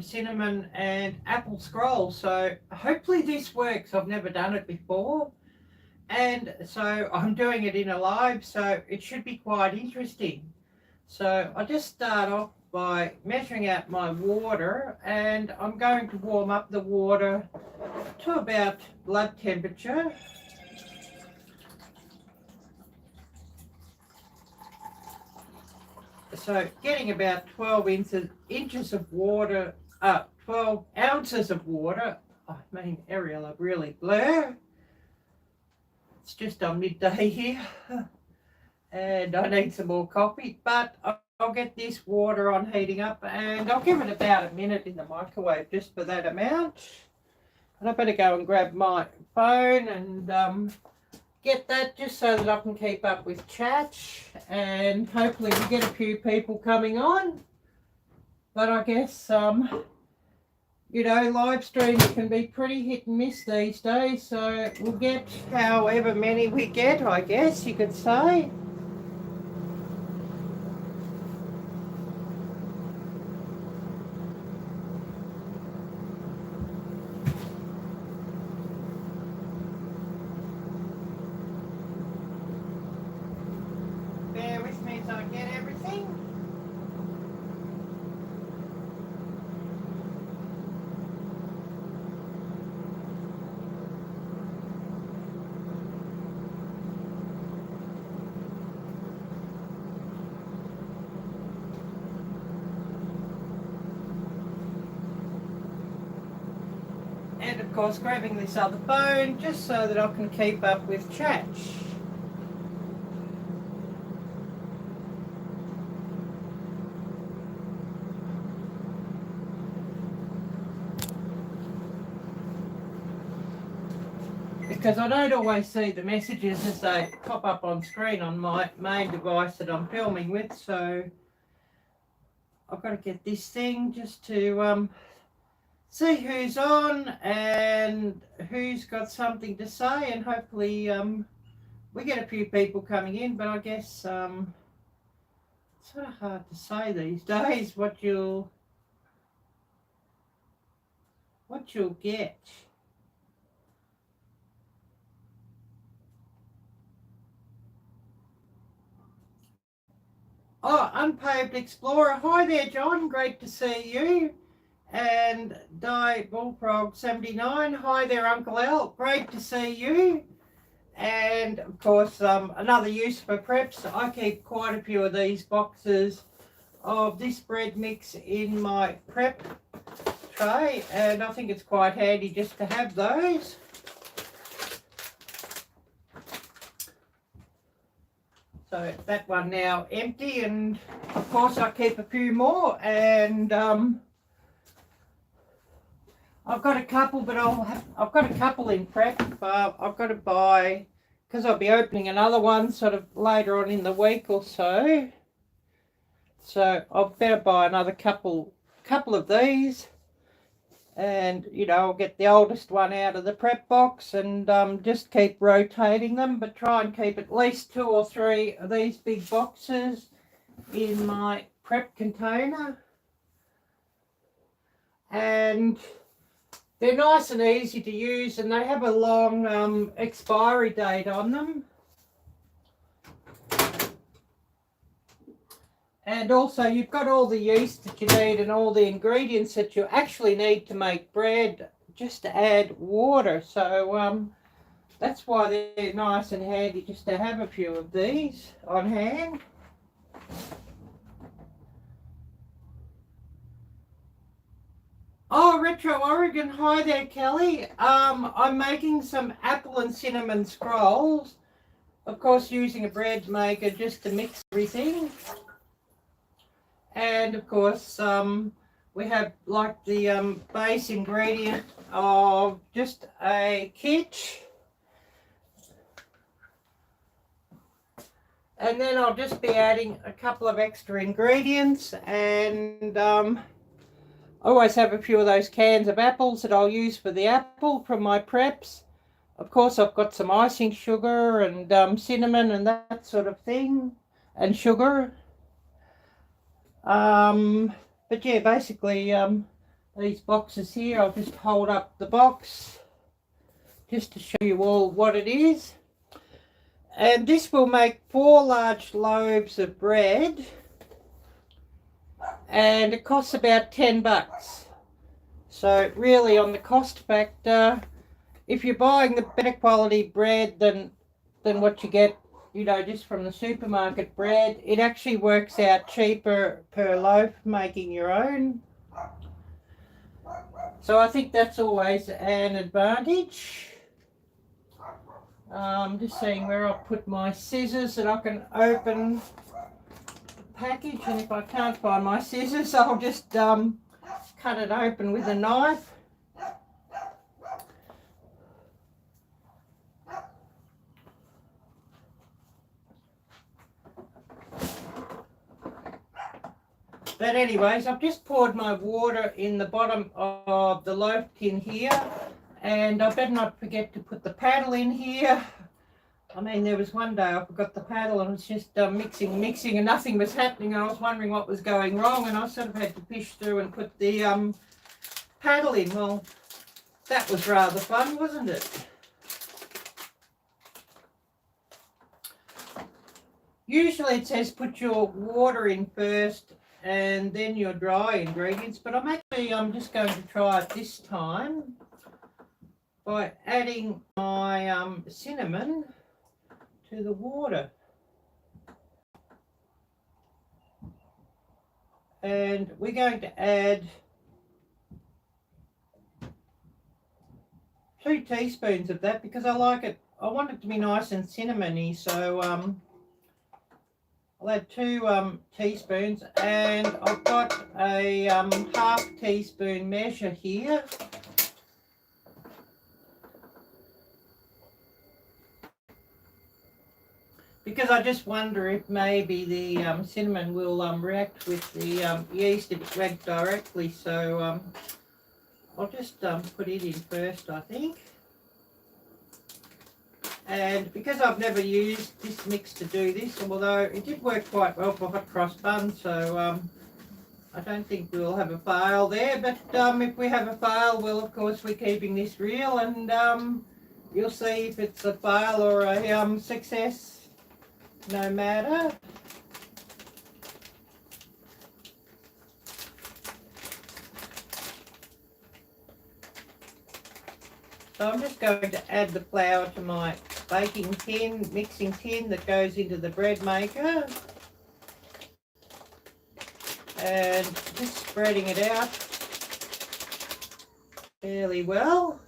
cinnamon and apple scroll. So hopefully this works. I've never done it before. And so I'm doing it in a live, so it should be quite interesting. So I just start off by measuring out my water, and I'm going to warm up the water to about blood temperature. So getting about 12 inches of water, 12 ounces of water. I mean, Arielle, I really blur. It's just on midday here and I need some more coffee, but I'll get this water on heating up and I'll give it about a minute in the microwave just for that amount. And I better go and grab my phone and get that just so that I can keep up with chat, and hopefully we get a few people coming on. But I guess you know, live streams can be pretty hit and miss these days, so we'll get however many we get, I guess you could say. Bear with me as I get everything. And of course grabbing this other phone just so that I can keep up with chat. Because I don't always see the messages as they pop up on screen on my main device that I'm filming with, so I've got to get this thing just to see who's on and who's got something to say, and hopefully we get a few people coming in. But I guess it's sort of hard to say these days what you'll get. Oh, Unpaved Explorer. Hi there, John. Great to see you. And Die Bullfrog 79. Hi there, Uncle Al. Great to see you. And of course, another use for preps. I keep quite a few of these boxes of this bread mix in my prep tray, and I think it's quite handy just to have those. So that one now empty, and of course I keep a few more, and I've got a couple, but I've got a couple in prep. I've got to buy, because I'll be opening another one sort of later on in the week or so. So I'll better buy another couple of these, and you know, I'll get the oldest one out of the prep box and just keep rotating them, but try and keep at least 2 or 3 of these big boxes in my prep container. And they're nice and easy to use, and they have a long expiry date on them. And also you've got all the yeast that you need and all the ingredients that you actually need to make bread, just to add water. So that's why they're nice and handy just to have a few of these on hand. Oh, Retro Oregon, hi there, Kelly. I'm making some apple and cinnamon scrolls, of course using a bread maker just to mix everything. And of course we have like the base ingredient of just a kit, and then I'll just be adding a couple of extra ingredients, and I always have a few of those cans of apples that I'll use for the apple from my preps. Of course I've got some icing sugar and cinnamon and that sort of thing, and sugar. But yeah, basically these boxes here. I'll just hold up the box just to show you all what it is. And this will make 4 large loaves of bread, and it costs about $10. So really, on the cost factor, if you're buying the better quality bread than what you get, you know, just from the supermarket bread, it actually works out cheaper per loaf making your own. So I think that's always an advantage. Just seeing where I'll put my scissors that I can open the package, and if I can't find my scissors, I'll just cut it open with a knife. But anyways, I've just poured my water in the bottom of the loaf tin here, and I better not forget to put the paddle in here. I mean, there was one day I forgot the paddle and it was just mixing and nothing was happening, and I was wondering what was going wrong, and I sort of had to fish through and put the paddle in. Well, that was rather fun, wasn't it? Usually it says put your water in first and then your dry ingredients, but I'm just going to try it this time by adding my cinnamon to the water. And we're going to add 2 teaspoons of that because I like it. I want it to be nice and cinnamony, so I'll add 2 teaspoons, and I've got a half teaspoon measure here. Because I just wonder if maybe the cinnamon will react with the yeast if it went directly. So I'll just put it in first, I think. And because I've never used this mix to do this, although it did work quite well for hot cross buns, so I don't think we'll have a fail there. But if we have a fail, well, of course, we're keeping this real, and you'll see if it's a fail or a success, no matter. So I'm just going to add the flour to my baking tin, mixing tin that goes into the bread maker, and just spreading it out fairly well.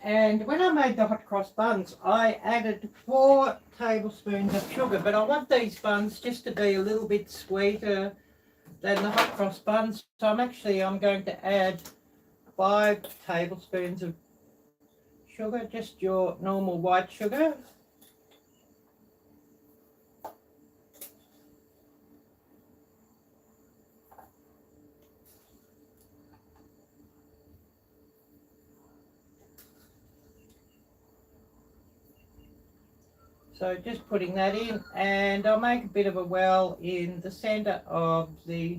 And when I made the hot cross buns, I added 4 tablespoons of sugar, but I want these buns just to be a little bit sweeter than the hot cross buns. So I'm going to add 5 tablespoons of sugar, just your normal white sugar. So just putting that in, and I'll make a bit of a well in the centre of the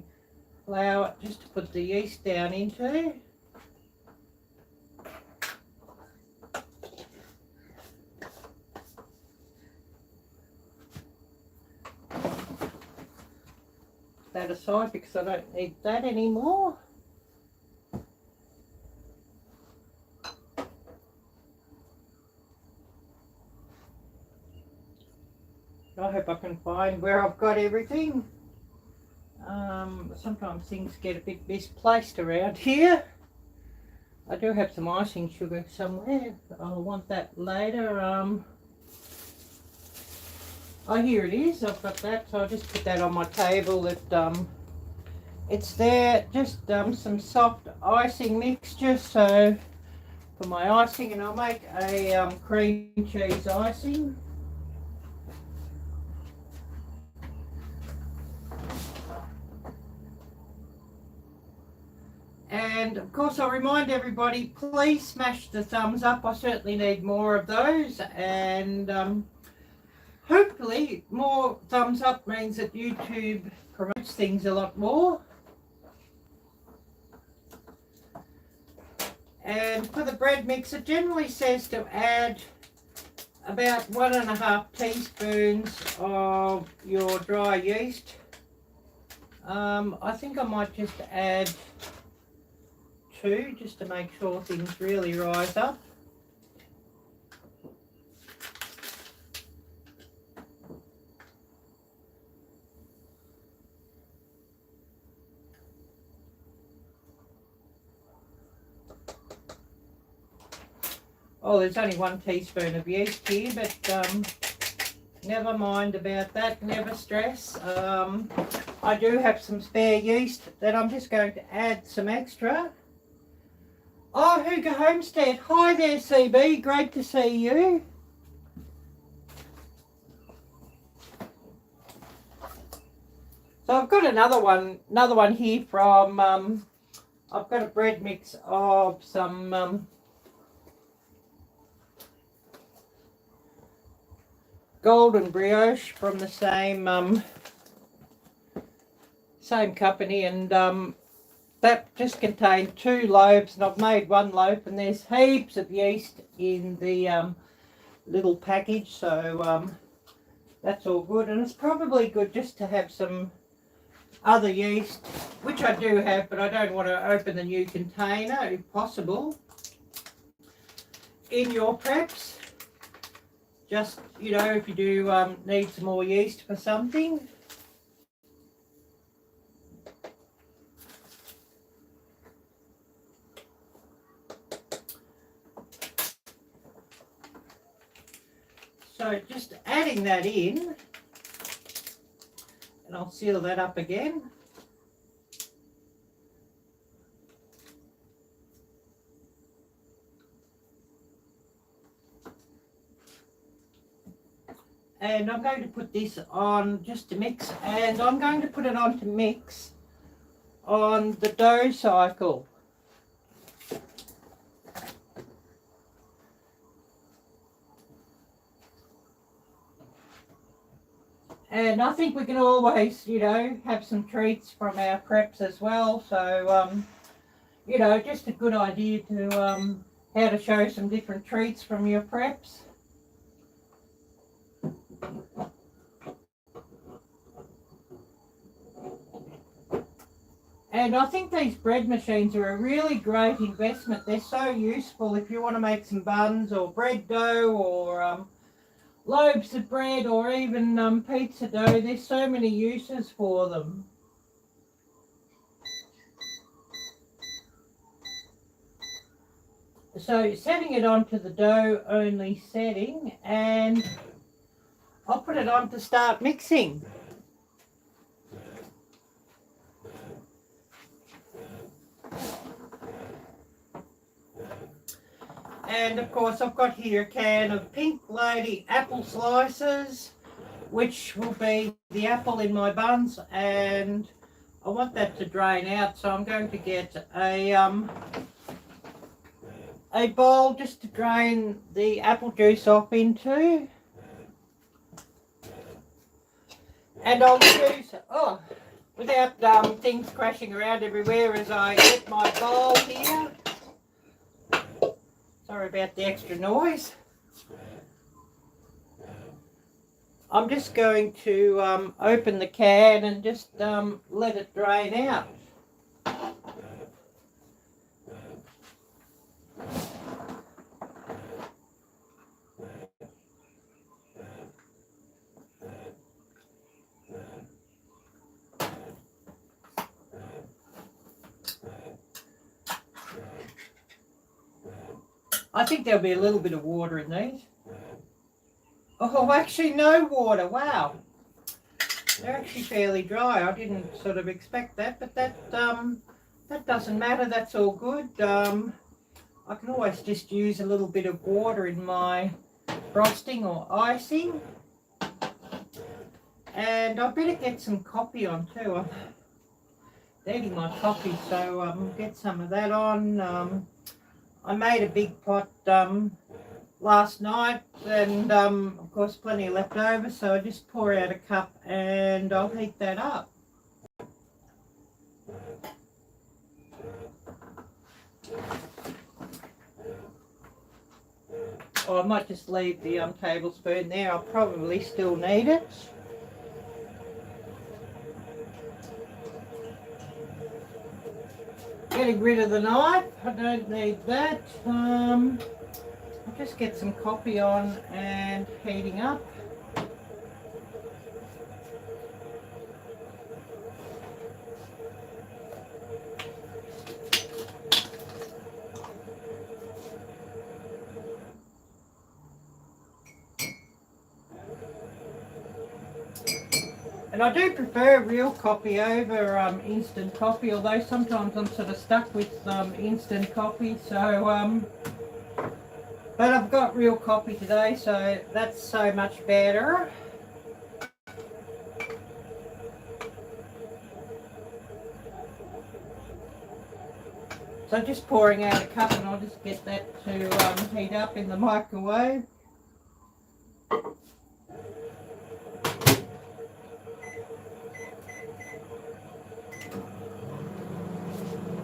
flour just to put the yeast down into. That aside because I don't need that anymore. I hope I can find where I've got everything. Sometimes things get a bit misplaced around here. I do have some icing sugar somewhere. I'll want that later. Oh, here it is. I've got that, so I'll just put that on my table. It's there. Just some soft icing mixture. So for my icing, and I'll make a cream cheese icing. And of course, I'll remind everybody, please smash the thumbs up. I certainly need more of those. And hopefully more thumbs up means that YouTube promotes things a lot more. And for the bread mix, it generally says to add about 1.5 teaspoons of your dry yeast. I think I might just add 2 just to make sure things really rise up. Oh, there's only 1 teaspoon of yeast here, but never mind about that, never stress. I do have some spare yeast that I'm just going to add some extra. Oh, Hooga Homestead, hi there CB, great to see you. So I've got another one here from, I've got a bread mix of some golden brioche from the same company, and that just contained 2 loaves, and I've made 1 loaf, and there's heaps of yeast in the little package, so that's all good. And it's probably good just to have some other yeast, which I do have, but I don't want to open the new container if possible, in your preps. Just, you know, if you do need some more yeast for something. So just adding that in, and I'll seal that up again. And I'm going to put this on just to mix, and I'm going to put it on to mix on the dough cycle. And I think we can always, you know, have some treats from our preps as well. So, you know, just a good idea to how to show some different treats from your preps. And I think these bread machines are a really great investment. They're so useful if you want to make some buns or bread dough or loaves of bread or even pizza dough. There's so many uses for them. So setting it onto the dough only setting, and I'll put it on to start mixing. And of course I've got here a can of Pink Lady apple slices, which will be the apple in my buns, and I want that to drain out, so I'm going to get a bowl just to drain the apple juice off into. And I'll use, without things crashing around everywhere as I get my bowl here. Sorry about the extra noise. I'm just going to open the can and just let it drain out. I think there'll be a little bit of water in these. Oh, actually no water. Wow. They're actually fairly dry. I didn't sort of expect that, but that doesn't matter. That's all good. I can always just use a little bit of water in my frosting or icing. And I better get some coffee on too. eating my coffee, so get some of that on. I made a big pot last night, and of course plenty left over, so I just pour out a cup and I'll heat that up. Or I might just leave the tablespoon there. I'll probably still need it. Getting rid of the knife. I don't need that. I'll just get some coffee on and heating up. And I do prefer real coffee over instant coffee, although sometimes I'm sort of stuck with instant coffee. So, but I've got real coffee today, so that's so much better. So just pouring out a cup, and I'll just get that to heat up in the microwave.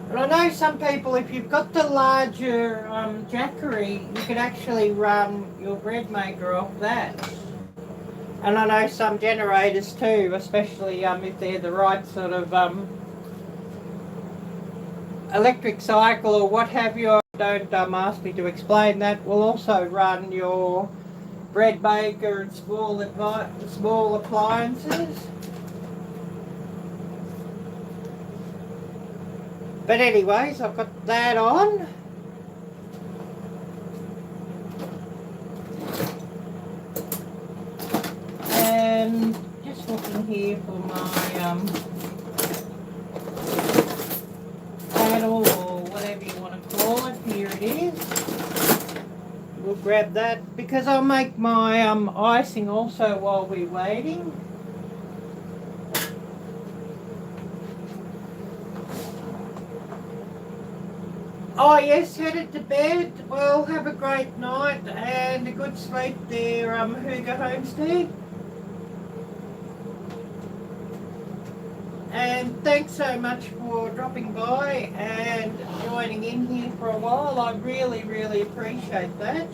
But I know some people, if you've got the larger jackery, you could actually run your bread maker off that. And I know some generators too, especially if they're the right sort of electric cycle or what have you. Don't ask me to explain that. Will also run your bread maker and small appliances. But anyways, I've got that on. And just looking here for my paddle or whatever you want to call it. Here it is. We'll grab that because I'll make my icing also while we're waiting. Oh yes, headed to bed. Well, have a great night and a good sleep there, Hooger Homestead. And thanks so much for dropping by and joining in here for a while. I really, really appreciate that.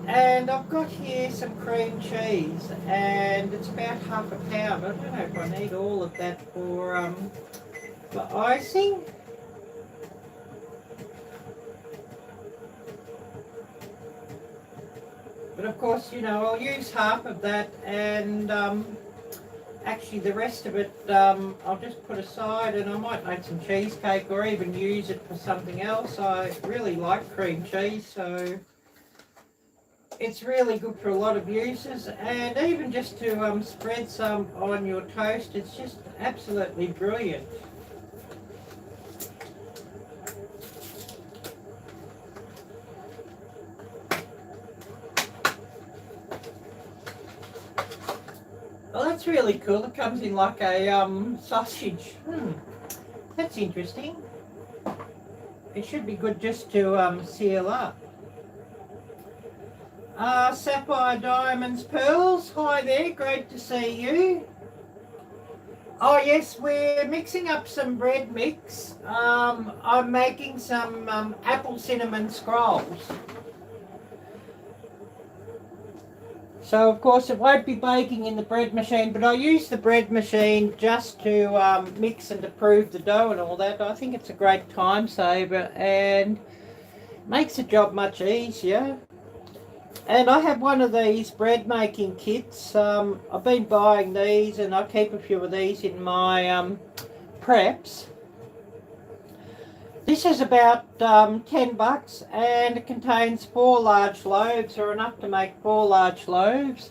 And I've got here some cream cheese, and it's about half a pound. I don't know if I need all of that for icing. But of course, you know, I'll use half of that, and actually the rest of it I'll just put aside, and I might make some cheesecake or even use it for something else. I really like cream cheese, so it's really good for a lot of uses, and even just to spread some on your toast, it's just absolutely brilliant. Well, that's really cool. It comes in like a sausage. That's interesting. It should be good just to seal up. Sapphire Diamonds Pearls, hi there, great to see you. Oh yes, we're mixing up some bread mix. I'm making some apple cinnamon scrolls. So of course it won't be baking in the bread machine, but I use the bread machine just to mix and to prove the dough and all that. I think it's a great time saver and makes the job much easier. And I have one of these bread making kits. I've been buying these, and I keep a few of these in my preps. This is about $10, and it contains 4 large loaves, or enough to make 4 large loaves.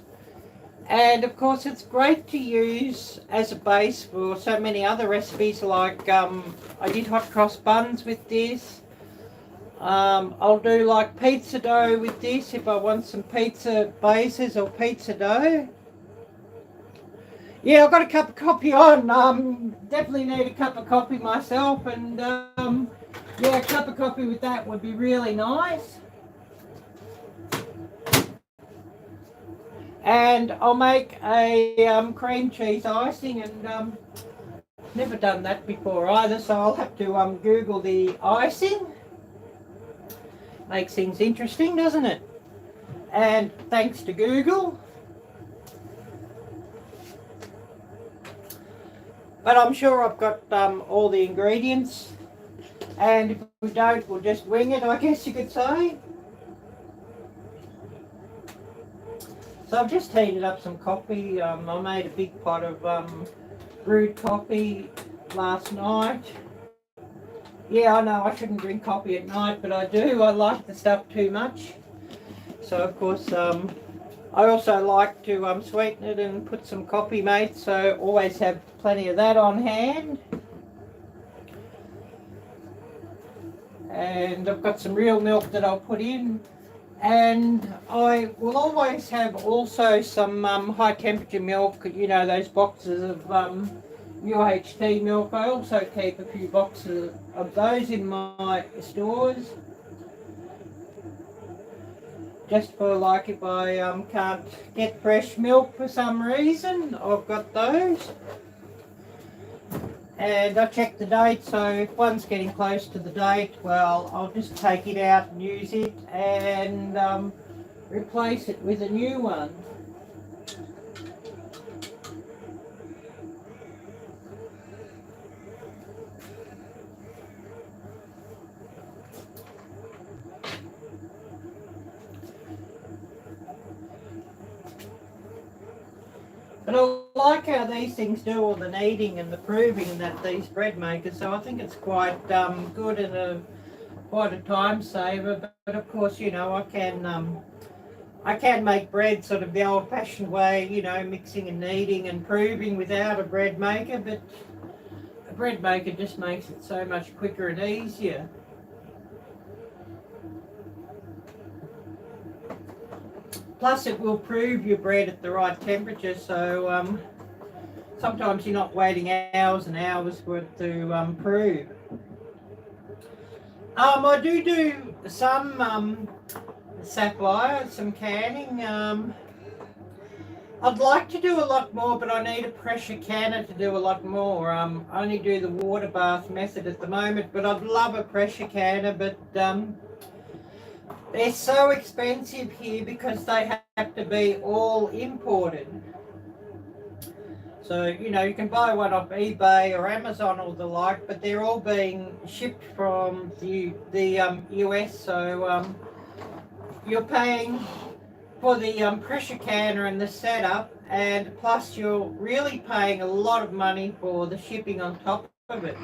And of course it's great to use as a base for so many other recipes, like I did hot cross buns with this. I'll do like pizza dough with this if I want some pizza bases or pizza dough. Yeah, I've got a cup of coffee on. Definitely need a cup of coffee myself, and yeah, a cup of coffee with that would be really nice. And I'll make a cream cheese icing, and never done that before either, so I'll have to Google the icing. Makes things interesting, doesn't it? And thanks to Google. But I'm sure I've got all the ingredients, and if we don't, we'll just wing it, I guess you could say. So I've just heated up some coffee. I made a big pot of brewed coffee last night. Yeah, I know I shouldn't drink coffee at night, but I do. I like the stuff too much. So of course, I also like to sweeten it and put some coffee mates, so always have plenty of that on hand. And I've got some real milk that I'll put in. And I will always have also some high temperature milk, you know, those boxes of UHT milk. I also keep a few boxes of those in my stores. Just for like if I can't get fresh milk for some reason, I've got those. And I check the date, so if one's getting close to the date, well, I'll just take it out and use it and replace it with a new one. But I like how these things do all the kneading and the proving that these bread makers, so I think it's quite good and quite a time saver. But of course, you know, I can make bread sort of the old-fashioned way, you know, mixing and kneading and proving without a bread maker, but a bread maker just makes it so much quicker and easier. Plus it will prove your bread at the right temperature, so sometimes you're not waiting hours and hours for it to prove. I do some sapphire, some canning. I'd like to do a lot more, but I need a pressure canner to do a lot more. I only do the water bath method at the moment, but I'd love a pressure canner, but they're so expensive here because they have to be all imported. So, you know, you can buy one off eBay or Amazon or the like, but they're all being shipped from the US, so you're paying for the pressure canner and the setup, and plus you're really paying a lot of money for the shipping on top of it.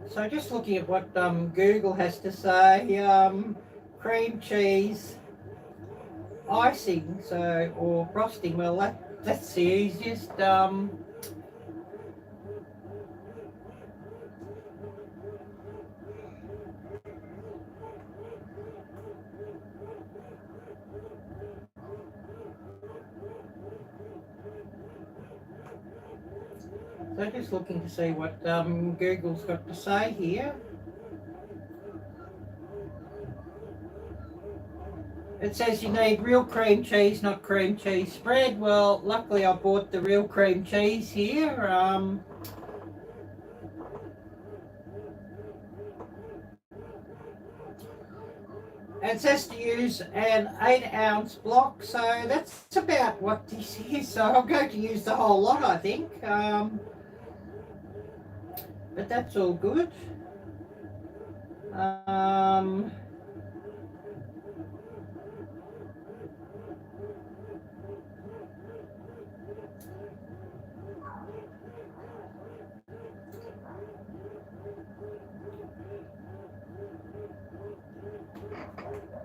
So just looking at what Google has to say, cream cheese icing, so, or frosting, well that's the easiest. So just looking to see what Google's got to say here. It says you need real cream cheese, not cream cheese spread. Well, luckily I bought the real cream cheese here. It says to use an 8-ounce block, so that's about what this is. So I'm going to use the whole lot, I think. But that's all good.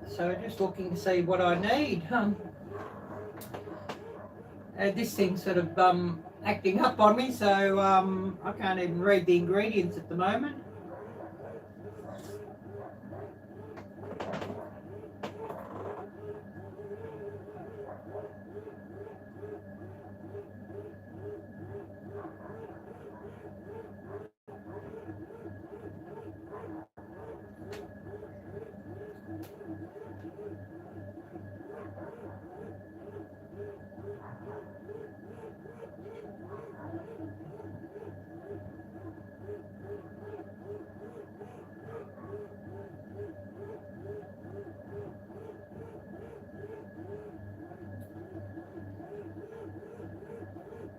So just looking to see what I need. This thing sort of acting up on me, so I can't even read the ingredients at the moment.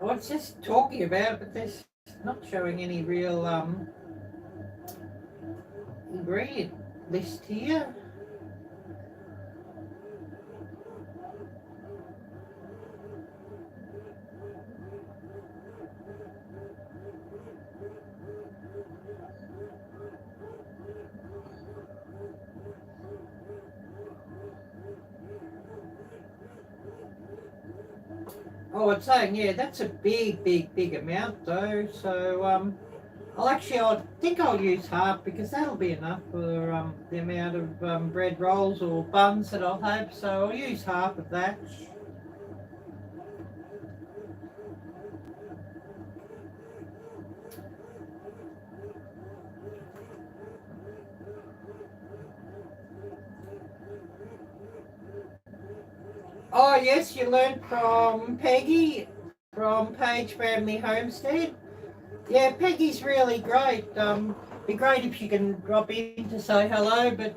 Oh, it's just talking about it, but there's not showing any real ingredient list here. Oh, it's saying, yeah, that's a big amount though. So I think I'll use half because that'll be enough for the amount of bread rolls or buns that I'll have. So I'll use half of that. Oh yes, you learned from Peggy from Page Family Homestead. Yeah, Peggy's really great. Be great if she can drop in to say hello, but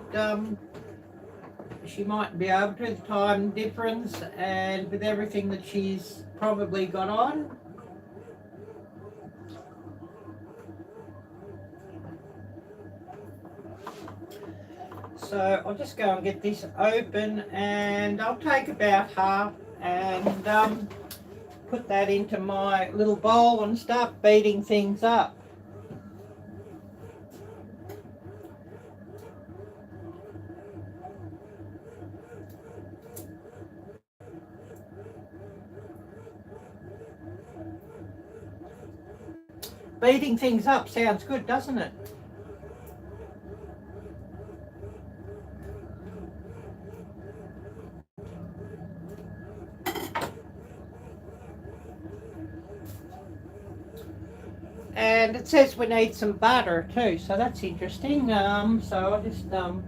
she mightn't be able to, the time difference and with everything that she's probably got on. So I'll just go and get this open and I'll take about half and put that into my little bowl and start beating things up. Beating things up sounds good, doesn't it? And it says we need some butter too, so that's interesting. So I'll just, of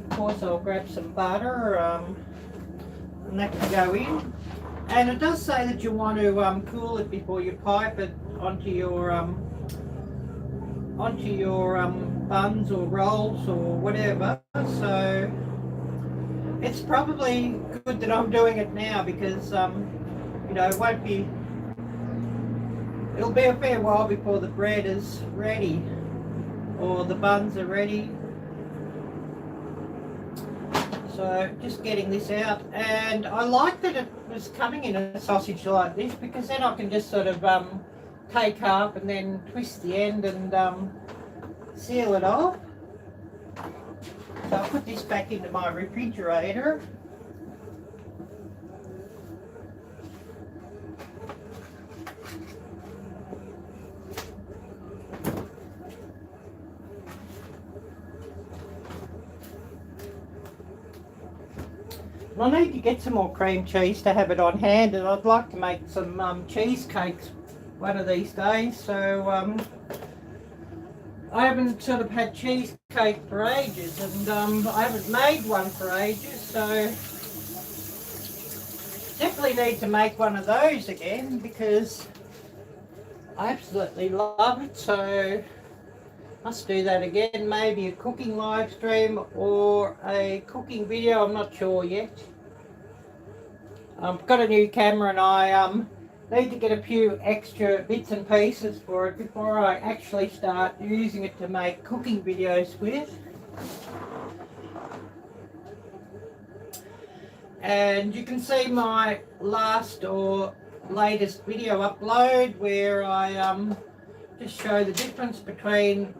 course, I'll grab some butter and that can go in. And it does say that you want to cool it before you pipe it onto your buns or rolls or whatever. So it's probably good that I'm doing it now because you know, it'll be a fair while before the bread is ready or the buns are ready. So just getting this out, and I like that it was coming in a sausage like this because then I can just sort of take half and then twist the end and seal it off. So I'll put this back into my refrigerator. I need to get some more cream cheese to have it on hand, and I'd like to make some cheesecakes one of these days. So I haven't sort of had cheesecake for ages, and I haven't made one for ages, so definitely need to make one of those again because I absolutely love it. So must do that again, maybe a cooking live stream or a cooking video, I'm not sure yet. I've got a new camera and I need to get a few extra bits and pieces for it before I actually start using it to make cooking videos with. And you can see my last or latest video upload where I just show the difference between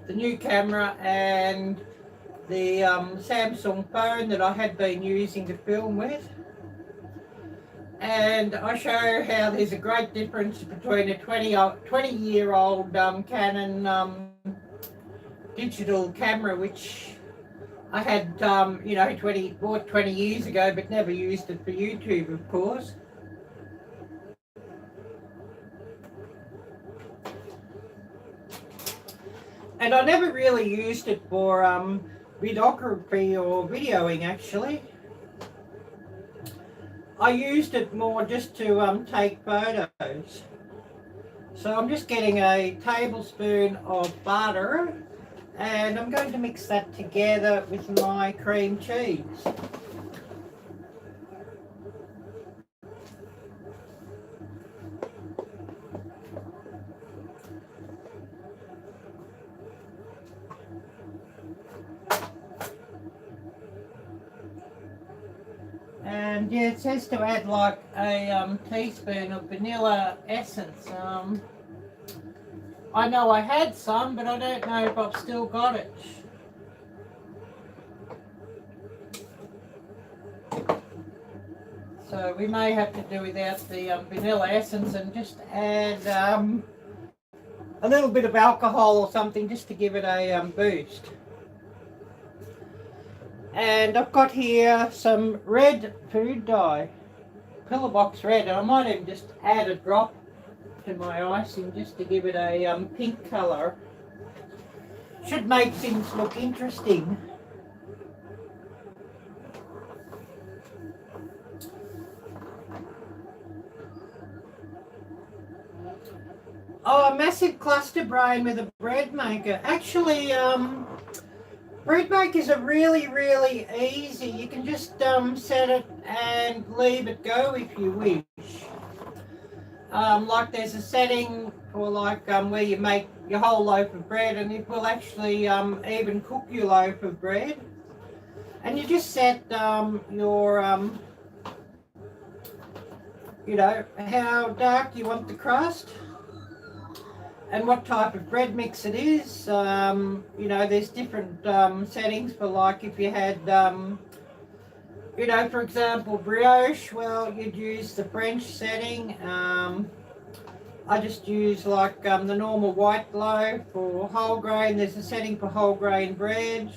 the new camera and the Samsung phone that I had been using to film with. and I show how there's a great difference between a 20-year-old Canon digital camera, which I had, bought 20 years ago, but never used it for YouTube, of course. And I never really used it for videography or videoing, actually. I used it more just to take photos. So I'm just getting a tablespoon of butter, and I'm going to mix that together with my cream cheese. And yeah, it says to add like a teaspoon of vanilla essence. I know I had some, but I don't know if I've still got it. So we may have to do without the vanilla essence and just add a little bit of alcohol or something just to give it a boost. And I've got here some red food dye, pillar box red, and I might even just add a drop to my icing just to give it a pink colour. Should make things look interesting. Oh, a massive cluster brain with a bread maker. Actually, bread makers are really, really easy. You can just set it and leave it go if you wish. Like there's a setting for like where you make your whole loaf of bread, and it will actually even cook your loaf of bread. And you just set your, how dark you want the crust and what type of bread mix it is. There's different settings for, like, if you had, for example, brioche, well, you'd use the French setting. I just use like the normal white loaf or whole grain. There's a setting for whole grain bread.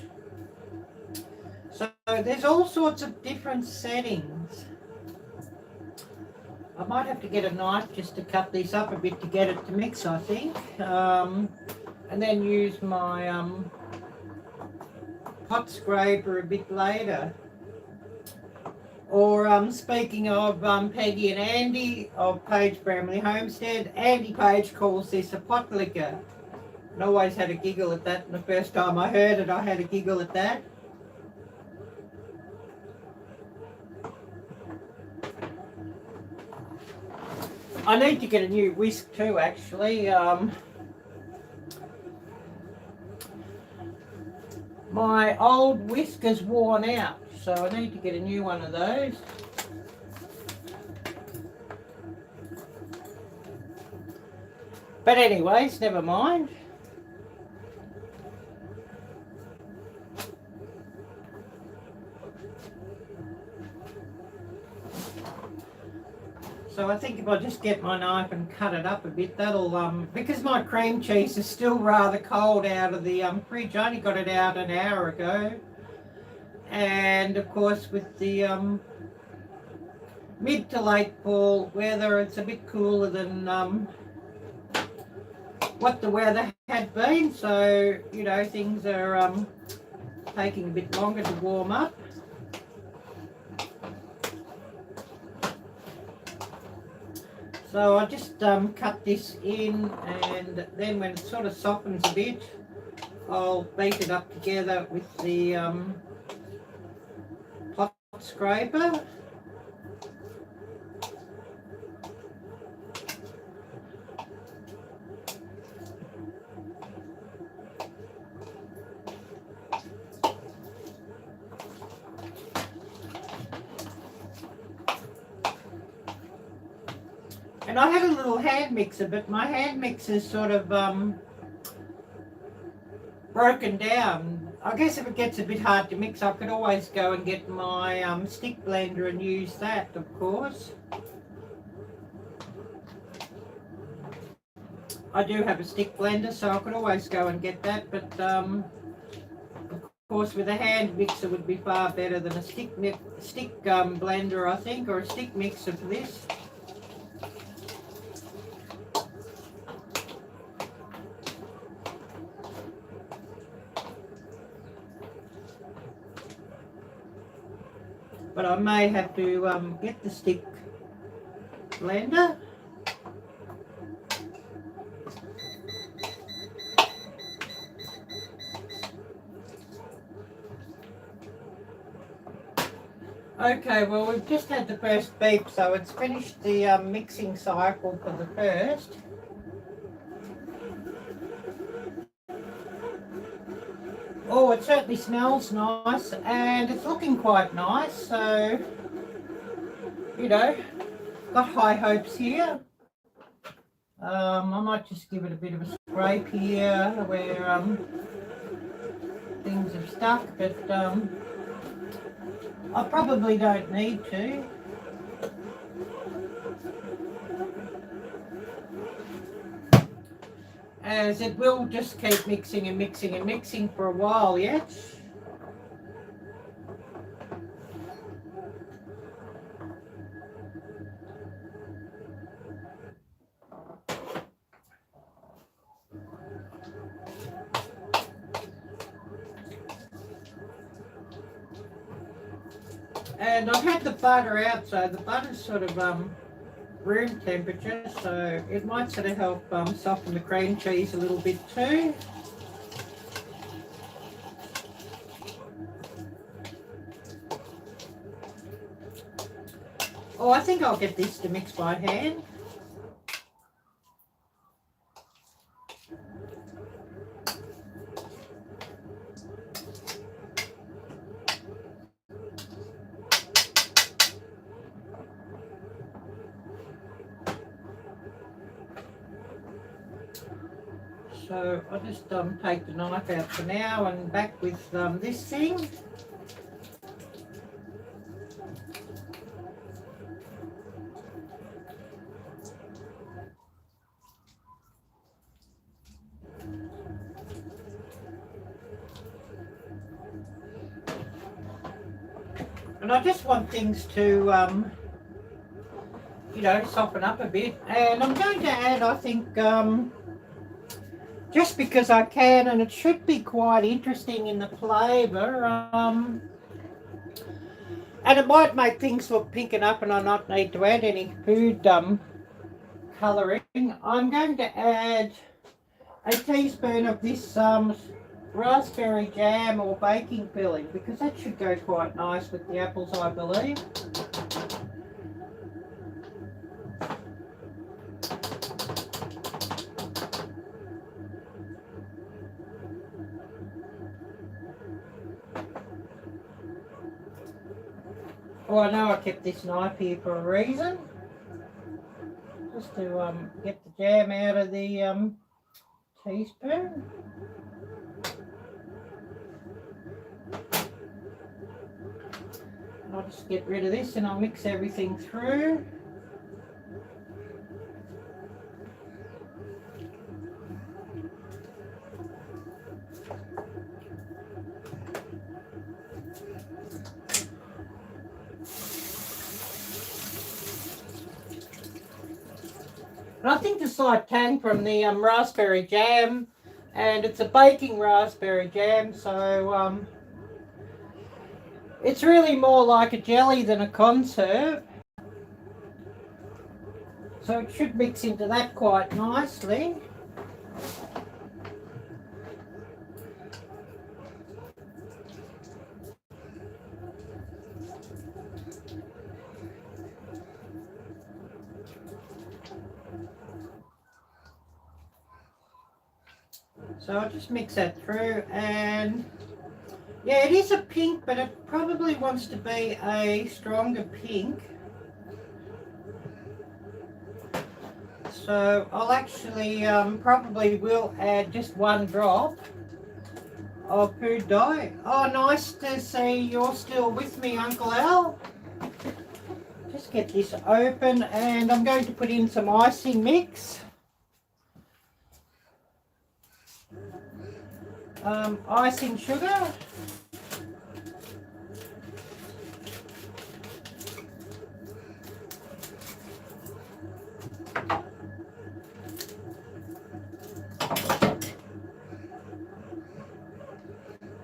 So there's all sorts of different settings. I might have to get a knife just to cut these up a bit to get it to mix, I think. And then use my pot scraper a bit later. Or speaking of Peggy and Andy of Page Family Homestead, Andy Page calls this a pot liquor. And I always had a giggle at that, and the first time I heard it I had a giggle at that. I need to get a new whisk too, actually. My old whisk is worn out, so I need to get a new one of those. But anyways, never mind. So I think if I just get my knife and cut it up a bit, that'll, because my cream cheese is still rather cold out of the fridge. I only got it out an hour ago. And of course with the mid to late fall weather, it's a bit cooler than what the weather had been. So, things are taking a bit longer to warm up. So I just cut this in, and then when it sort of softens a bit, I'll beat it up together with the pot scraper. And I had a little hand mixer, but my hand mixer's sort of broken down. I guess if it gets a bit hard to mix, I could always go and get my stick blender and use that, of course. I do have a stick blender, so I could always go and get that, but of course with a hand mixer would be far better than a stick blender, I think, or a stick mixer for this. But I may have to get the stick blender. Okay, well we've just had the first beep, so it's finished the mixing cycle for the first. Oh, it certainly smells nice and it's looking quite nice, so, you know, got high hopes here. I might just give it a bit of a scrape here where things have stuck, but I probably don't need to. As it will just keep mixing and mixing and mixing for a while yet. And I've had the butter out, so the butter's sort of room temperature, so it might sort of help soften the cream cheese a little bit too. Oh, I think I'll get this to mix by hand. So I'll just take the knife out for now and back with this thing. And I just want things to, you know, soften up a bit. And I'm going to add, I think, just because I can, and it should be quite interesting in the flavour. And it might make things look pink enough and I not need to add any food colouring. I'm going to add a teaspoon of this raspberry jam or baking filling, because that should go quite nice with the apples, I believe. Oh, I know I kept this knife here for a reason. Just to get the jam out of the teaspoon. I'll just get rid of this and I'll mix everything through. And I think the slight tang from the raspberry jam, and it's a baking raspberry jam, so it's really more like a jelly than a conserve. So it should mix into that quite nicely. So I'll just mix that through, and yeah, it is a pink, but it probably wants to be a stronger pink. So I'll actually probably will add just one drop of food dye. Oh, nice to see you're still with me, Uncle Al. Just get this open, and I'm going to put in some icing mix. icing sugar.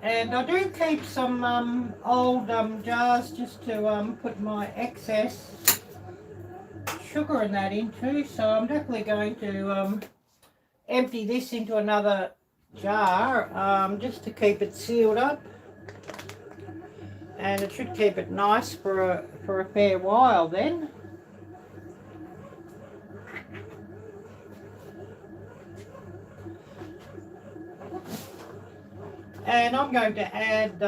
And I do keep some old jars just to put my excess sugar and that into, so I'm definitely going to empty this into another jar just to keep it sealed up, and it should keep it nice for a fair while then. And I'm going to add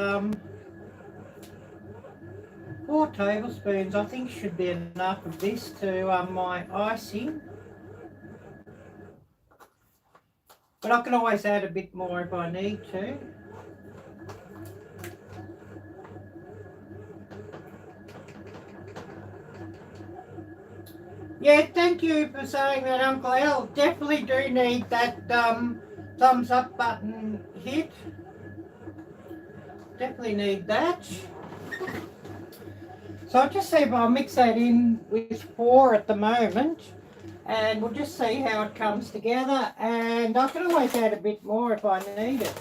4 tablespoons, I think should be enough of this to my icing. But I can always add a bit more if I need to. Yeah, thank you for saying that, Uncle Al. Definitely do need that thumbs up button hit. Definitely need that. So I'll just see if I'll mix that in with 4 at the moment, and we'll just see how it comes together, and I can always add a bit more if I need it.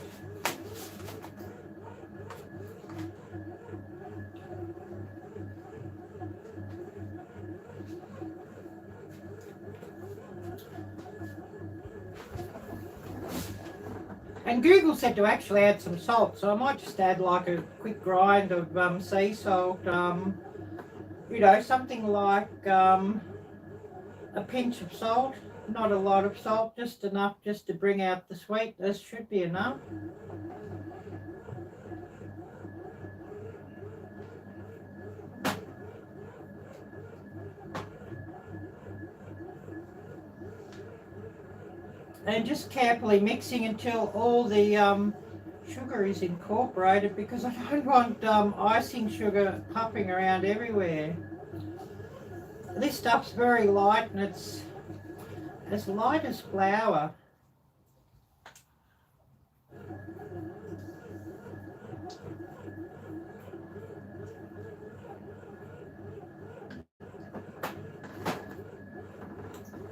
And Google said to actually add some salt, so I might just add like a quick grind of sea salt, you know, something like a pinch of salt, not a lot of salt, just enough just to bring out the sweetness, should be enough. And just carefully mixing until all the sugar is incorporated, because I don't want icing sugar puffing around everywhere. This stuff's very light, and it's as light as flour.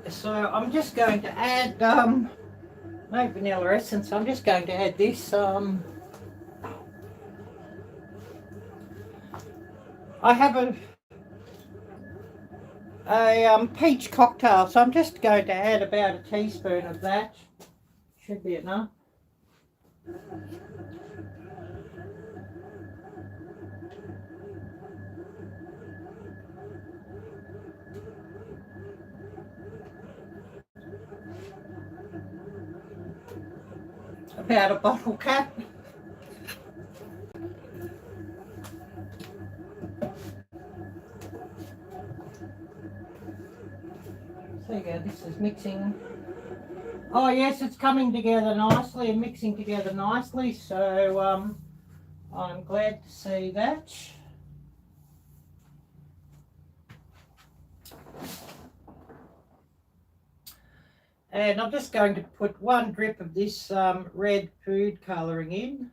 So I'm just going to add no vanilla essence. I'm just going to add this. I have a peach cocktail, so I'm just going to add about a teaspoon of that. Should be enough. About a bottle cap. So you go, this is mixing. Oh yes, it's coming together nicely and mixing together nicely, so I'm glad to see that. And I'm just going to put 1 drip of this red food colouring in.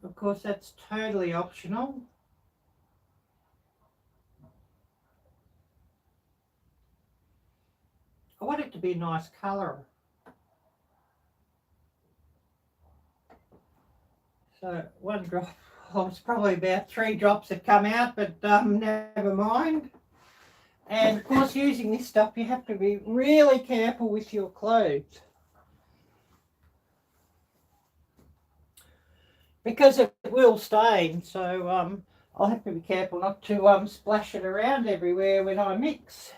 Of course, that's totally optional. I want it to be a nice colour. So 1 drop, well, it's probably about 3 drops that come out, but never mind. And of course, using this stuff, you have to be really careful with your clothes, because it will stain. So I'll have to be careful not to splash it around everywhere when I mix.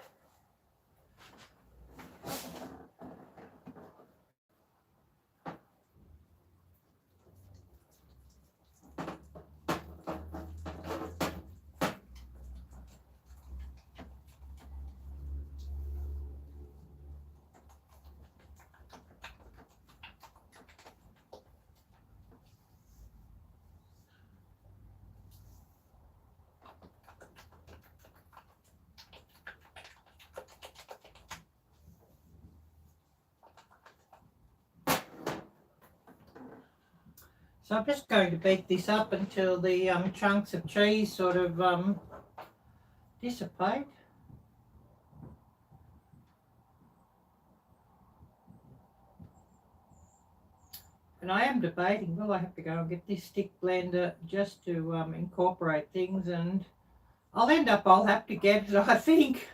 So I'm just going to beat this up until the chunks of cheese sort of dissipate. And I am debating, will I have to go and get this stick blender just to incorporate things, and I'll have to get it, I think.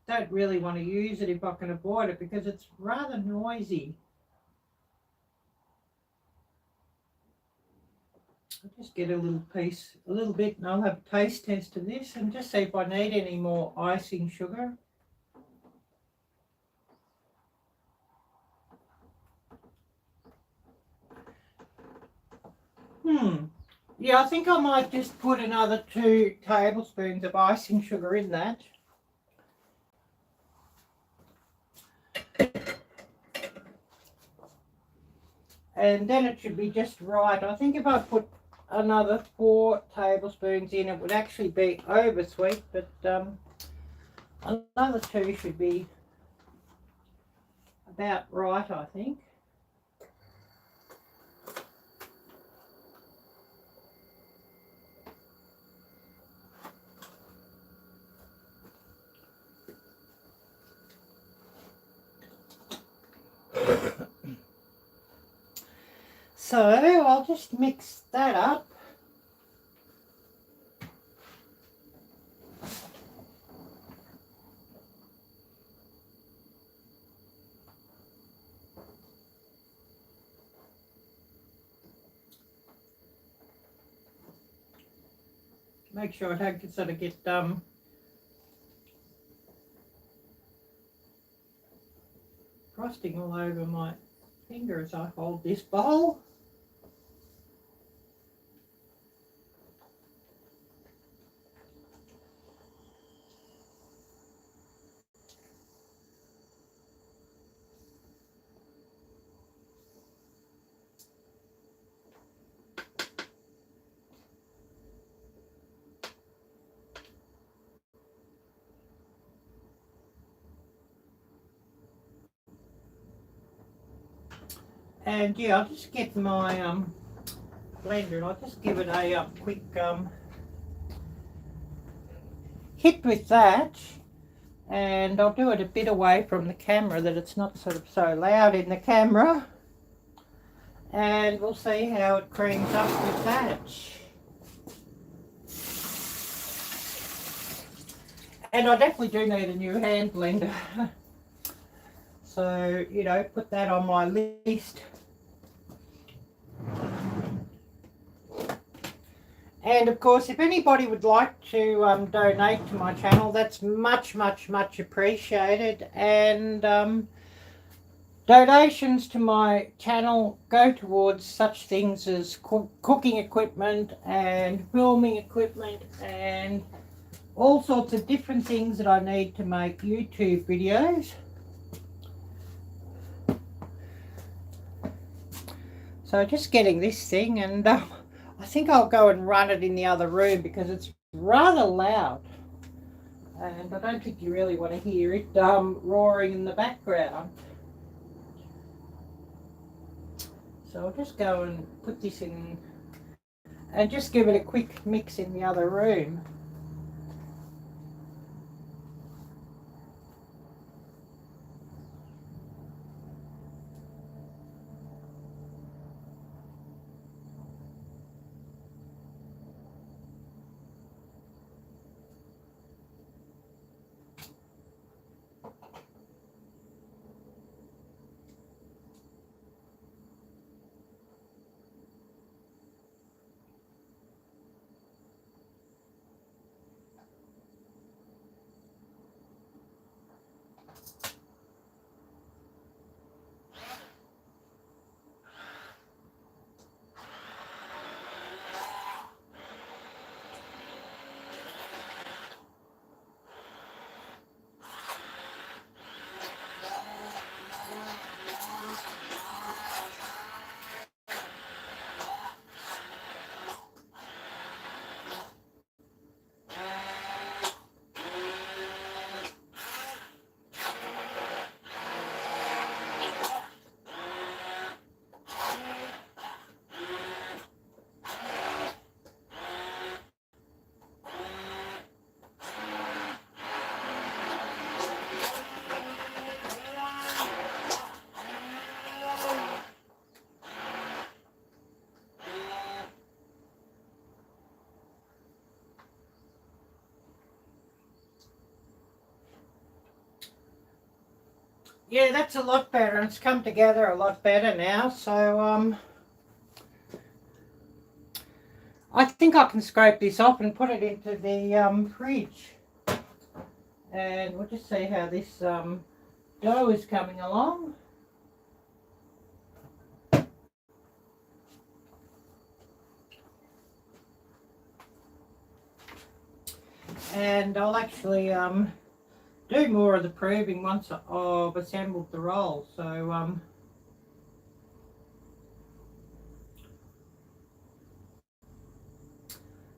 Don't really want to use it if I can avoid it because it's rather noisy. I'll just get a little piece, a little bit, and I'll have a taste test of this and just see if I need any more icing sugar. Yeah, I think I might just put another 2 tablespoons of icing sugar in that. And then it should be just right. I think if I put another 4 tablespoons in, it would actually be over sweet, but another 2 should be about right, I think. So I'll just mix that up. Make sure I don't sort of get frosting all over my finger as I hold this bowl. And yeah, I'll just get my blender and I'll just give it a quick hit with that, and I'll do it a bit away from the camera that it's not sort of so loud in the camera, and we'll see how it creams up with that. And I definitely do need a new hand blender. So, you know, put that on my list. And of course, if anybody would like to donate to my channel, that's much, much, much appreciated. And donations to my channel go towards such things as cooking equipment and filming equipment and all sorts of different things that I need to make YouTube videos. So just getting this thing, and I think I'll go and run it in the other room because it's rather loud. And I don't think you really want to hear it roaring in the background. So I'll just go and put this in and just give it a quick mix in the other room. yeah, that's a lot better. It's come together a lot better now. So I think I can scrape this off and put it into the fridge. And we'll just see how this dough is coming along. And I'll actually do more of the proving once I've assembled the roll. So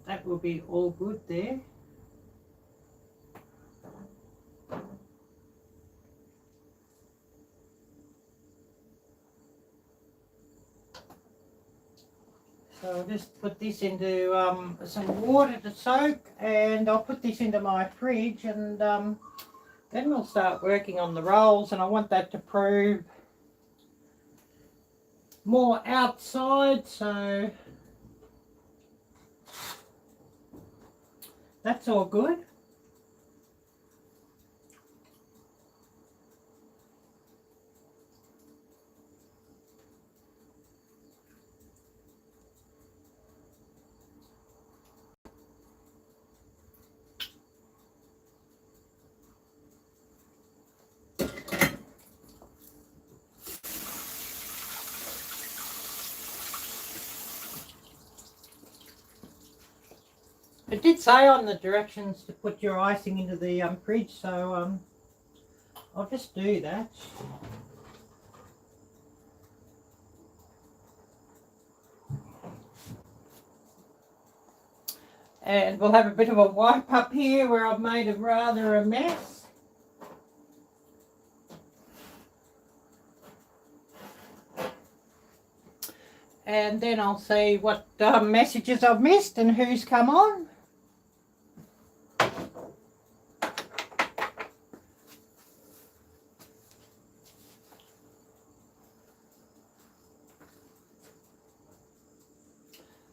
that will be all good there. So I'll just put this into some water to soak, and I'll put this into my fridge, and then we'll start working on the rolls. And I want that to prove more outside, so that's all good. It did say on the directions to put your icing into the fridge, so I'll just do that. And we'll have a bit of a wipe up here where I've made a rather a mess. And then I'll see what messages I've missed and who's come on.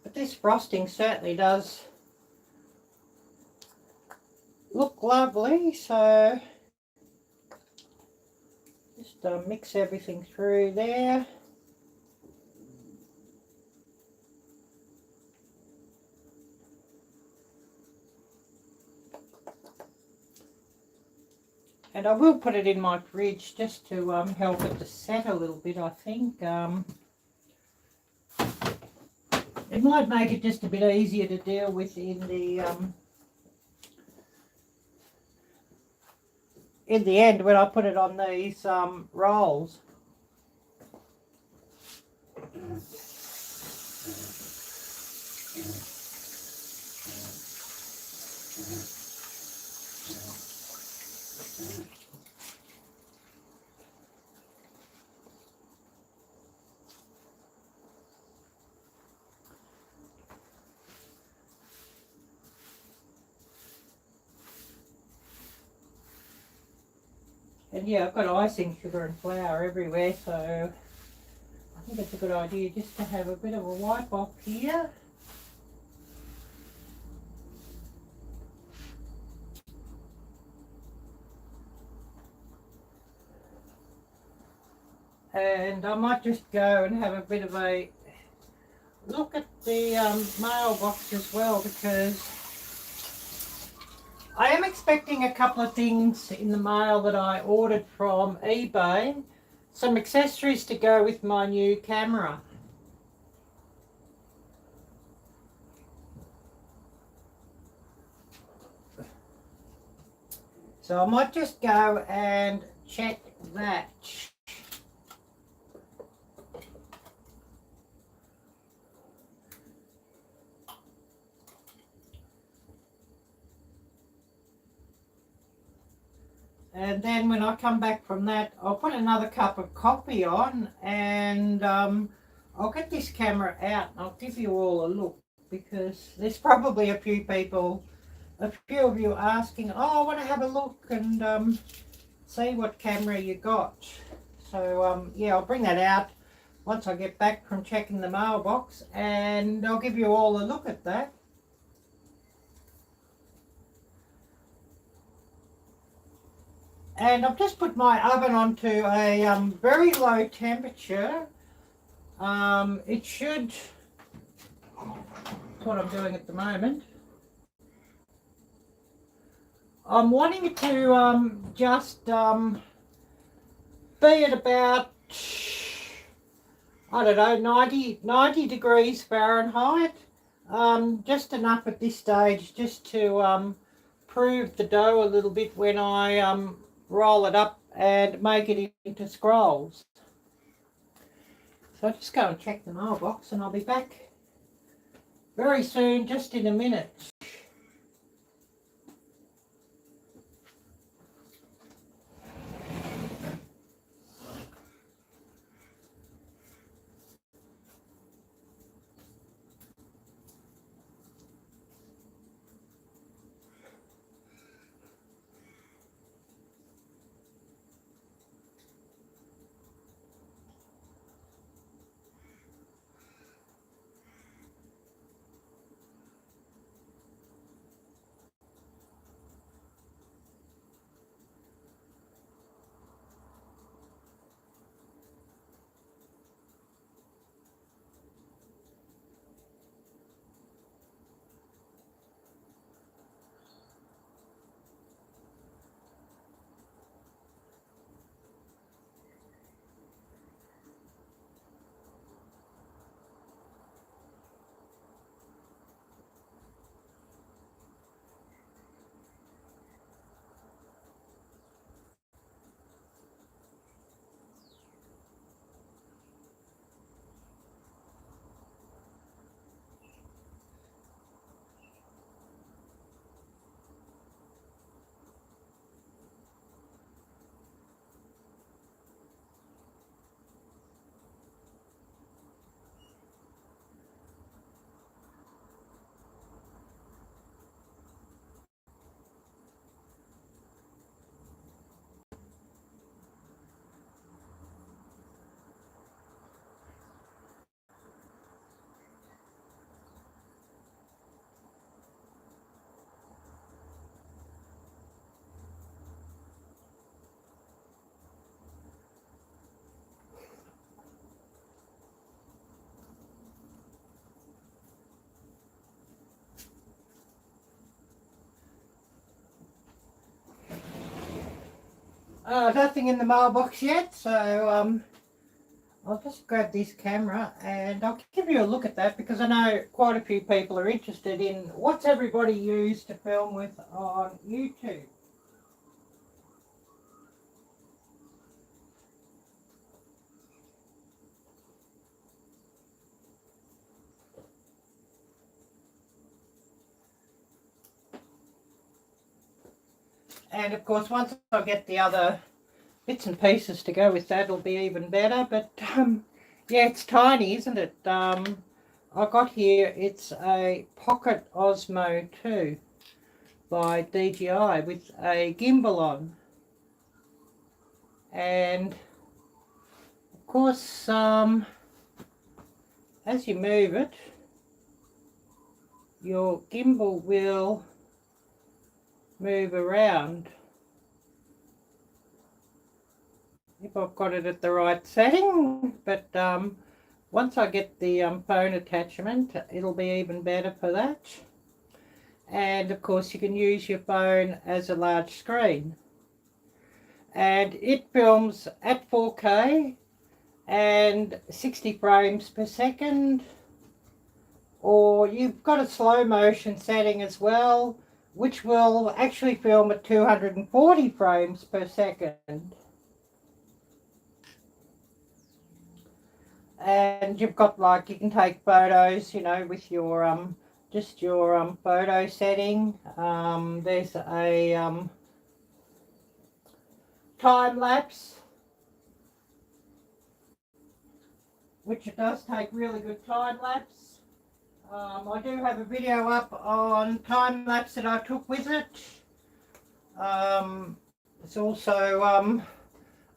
But this frosting certainly does look lovely, so just mix everything through there. And I will put it in my fridge just to help it to set a little bit, I think. It might make it just a bit easier to deal with in the end when I put it on these rolls. And yeah, I've got icing, sugar and flour everywhere, so I think it's a good idea just to have a bit of a wipe off here. And I might just go and have a bit of a look at the mailbox as well, because I am expecting a couple of things in the mail that I ordered from eBay. Some accessories to go with my new camera. So I might just go and check that. And then when I come back from that, I'll put another cup of coffee on, and I'll get this camera out and I'll give you all a look, because there's probably a few of you asking, oh, I want to have a look and see what camera you got. So yeah, I'll bring that out once I get back from checking the mailbox, and I'll give you all a look at that. And I've just put my oven onto a very low temperature. It should, that's what I'm doing at the moment. I'm wanting it to just be at about, I don't know, 90 degrees Fahrenheit. Just enough at this stage just to prove the dough a little bit when I roll it up and make it into scrolls. So I'll just go and check the mailbox and I'll be back very soon, just in a minute. Nothing in the mailbox yet, so I'll just grab this camera and I'll give you a look at that, because I know quite a few people are interested in what's everybody used to film with on YouTube. And of course, once I get the other bits and pieces to go with that, it'll be even better. But yeah, it's tiny, isn't it? I got here, it's a Pocket Osmo 2 by DJI with a gimbal on. And of course, as you move it, your gimbal will move around. If I've got it at the right setting, but once I get the phone attachment, it'll be even better for that. And of course you can use your phone as a large screen, and it films at 4K and 60 frames per second, or you've got a slow motion setting as well, which will actually film at 240 frames per second. And you've got, like, you can take photos, you know, with your just your photo setting. There's a time lapse, which it does take really good time lapse. I do have a video up on time lapse that I took with it. It's also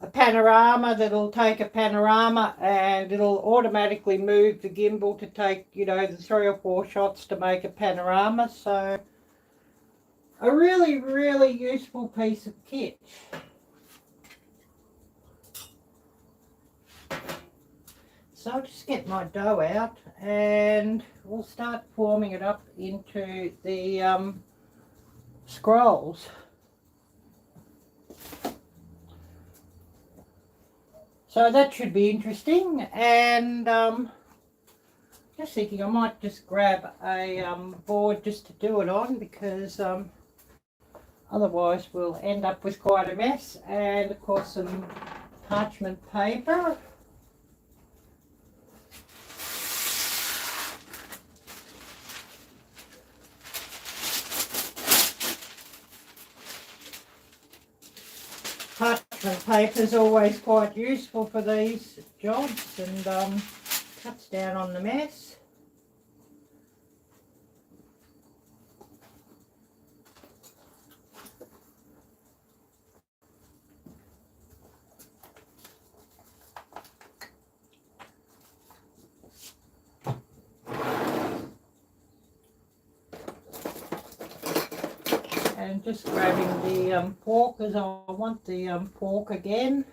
a panorama that'll take a panorama, and it'll automatically move the gimbal to take, you know, the 3 or 4 shots to make a panorama. So a really, really useful piece of kit. So I'll just get my dough out and we'll start forming it up into the scrolls. So that should be interesting, and just thinking I might just grab a board just to do it on, because otherwise we'll end up with quite a mess, and of course some parchment paper. Parchment paper is always quite useful for these jobs, and cuts down on the mess. And just grabbing the pork, as I want the pork again,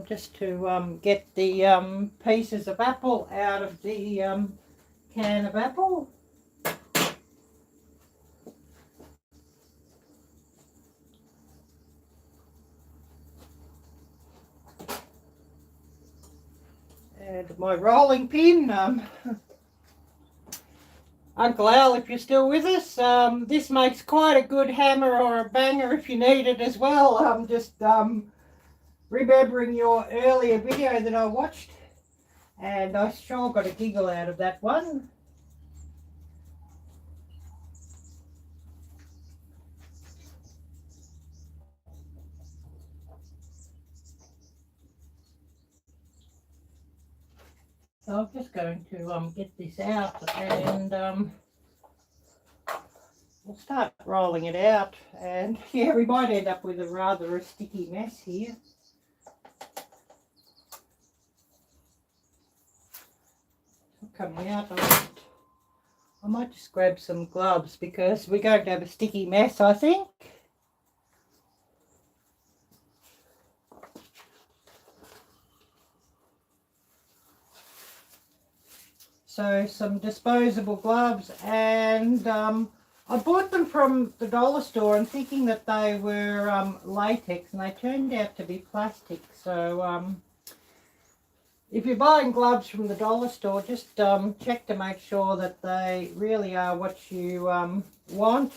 just to get the pieces of apple out of the can of apple. And my rolling pin. Uncle Al, if you're still with us, this makes quite a good hammer or a banger if you need it as well. Just remembering your earlier video that I watched, and I sure got a giggle out of that one. So I'm just going to get this out, and we'll start rolling it out. And yeah, we might end up with a rather sticky mess here. Coming out, I might just grab some gloves, because we're going to have a sticky mess, I think. So some disposable gloves, and I bought them from the dollar store and thinking that they were latex, and they turned out to be plastic. So if you're buying gloves from the dollar store, just check to make sure that they really are what you want.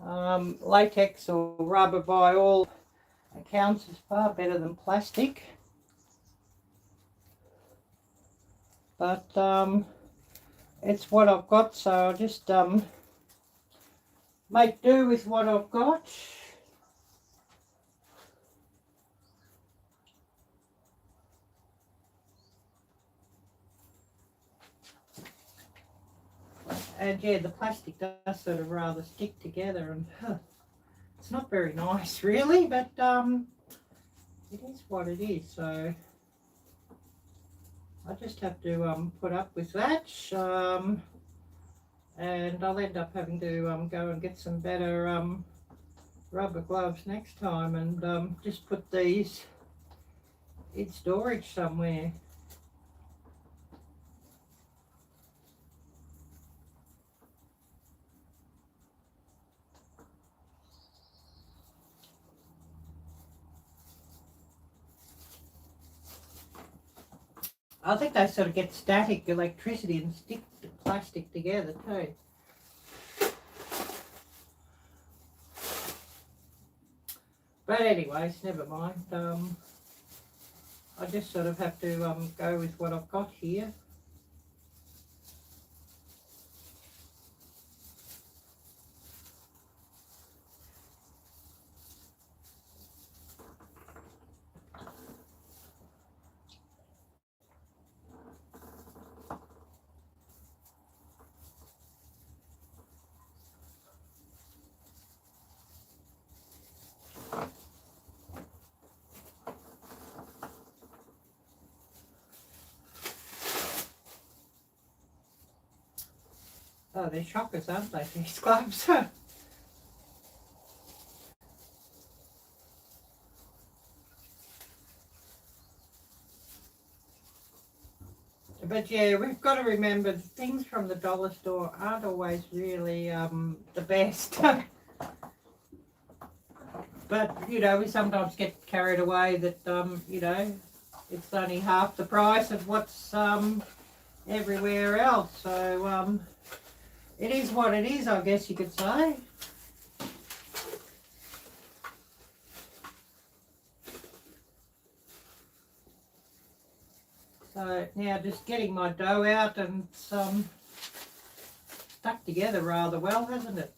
Latex or rubber, by all accounts, is far better than plastic. But it's what I've got, so I'll just make do with what I've got. And yeah, the plastic does sort of rather stick together, and it's not very nice really, but it is what it is. So I just have to put up with that, and I'll end up having to go and get some better rubber gloves next time, and just put these in storage somewhere. I think they sort of get static electricity and stick the plastic together too. But anyways, never mind. I just sort of have to go with what I've got here. Oh, they're shockers, aren't they, these gloves? But yeah, we've got to remember things from the dollar store aren't always really the best. But, you know, we sometimes get carried away that, you know, it's only half the price of what's everywhere else. So it is what it is, I guess you could say. So now just getting my dough out, and it's stuck together rather well, hasn't it?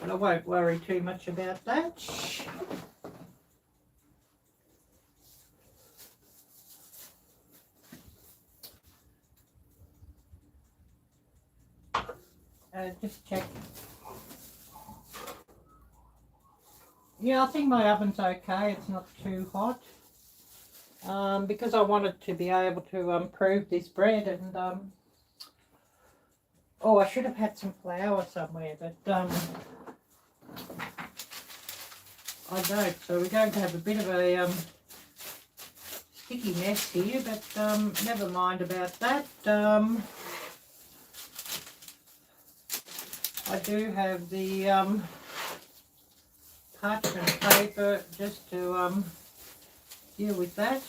But I won't worry too much about that. Just check. Yeah, I think my oven's okay. It's not too hot. Because I wanted to be able to prove this bread, and oh, I should have had some flour somewhere, but I don't. So we're going to have a bit of a sticky mess here, but never mind about that. I do have the parchment paper just to deal with that.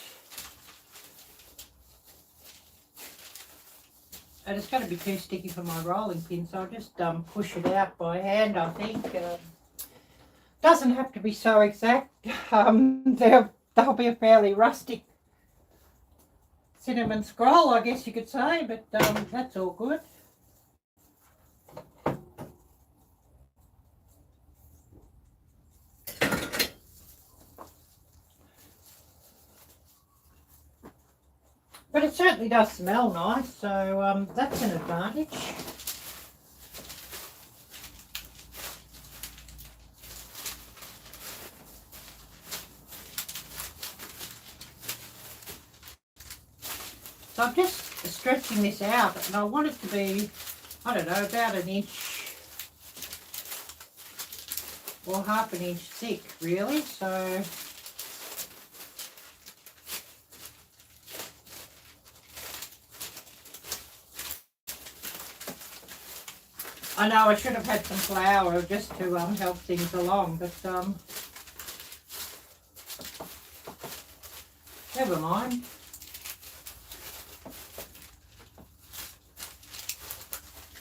And it's going to be too sticky for my rolling pin, so I'll just push it out by hand, I think. Doesn't have to be so exact. There'll be a fairly rustic cinnamon scroll, I guess you could say, but that's all good. But it certainly does smell nice, so that's an advantage. So I'm just stretching this out, and I want it to be, I don't know, about an inch or half an inch thick, really. So I know I should have had some flour just to help things along, but never mind.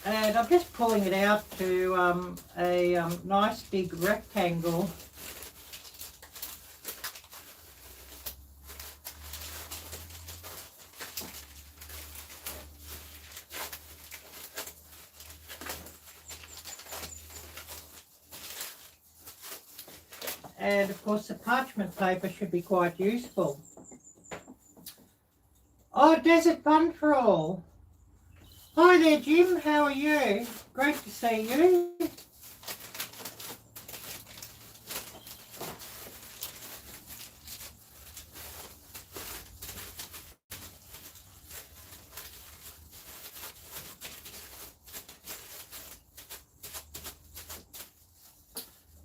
And I'm just pulling it out to a nice big rectangle. And of course the parchment paper should be quite useful. Oh, Desert Fun for All. Hi there, Jim. How are you? Great to see you.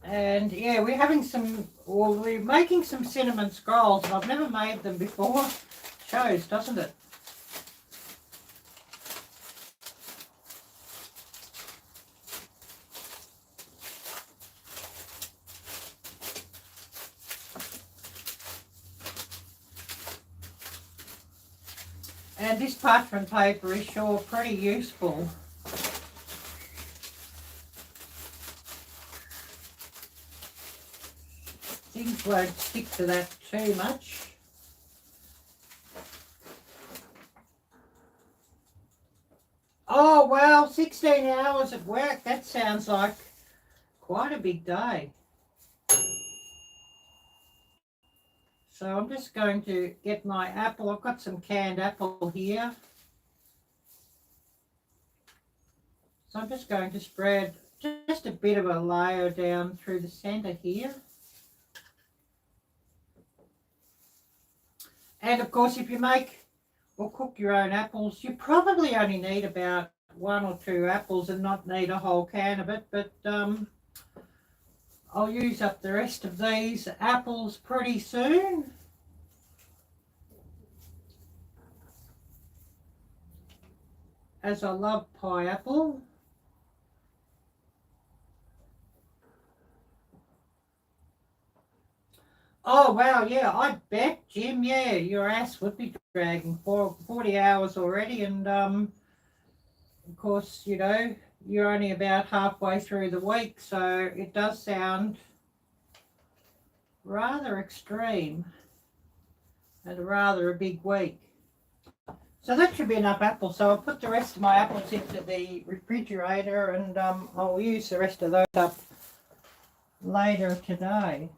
And yeah, we're having some, well, we're making some cinnamon scrolls. I've never made them before. Shows, doesn't it? And this parchment paper is sure pretty useful. Things won't stick to that too much. Oh, well, 16 hours at work. That sounds like quite a big day. So I'm just going to get my apple. I've got some canned apple here. So I'm just going to spread just a bit of a layer down through the center here. And of course, if you make or cook your own apples, you probably only need about 1 or 2 apples and not need a whole can of it. But I'll use up the rest of these apples pretty soon. as I love pineapple. Oh, wow, yeah, I bet, Jim, yeah, your ass would be dragging for 40 hours already. And, of course, you know, you're only about halfway through the week, so it does sound rather extreme and rather a big week. So that should be enough apples. So I'll put the rest of my apples into the refrigerator, and I'll use the rest of those up later today.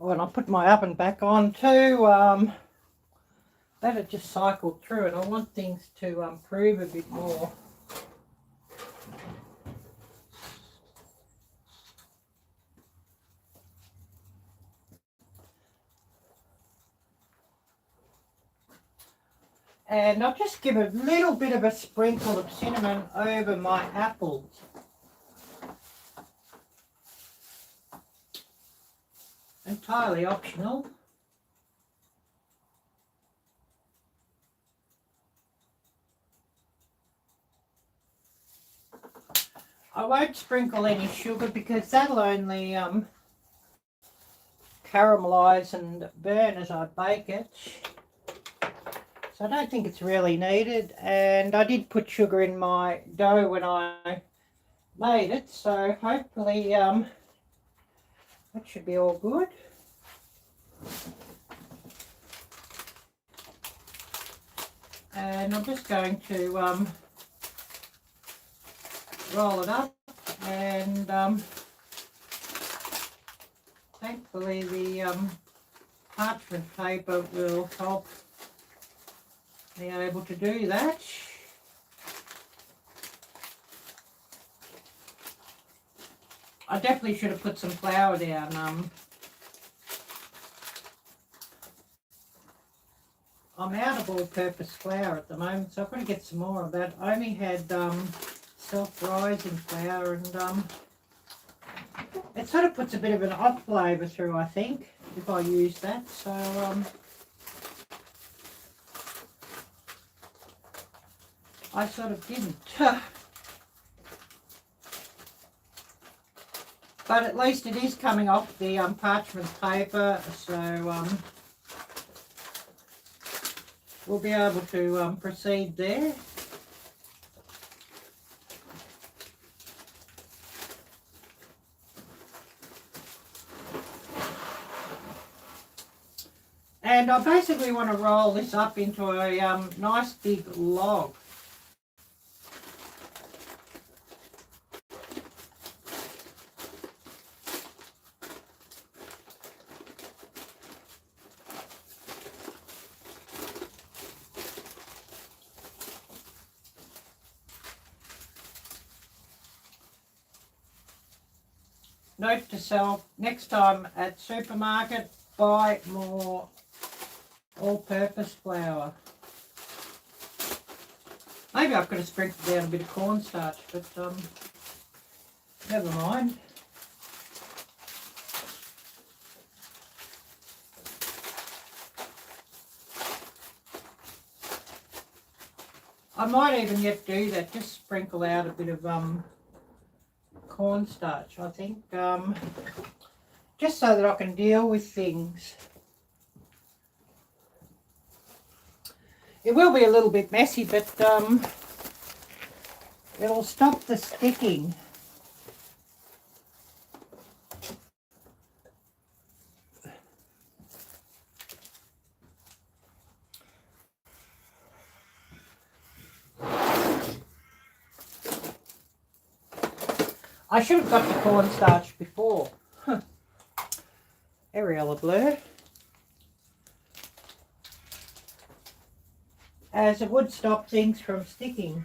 Oh, and I'll put my oven back on too. Let it just cycle through, and I want things to improve a bit more. And I'll just give a little bit of a sprinkle of cinnamon over my apples. Entirely optional. I won't sprinkle any sugar because that'll only caramelise and burn as I bake it. So I don't think it's really needed. And I did put sugar in my dough when I made it, so hopefully that should be all good. And I'm just going to roll it up, and thankfully the parchment paper will help me able to do that. I definitely should have put some flour down. I'm out of all-purpose flour at the moment, so I've got to get some more of that. I only had self-rising flour, and it sort of puts a bit of an off flavour through, I think, if I use that. So I sort of didn't. But at least it is coming off the parchment paper, so we'll be able to proceed there. And I basically want to roll this up into a nice big log. Note to self, next time at supermarket, buy more all-purpose flour. Maybe I could have sprinkled down a bit of cornstarch, but never mind. I might even yet do that, just sprinkle out a bit of cornstarch, I think, just so that I can deal with things. It will be a little bit messy, but it'll stop the sticking. I should have got the cornstarch before. Arielle-Viking. As it would stop things from sticking.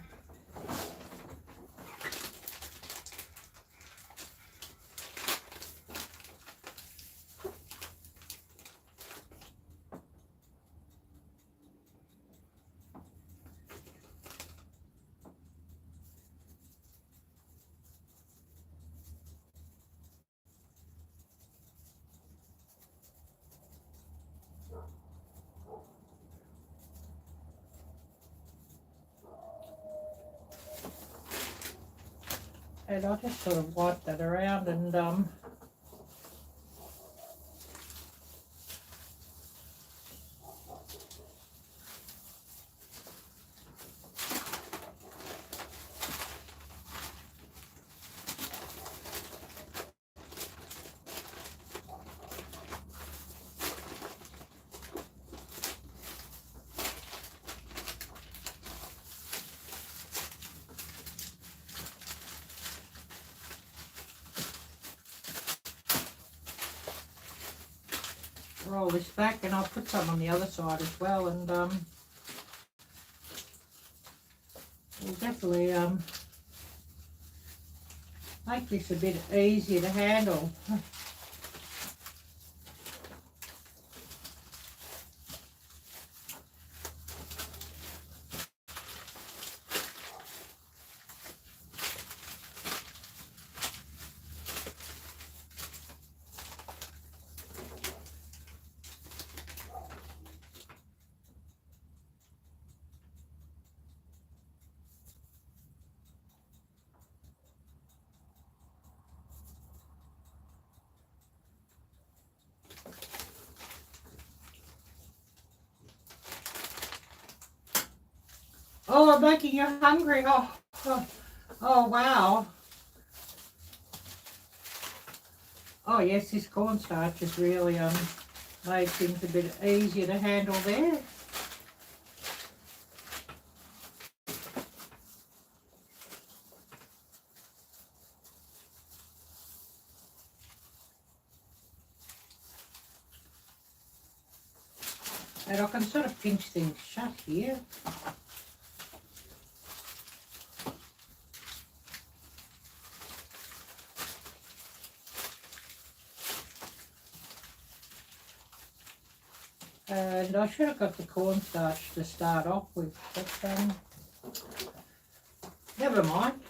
And I'll just sort of wipe that around and roll this back, and I'll put some on the other side as well, and we'll definitely make this a bit easier to handle. Oh, I'm making you hungry. Oh, wow. Oh, yes, this cornstarch has really made things a bit easier to handle there. And I can sort of pinch things shut here. And I should have got the cornstarch to start off with, but never mind.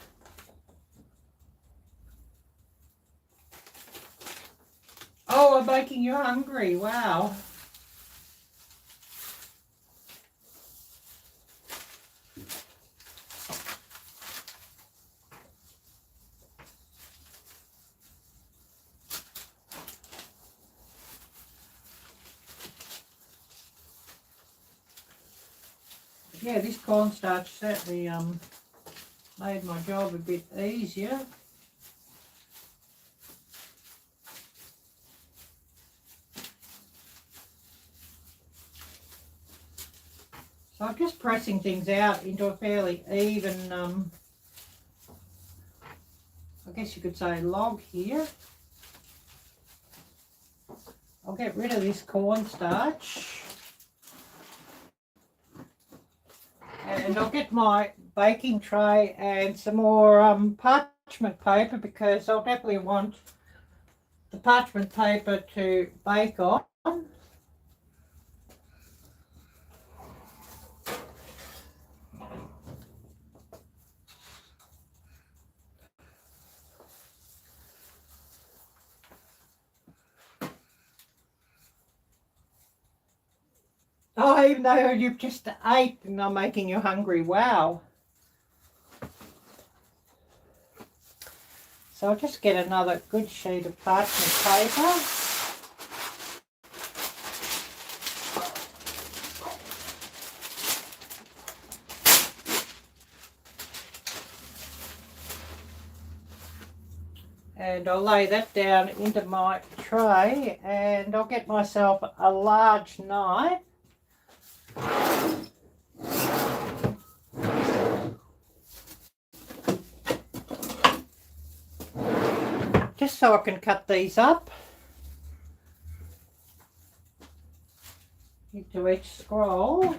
Oh, I'm making you hungry. Wow. Yeah, this cornstarch certainly made my job a bit easier. So I'm just pressing things out into a fairly even, I guess you could say, log here. I'll get rid of this cornstarch. And I'll get my baking tray and some more parchment paper, because I'll definitely want the parchment paper to bake on. Oh, even though you've just ate and I'm making you hungry. Wow. So I'll just get another good sheet of parchment paper. And I'll lay that down into my tray, and I'll get myself a large knife. Just so I can cut these up into each scroll.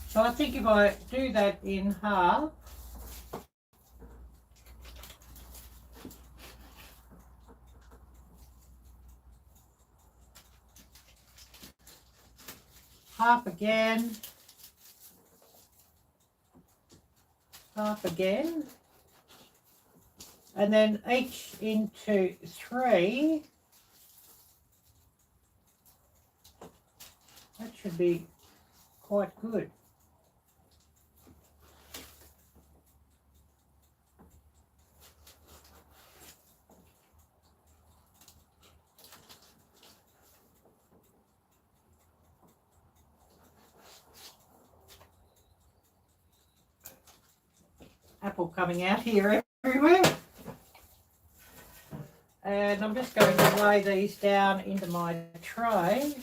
So I think if I do that in half, half again, half again, And then each into 3. That should be quite good. Apple coming out here everywhere. And I'm just going to lay these down into my tray.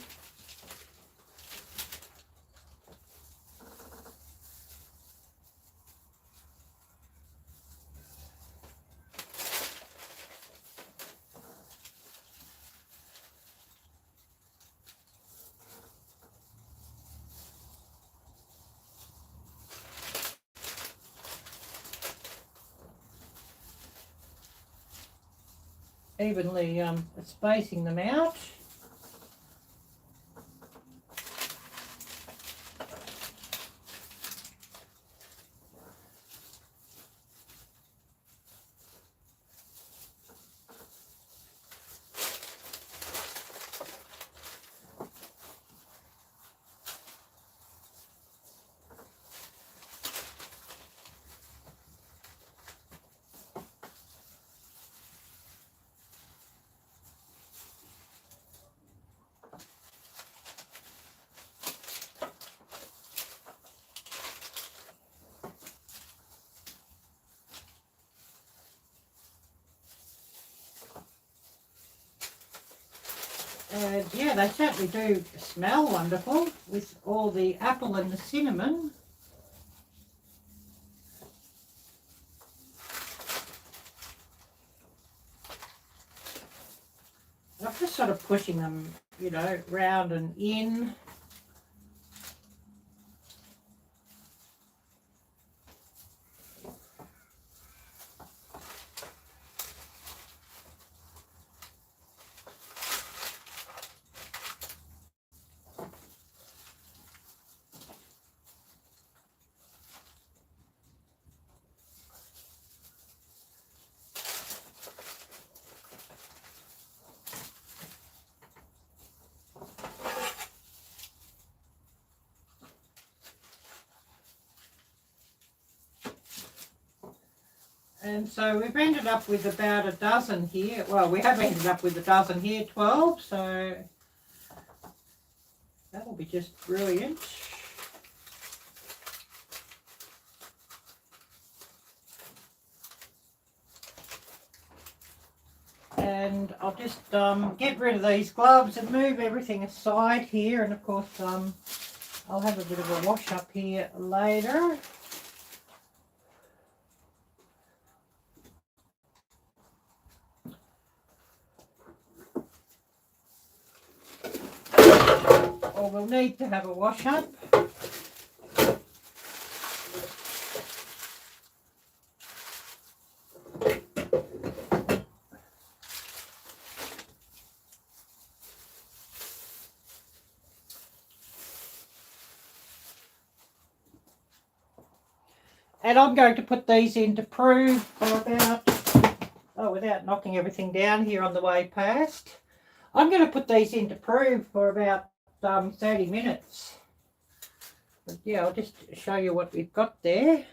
Evenly spacing them out. And yeah, they certainly do smell wonderful with all the apple and the cinnamon. I'm just sort of pushing them, you know, round and in. And so we've ended up with about a dozen here. Well, we have ended up with a dozen here, 12. So that'll be just brilliant. And I'll just get rid of these gloves and move everything aside here. And of course, I'll have a bit of a wash up here later. Or we'll need to have a wash up. And I'm going to put these in to prove for about, without knocking everything down here on the way past. I'm going to put these in to prove for about 30 minutes. But yeah, I'll just show you what we've got there.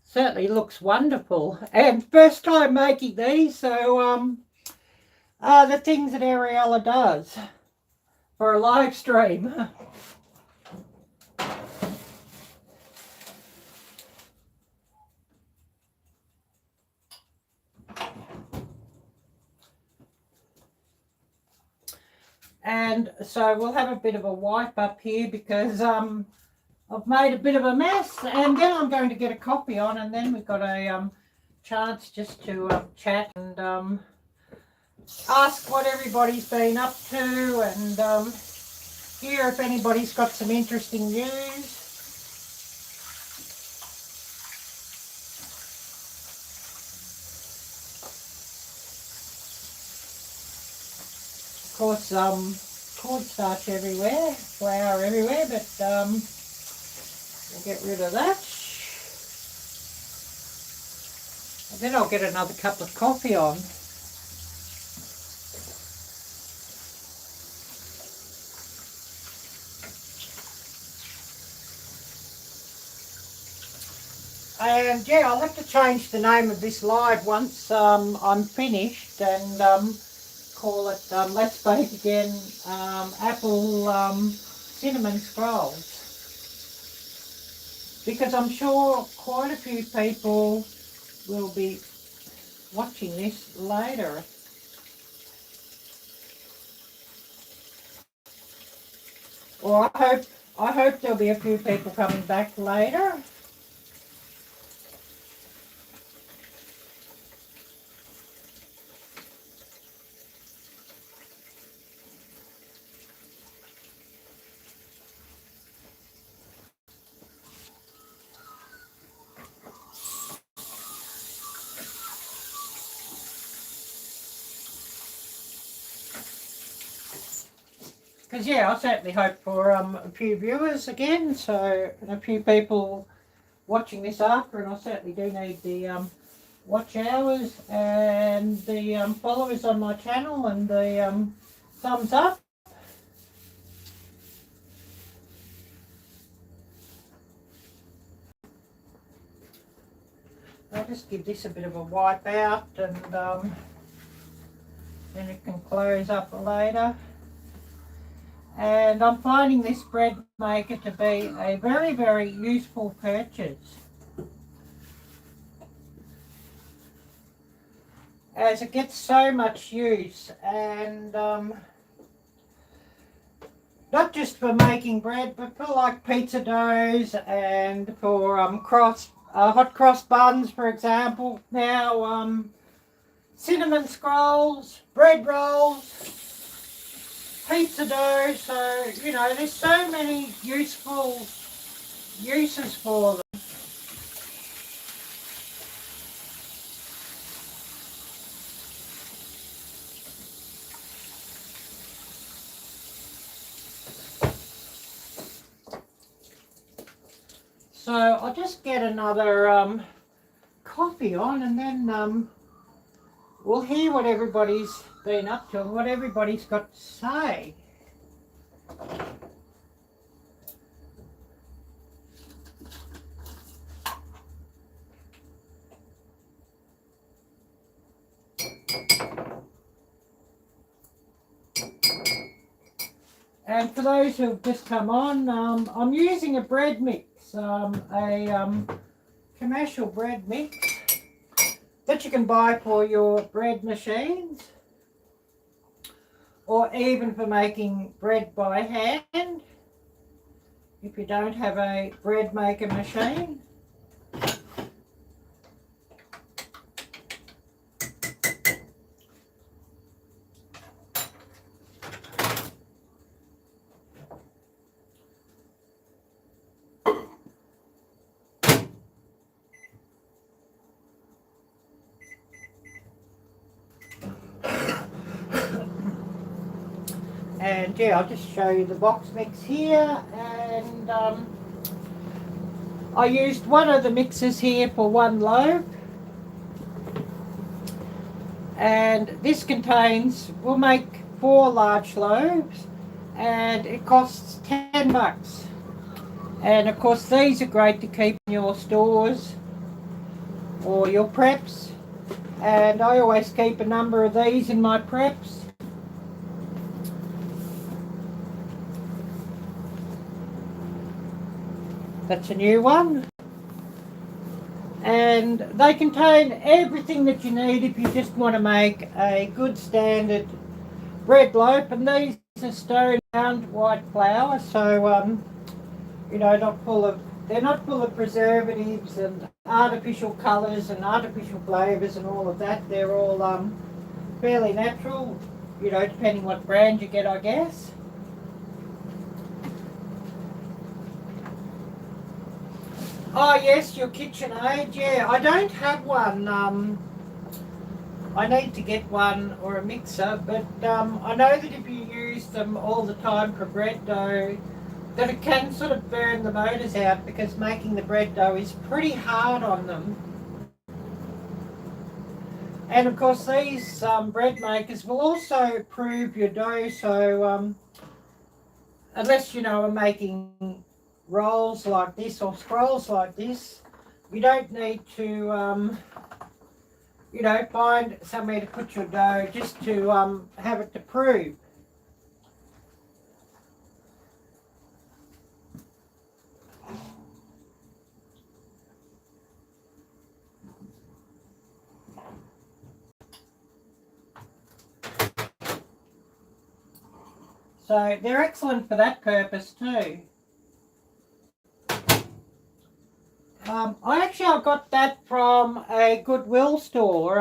Certainly looks wonderful. And first time making these, so the things that Ariella does for a live stream. And so we'll have a bit of a wipe up here because I've made a bit of a mess, and then I'm going to get a coffee on, and then we've got a chance just to chat and ask what everybody's been up to, and hear if anybody's got some interesting news. Of course, cornstarch everywhere, flour everywhere, but we'll get rid of that. And then I'll get another cup of coffee on. And yeah, I'll have to change the name of this live once I'm finished, and call it Let's Bake Again Apple Cinnamon Scrolls. Because I'm sure quite a few people will be watching this later. Or I hope there'll be a few people coming back later. Because yeah, I certainly hope for a few viewers again, so, and a few people watching this after, and I certainly do need the watch hours and the followers on my channel and the thumbs up. I'll just give this a bit of a wipe out, and then it can close up later. And I'm finding this bread maker to be a very, very useful purchase, as it gets so much use, and not just for making bread, but for like pizza doughs and for hot cross buns, for example. Now cinnamon scrolls, bread rolls, pizza dough, so you know, there's so many useful uses for them. So I'll just get another coffee on, and then we'll hear what everybody's been up to and what everybody's got to say. And for those who have just come on, I'm using a bread mix, a commercial bread mix that you can buy for your bread machines, or even for making bread by hand if you don't have a bread maker machine. And yeah, I'll just show you the box mix here, and I used one of the mixes here for one loaf, and this will make 4 large loaves, and it costs $10. And of course these are great to keep in your stores or your preps, and I always keep a number of these in my preps. That's a new one, and they contain everything that you need if you just want to make a good standard bread loaf. And these are stone ground white flour, so you know, they're not full of preservatives and artificial colours and artificial flavours and all of that. They're all fairly natural, you know, depending what brand you get, I guess. Oh yes, your KitchenAid. Yeah, I don't have one. I need to get one or a mixer, but I know that if you use them all the time for bread dough, that it can sort of burn the motors out, because making the bread dough is pretty hard on them. And of course these bread makers will also prove your dough, so unless you know are making rolls like this or scrolls like this, you don't need to you know, find somewhere to put your dough just to have it to prove. So they're excellent for that purpose too. I got that from a Goodwill store,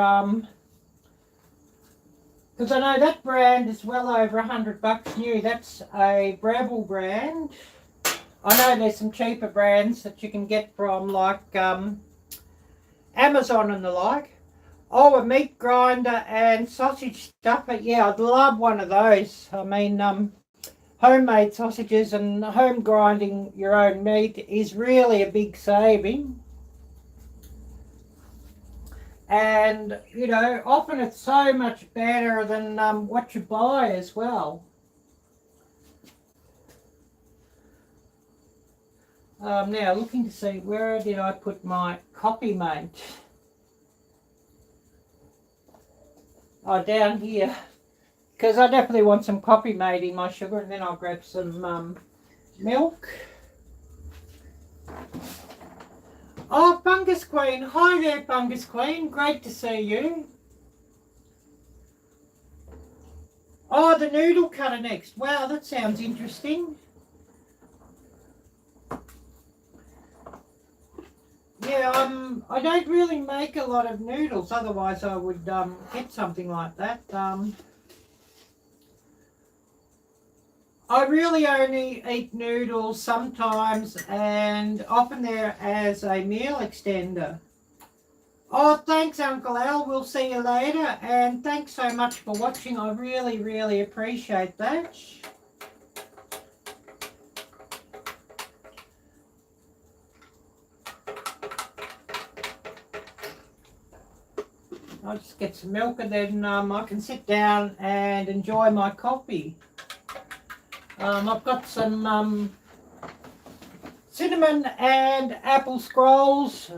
because I know that brand is well over $100 new. That's a Breville brand. I know there's some cheaper brands that you can get from like Amazon and the like. Oh, a meat grinder and sausage stuffer. Yeah, I'd love one of those. I mean, homemade sausages and home grinding your own meat is really a big saving. And, you know, often it's so much better than what you buy as well. Now, looking to see, where did I put my coffee mate? Oh, down here. Because I definitely want some coffee mate in my sugar, and then I'll grab some milk. Oh, Fungus Queen. Hi there, Fungus Queen. Great to see you. Oh, the noodle cutter next. Wow, that sounds interesting. Yeah, I don't really make a lot of noodles, otherwise I would get something like that. I really only eat noodles sometimes, and often they're as a meal extender. Oh, thanks, Uncle Al. We'll see you later, and thanks so much for watching. I really, really appreciate that. I'll just get some milk, and then I can sit down and enjoy my coffee. I've got some cinnamon and apple scrolls.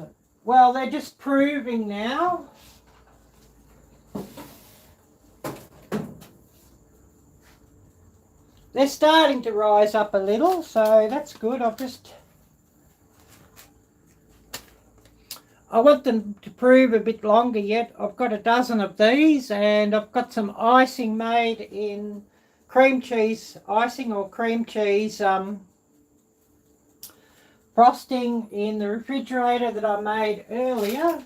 Well, they're just proving now. They're starting to rise up a little, so that's good. I want them to prove a bit longer yet. I've got a dozen of these, and I've got some icing made in cream cheese icing, or cream cheese frosting in the refrigerator that I made earlier.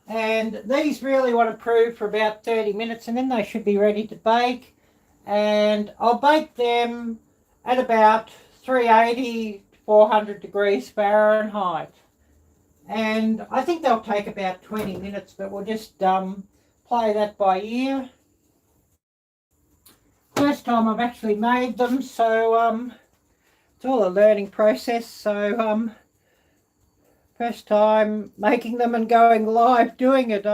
And these really want to prove for about 30 minutes, and then they should be ready to bake. And I'll bake them at about 380 to 400 degrees Fahrenheit. And I think they'll take about 20 minutes, but we'll just play that by ear. First time I've actually made them, so it's all a learning process. So first time making them and going live doing it.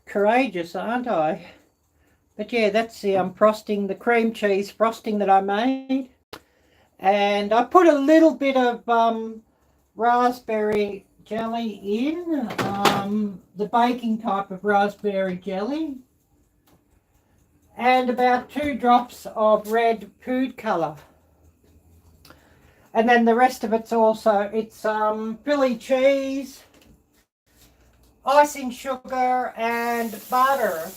Courageous, aren't I? But yeah, that's the frosting, the cream cheese frosting that I made. And I put a little bit of raspberry jelly in, the baking type of raspberry jelly, and about 2 drops of red food colour. And then the rest of it's Philly cheese, icing sugar and butter.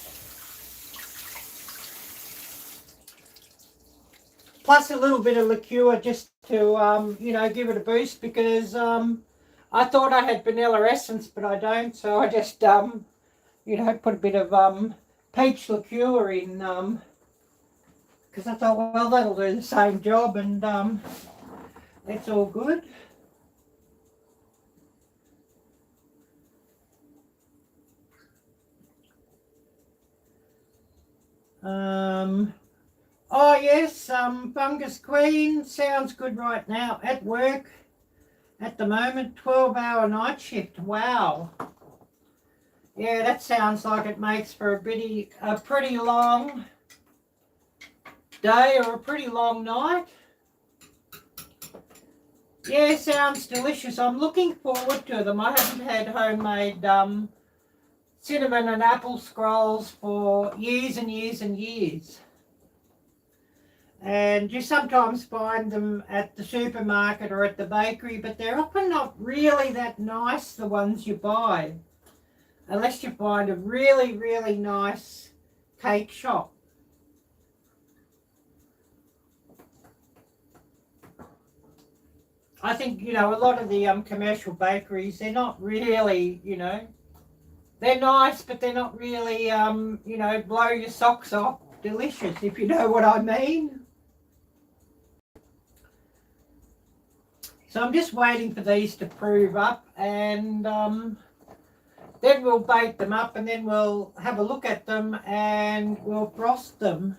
Plus a little bit of liqueur just to, you know, give it a boost, because I thought I had vanilla essence, but I don't. So I just, you know, put a bit of peach liqueur in, because I thought, well, that'll do the same job, and that's all good. Oh yes, Fungus Queen sounds good right now at work. at the moment. 12-hour night shift. Wow. Yeah, that sounds like it makes for a pretty long day or a pretty long night. Yeah, sounds delicious. I'm looking forward to them. I haven't had homemade cinnamon and apple scrolls for years and years and years. And you sometimes find them at the supermarket or at the bakery, but they're often not really that nice, the ones you buy, unless you find a really, really nice cake shop. I think, a lot of the commercial bakeries, they're not really, they're nice, but they're not really, blow your socks off delicious, if you know what I mean. So I'm just waiting for these to prove up, and then we'll bake them up, and then we'll have a look at them and we'll frost them.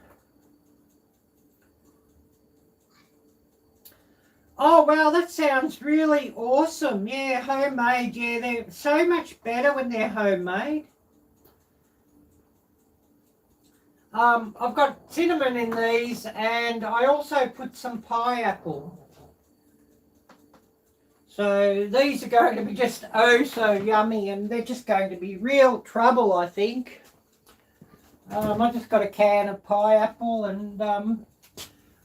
Oh, wow, that sounds really awesome. Yeah, homemade. Yeah, they're so much better when they're homemade. I've got cinnamon in these, and I also put some pineapple. So these are going to be just oh so yummy, and they're just going to be real trouble, I think. I just got a can of pineapple, and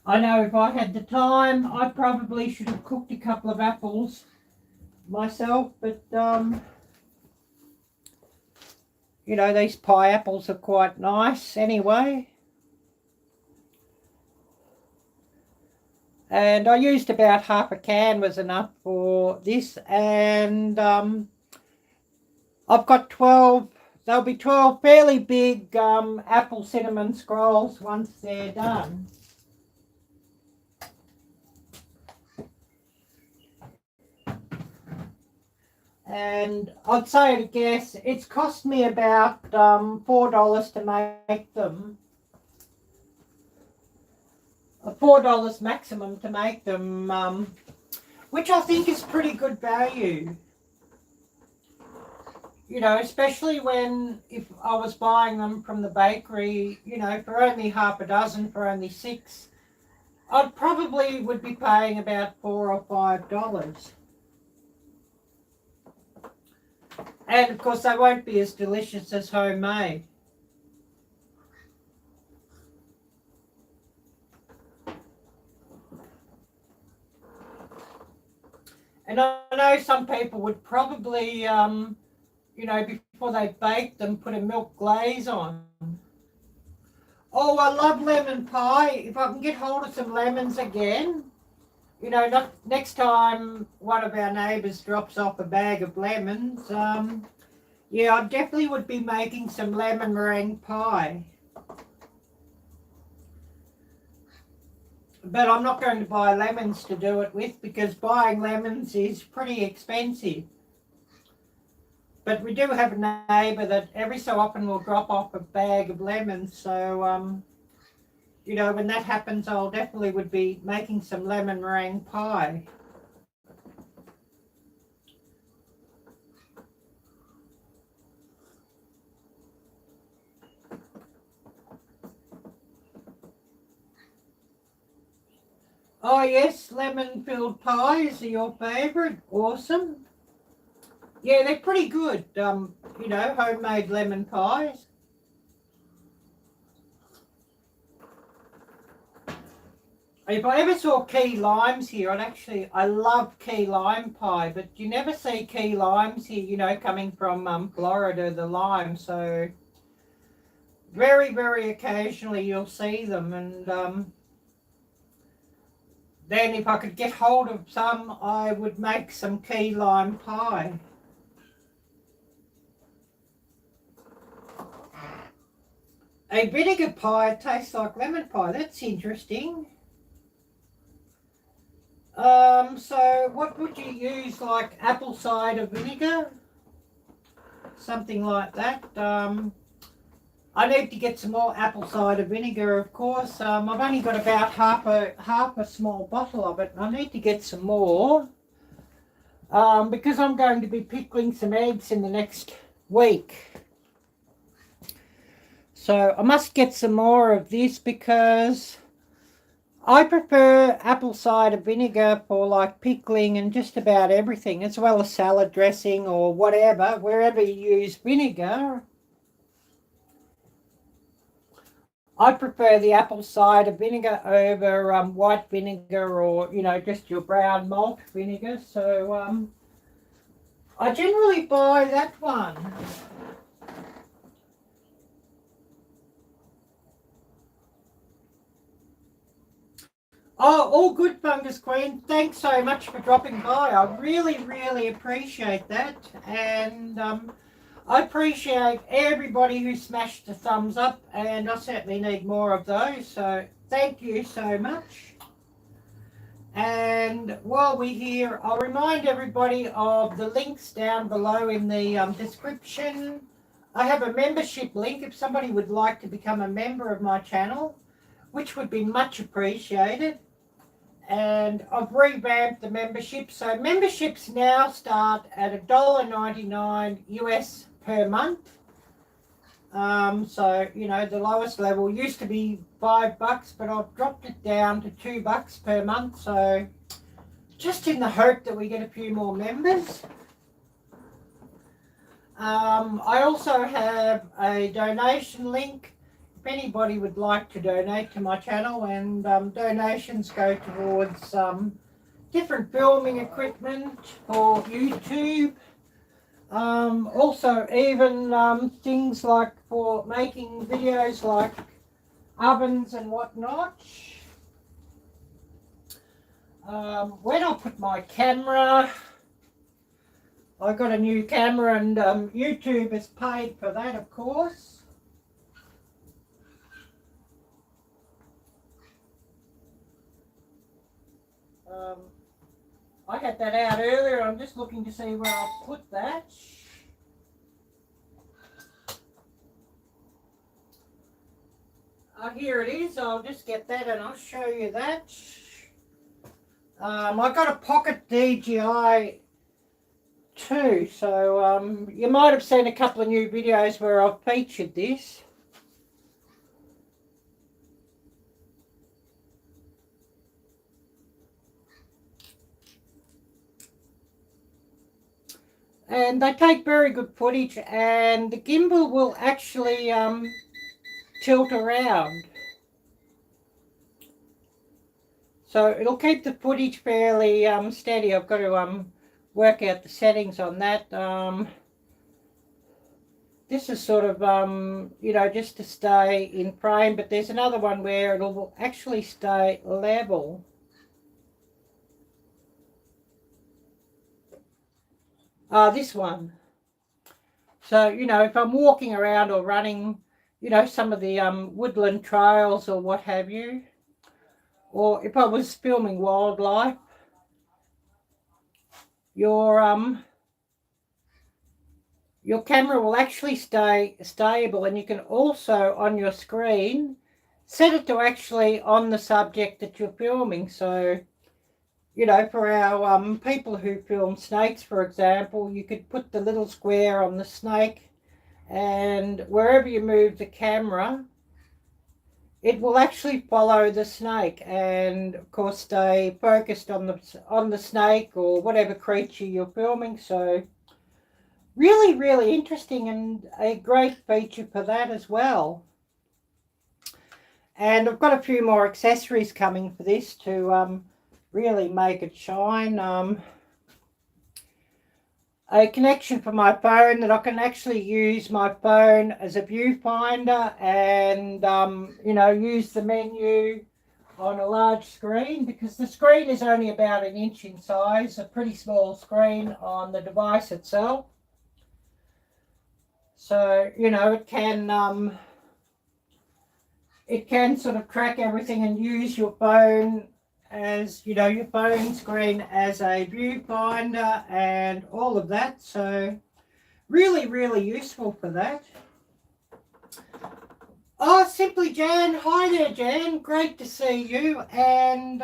I know if I had the time, I probably should have cooked a couple of apples myself, but these pineapples are quite nice anyway. And I used about half a can was enough for this, and I've got 12, there'll be 12 fairly big apple cinnamon scrolls once they're done. And I'd say to guess, it's cost me about $4 to make them. $4 maximum to make them, which I think is pretty good value. Especially if I was buying them from the bakery, for only half a dozen, for only $6, I probably would be paying about $4 or $5. And of course they won't be as delicious as homemade. And I know some people would probably, before they bake them, put a milk glaze on. Oh, I love lemon pie. If I can get hold of some lemons again, next time one of our neighbours drops off a bag of lemons, yeah, I definitely would be making some lemon meringue pie. But I'm not going to buy lemons to do it with, because buying lemons is pretty expensive. But we do have a neighbour that every so often will drop off a bag of lemons. So, when that happens, I'll definitely would be making some lemon meringue pie. Oh yes, lemon-filled pies are your favourite. Awesome. Yeah, they're pretty good, homemade lemon pies. If I ever saw key limes here, I love key lime pie, but you never see key limes here, coming from Florida, the lime. So very, very occasionally you'll see them, and then if I could get hold of some, I would make some key lime pie. A vinegar pie tastes like lemon pie. That's interesting. So what would you use, like apple cider vinegar? Something like that. I need to get some more apple cider vinegar, of course. I've only got about half a small bottle of it, and I need to get some more. because I'm going to be pickling some eggs in the next week. So I must get some more of this because I prefer apple cider vinegar for like pickling and just about everything, as well as salad dressing or whatever, wherever you use vinegar. I prefer the apple cider vinegar over white vinegar or, you know, just your brown malt vinegar. So I generally buy that one. Oh, all good, Fungus Queen. Thanks so much for dropping by. I really, really appreciate that. And I appreciate everybody who smashed the thumbs up, and I certainly need more of those. So thank you so much. And while we're here, I'll remind everybody of the links down below in the description. I have a membership link if somebody would like to become a member of my channel, which would be much appreciated. And I've revamped the membership. So memberships now start at $1.99 US per month. So, you know, the lowest level used to be $5, but I've dropped it down to $2 per month. So just in the hope that we get a few more members. I also have a donation link if anybody would like to donate to my channel, and donations go towards different filming equipment for YouTube. Also even things like for making videos like ovens and whatnot. When I put my camera, I got a new camera, and YouTube has paid for that, of course. I had that out earlier. I'm just looking to see where I'll put that. Here it is. I'll just get that and I'll show you that. I got a pocket DJI too, so you might have seen a couple of new videos where I've featured this. And they take very good footage, and the gimbal will actually tilt around. So it'll keep the footage fairly steady. I've got to work out the settings on that. This is sort of, you know, just to stay in frame, but there's another one where it'll actually stay level. This one. So, you know, if I'm walking around or running, you know, some of the woodland trails or what have you, or if I was filming wildlife, your camera will actually stay stable, and you can also on your screen set it to actually on the subject that you're filming. So, you know, for our people who film snakes, for example, you could put the little square on the snake, and wherever you move the camera, it will actually follow the snake and, of course, stay focused on the snake or whatever creature you're filming. So really, really interesting, and a great feature for that as well. And I've got a few more accessories coming for this to really make it shine. A connection for my phone that I can actually use my phone as a viewfinder, and you know, use the menu on a large screen, because the screen is only about 1 inch in size, a pretty small screen on the device itself. So, you know, it can sort of track everything and use your phone as, you know, your phone screen as a viewfinder and all of that. So really, really useful for that. Oh, Simply Jan. Hi there, Jan. Great to see you. And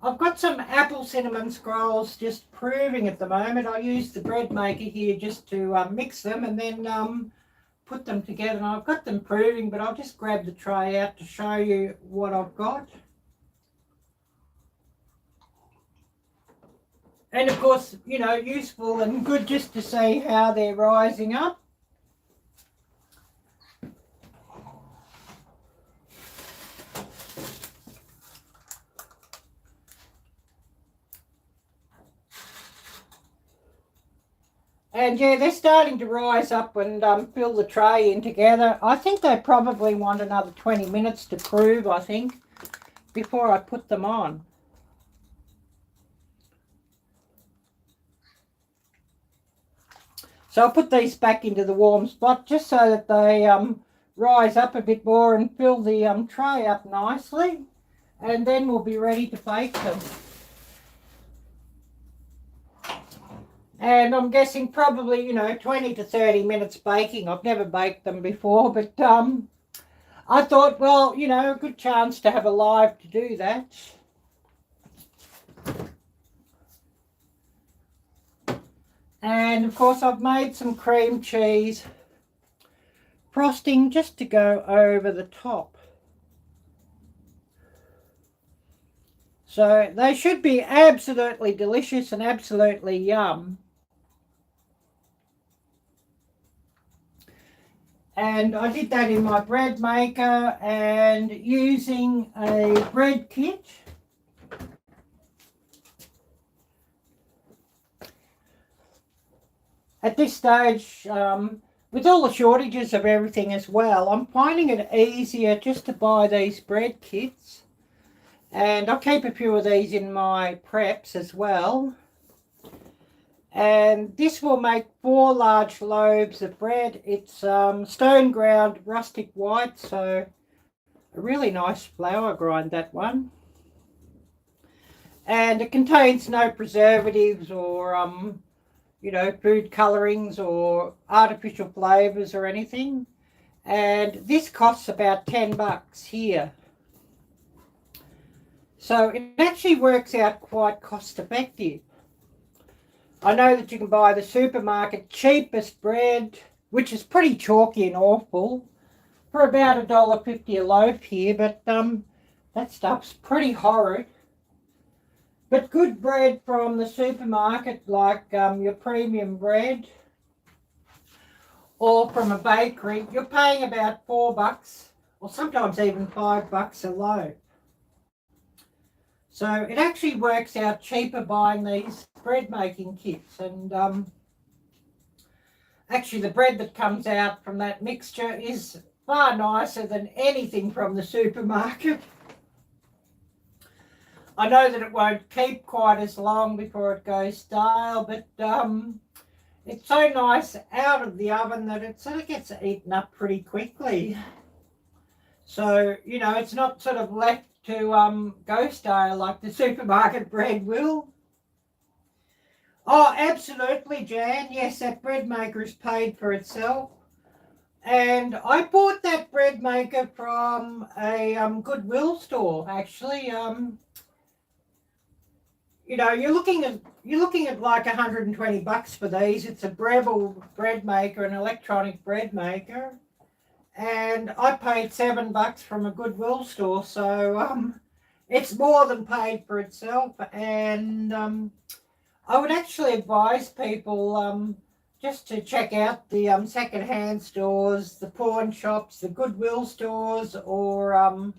I've got some apple cinnamon scrolls just proving at the moment. I use the bread maker here just to mix them and then put them together. And I've got them proving, but I'll just grab the tray out to show you what I've got. And of course, you know, useful and good just to see how they're rising up. And yeah, they're starting to rise up and fill the tray in together. I think they probably want another 20 minutes to prove, I think, before I put them on. So I'll put these back into the warm spot just so that they rise up a bit more and fill the tray up nicely. And then we'll be ready to bake them. And I'm guessing probably, you know, 20 to 30 minutes baking. I've never baked them before, but I thought, well, you know, a good chance to have a live to do that. And of course I've made some cream cheese frosting just to go over the top. So they should be absolutely delicious and absolutely yum. And I did that in my bread maker and using a bread kit. At this stage, with all the shortages of everything as well, I'm finding it easier just to buy these bread kits. And I'll keep a few of these in my preps as well. And this will make 4 large loaves of bread. It's stone ground rustic white, so a really nice flour grind, that one. And it contains no preservatives or you know, food colorings or artificial flavors or anything. And this costs about $10 here. So it actually works out quite cost effective. I know that you can buy the supermarket cheapest bread, which is pretty chalky and awful, for about $1.50 a loaf here, but that stuff's pretty horrid. But good bread from the supermarket, like your premium bread, or from a bakery, you're paying about $4, or sometimes even $5 a loaf. So it actually works out cheaper buying these bread making kits. And actually the bread that comes out from that mixture is far nicer than anything from the supermarket. I know that it won't keep quite as long before it goes stale, but it's so nice out of the oven that it sort of gets eaten up pretty quickly. So, you know, it's not sort of left to go stale like the supermarket bread will. Oh, absolutely, Jan. Yes, that bread maker is paid for itself. And I bought that bread maker from a Goodwill store, actually. You know, you're looking at like $120 for these. It's a Breville Breadmaker, an electronic bread maker, and I paid $7 from a Goodwill store, so it's more than paid for itself. And I would actually advise people just to check out the second-hand stores, the pawn shops, the Goodwill stores, or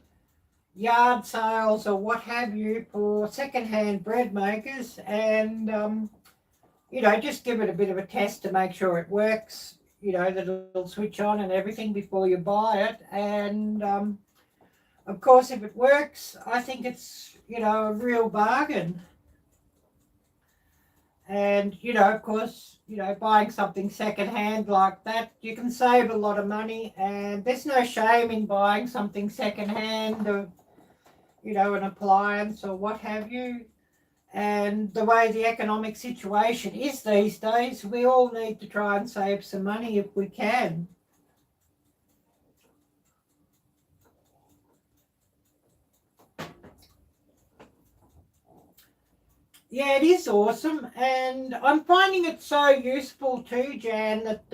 yard sales or what have you for second-hand bread makers, and you know, just give it a bit of a test to make sure it works, you know, that it'll switch on and everything before you buy it. And of course, if it works, I think it's, you know, a real bargain. And you know, of course, you know, buying something second-hand like that, you can save a lot of money, and there's no shame in buying something second-hand, or you know, an appliance or what have you. And the way the economic situation is these days, we all need to try and save some money if we can. Yeah, it is awesome, and I'm finding it so useful too, Jan, that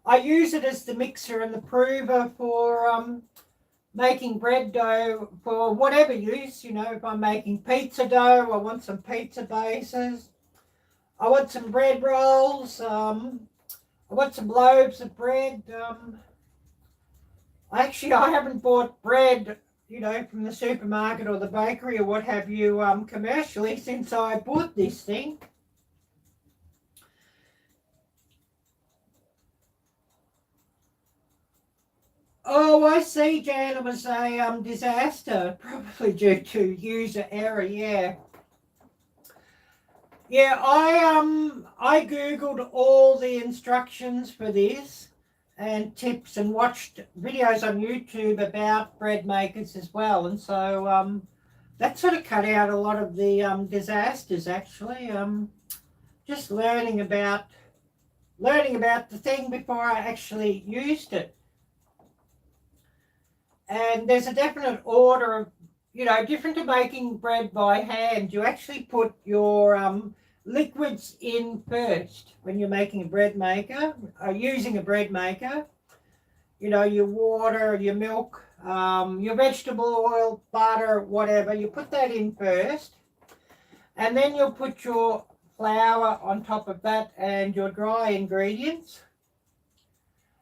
I use it as the mixer and the prover for making bread dough for whatever use. You know, if I'm making pizza dough, I want some pizza bases, I want some bread rolls, I want some loaves of bread. Actually, I haven't bought bread, you know, from the supermarket or the bakery or what have you, commercially since I bought this thing. Oh, I see, Jan. It was a disaster, probably due to user error. Yeah, yeah. I googled all the instructions for this and tips and watched videos on YouTube about bread makers as well, and so that sort of cut out a lot of the disasters. Actually, just learning about the thing before I actually used it. And there's a definite order of, you know, different to making bread by hand. You actually put your liquids in first when you're making a bread maker, using a bread maker. You know, your water, your milk, your vegetable oil, butter, whatever. You put that in first. And then you'll put your flour on top of that and your dry ingredients.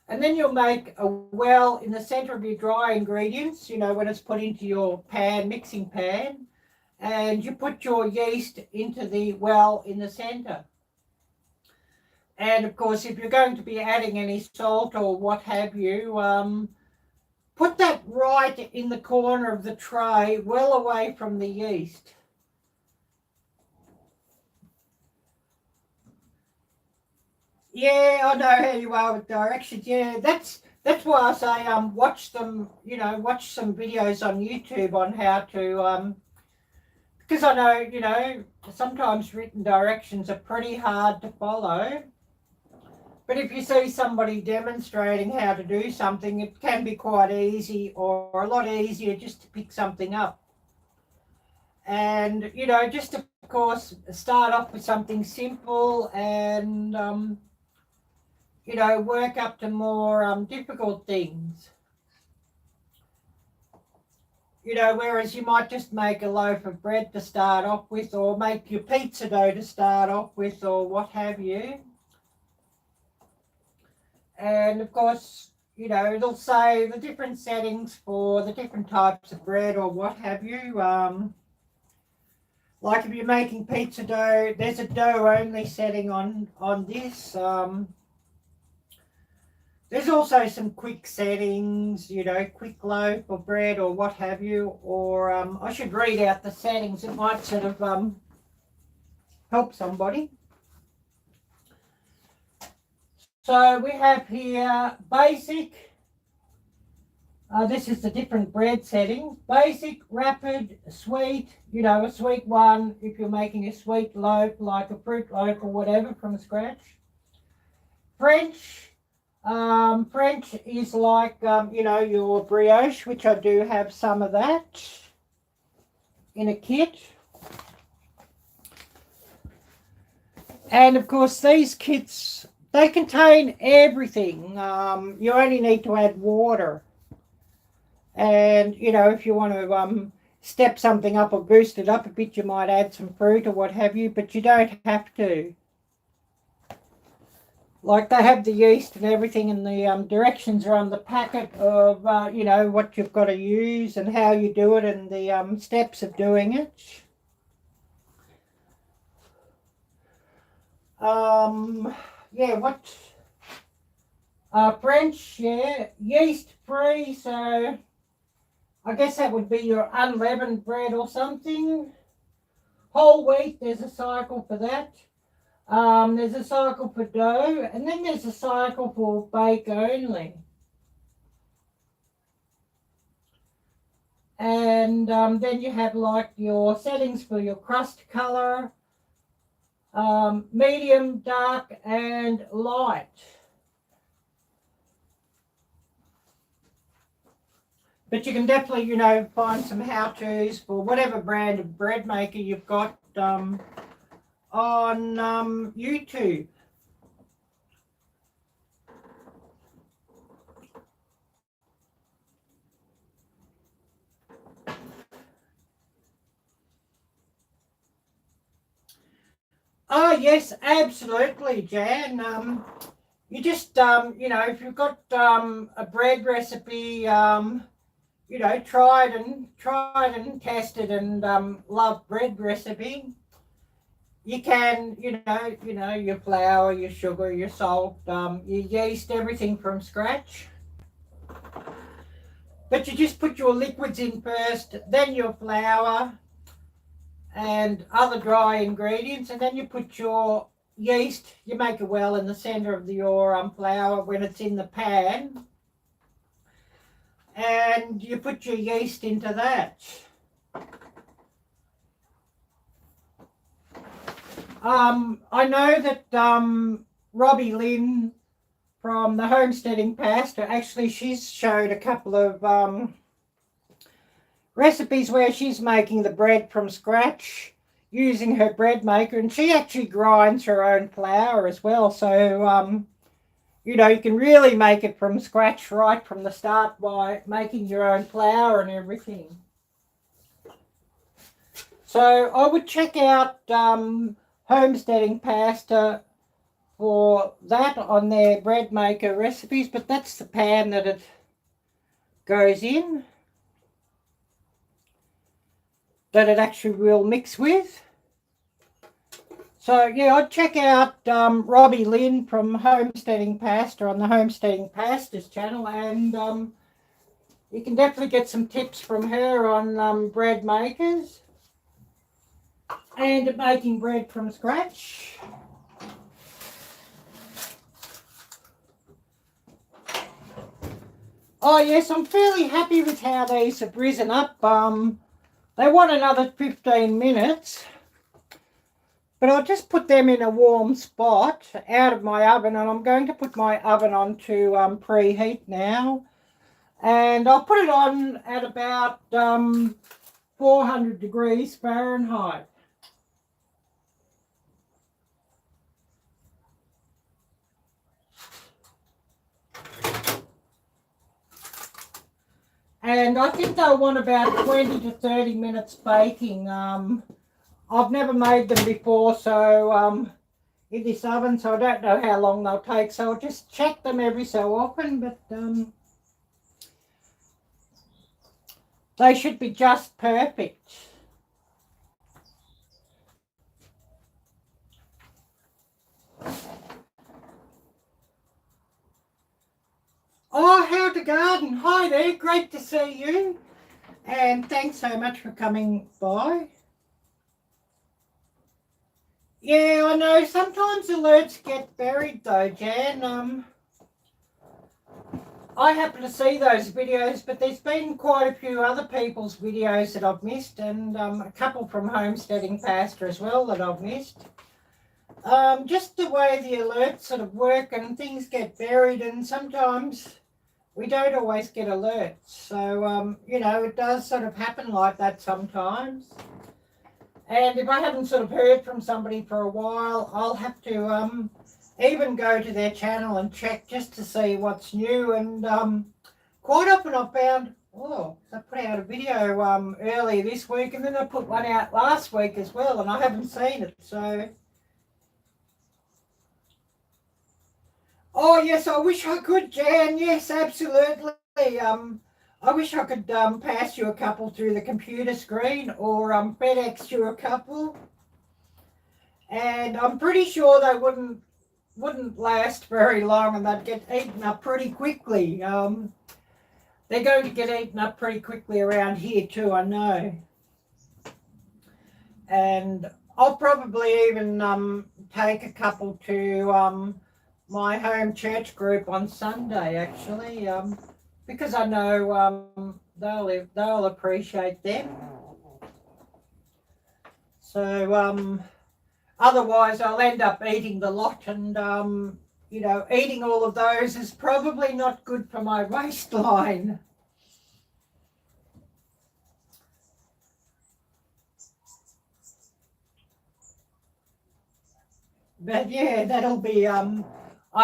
And then you'll make a well in the center of your dry ingredients, you know, when it's put into your pan, mixing pan, and you put your yeast into the well in the center. And of course, if you're going to be adding any salt or what have you, put that right in the corner of the tray, well away from the yeast. Yeah, I know how you are with directions. Yeah, that's why I say watch them. You know, watch some videos on YouTube on how to because I know, you know, sometimes written directions are pretty hard to follow. But if you see somebody demonstrating how to do something, it can be quite easy or a lot easier just to pick something up. And, you know, just of course start off with something simple and you know, work up to more difficult things. You know, whereas you might just make a loaf of bread to start off with, or make your pizza dough to start off with, or what have you. And of course, you know, it'll say the different settings for the different types of bread or what have you. Like if you're making pizza dough, there's a dough only setting on this. There's also some quick settings, you know, quick loaf or bread or what have you. Or I should read out the settings. It might sort of help somebody. So we have here basic. This is the different bread settings. Basic, rapid, sweet, you know, a sweet one if you're making a sweet loaf like a fruit loaf or whatever from scratch. French. French is like, you know, your brioche, which I do have some of that in a kit. And of course, these kits, they contain everything. You only need to add water. And, you know, if you want to step something up or boost it up a bit, you might add some fruit or what have you, but you don't have to. Like they have the yeast and everything, and the directions are on the packet of, you know, what you've got to use and how you do it and the steps of doing it. Yeah, what? French, yeah, yeast free, so I guess that would be your unleavened bread or something. Whole wheat, there's a cycle for that. There's a cycle for dough, and then there's a cycle for bake only. And then you have like your settings for your crust color, medium, dark, and light. But you can definitely, you know, find some how-tos for whatever brand of bread maker you've got. on YouTube. Oh yes, absolutely, Jan. You just you know, if you've got a bread recipe, you know, tried and tested and love bread recipe, you can, you know, your flour, your sugar, your salt, your yeast, everything from scratch. But you just put your liquids in first, then your flour and other dry ingredients, and then you put your yeast. You make a well in the center of your flour when it's in the pan, and you put your yeast into that. I know that Robbie Lynn from the Homesteading Pastor, actually she's showed a couple of recipes where she's making the bread from scratch using her bread maker, and she actually grinds her own flour as well. So, you know, you can really make it from scratch right from the start by making your own flour and everything. So I would check out Homesteading Pastor for that on their bread maker recipes, but that's the pan that it goes in, that it actually will mix with. So yeah, I'd check out Robbie Lynn from Homesteading Pastor on the Homesteading Pastors channel, and you can definitely get some tips from her on bread makers and making bread from scratch. Oh yes, I'm fairly happy with how these have risen up. They want another 15 minutes, but I'll just put them in a warm spot out of my oven, and I'm going to put my oven on to preheat now, and I'll put it on at about 400 degrees Fahrenheit. And I think they'll want about 20 to 30 minutes baking. I've never made them before, so in this oven, so I don't know how long they'll take. So I'll just check them every so often, but they should be just perfect. Oh, how the garden. Hi there, great to see you. And thanks so much for coming by. Yeah, I know, sometimes alerts get buried though, Jan. I happen to see those videos, but there's been quite a few other people's videos that I've missed, and a couple from Homesteading Pastor as well that I've missed. Just the way the alerts sort of work, and things get buried, and sometimes we don't always get alerts. So, you know, it does sort of happen like that sometimes. And if I haven't sort of heard from somebody for a while, I'll have to even go to their channel and check just to see what's new. And quite often I've found, oh, I put out a video earlier this week, and then I put one out last week as well, and I haven't seen it. So, oh yes, I wish I could, Jan. Yes, absolutely. I wish I could pass you a couple through the computer screen, or FedEx you a couple. And I'm pretty sure they wouldn't last very long, and they'd get eaten up pretty quickly. They're going to get eaten up pretty quickly around here too, I know. And I'll probably even take a couple to my home church group on Sunday, actually, because I know they'll appreciate them. So otherwise I'll end up eating the lot, and you know, eating all of those is probably not good for my waistline. But yeah, that'll be I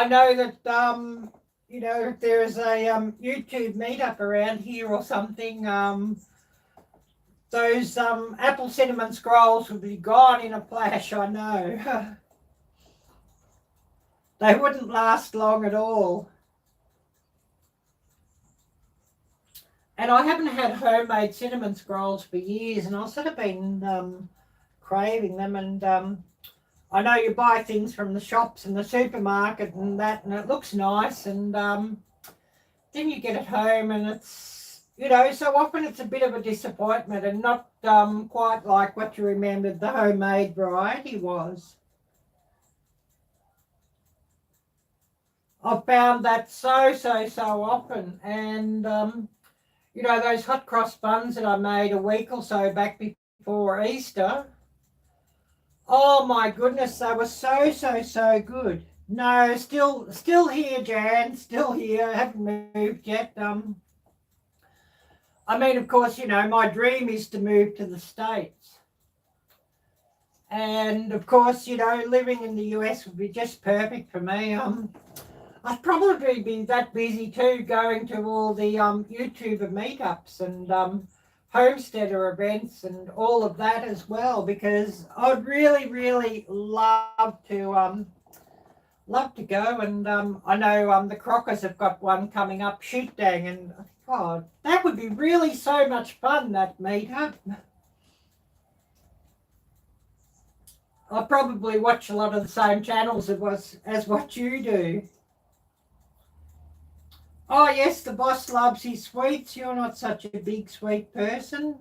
know that you know, if there is a YouTube meetup around here or something, those apple cinnamon scrolls would be gone in a flash, I know. They wouldn't last long at all. And I haven't had homemade cinnamon scrolls for years, and I've sort of been craving them. And I know you buy things from the shops and the supermarket and that, and it looks nice, and then you get it home and it's, you know, so often it's a bit of a disappointment and not quite like what you remembered the homemade variety was. I've found that so often. And, you know, those hot cross buns that I made a week or so back before Easter, oh my goodness, they were so good. No, still here, Jan, still here. I haven't moved yet. I mean, of course, you know, my dream is to move to the States. And of course, you know, living in the US would be just perfect for me. I'd probably be that busy too, going to all the YouTuber meetups and homesteader events and all of that as well, because I'd really love to go. And I know the Crockers have got one coming up, Shoot Dang, and God, that would be really so much fun, that meetup. I probably watch a lot of the same channels as what you do. Oh yes, the boss loves his sweets. You're not such a big sweet person.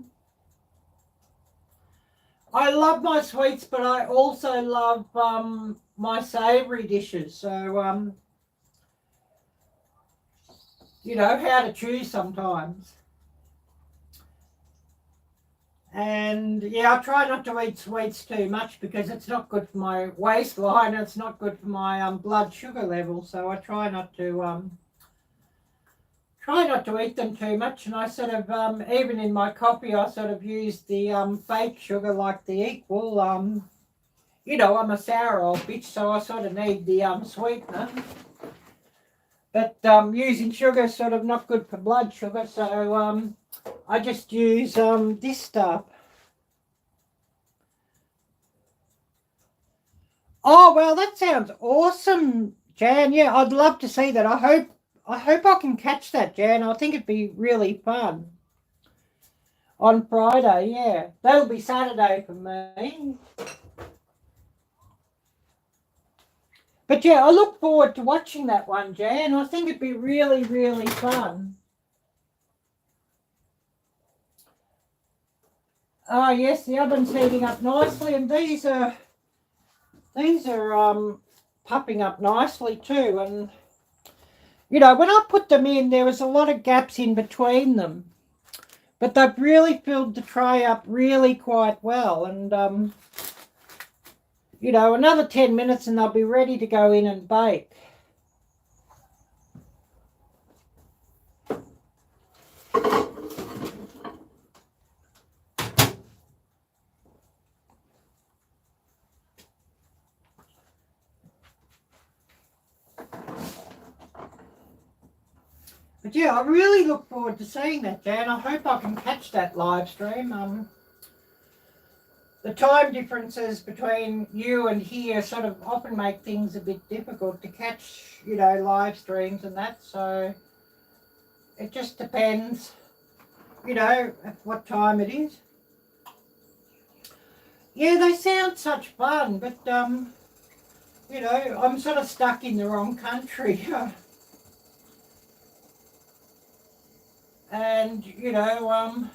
I love my sweets, but I also love my savoury dishes. So, you know, how to choose sometimes. And yeah, I try not to eat sweets too much because it's not good for my waistline. It's not good for my blood sugar level. So I try not to eat them too much. And I sort of even in my coffee, I sort of use the fake sugar like the Equal. You know, I'm a sour old bitch, so I sort of need the sweetener. But using sugar is sort of not good for blood sugar, so I just use this stuff. Oh well, that sounds awesome, Jan. Yeah, I'd love to see that. I hope I can catch that, Jan. I think it'd be really fun. On Friday, yeah. That'll be Saturday for me. But yeah, I look forward to watching that one, Jan. I think it'd be really fun. Oh yes, the oven's heating up nicely, and these are popping up nicely too. And you know, when I put them in, there was a lot of gaps in between them, but they've really filled the tray up really quite well. And you know, another 10 minutes and they'll be ready to go in and bake. But yeah, I really look forward to seeing that, Jan. I hope I can catch that live stream. The time differences between you and here sort of often make things a bit difficult to catch, you know, live streams and that. So it just depends, you know, at what time it is. Yeah, they sound such fun, but you know, I'm sort of stuck in the wrong country. And, you know,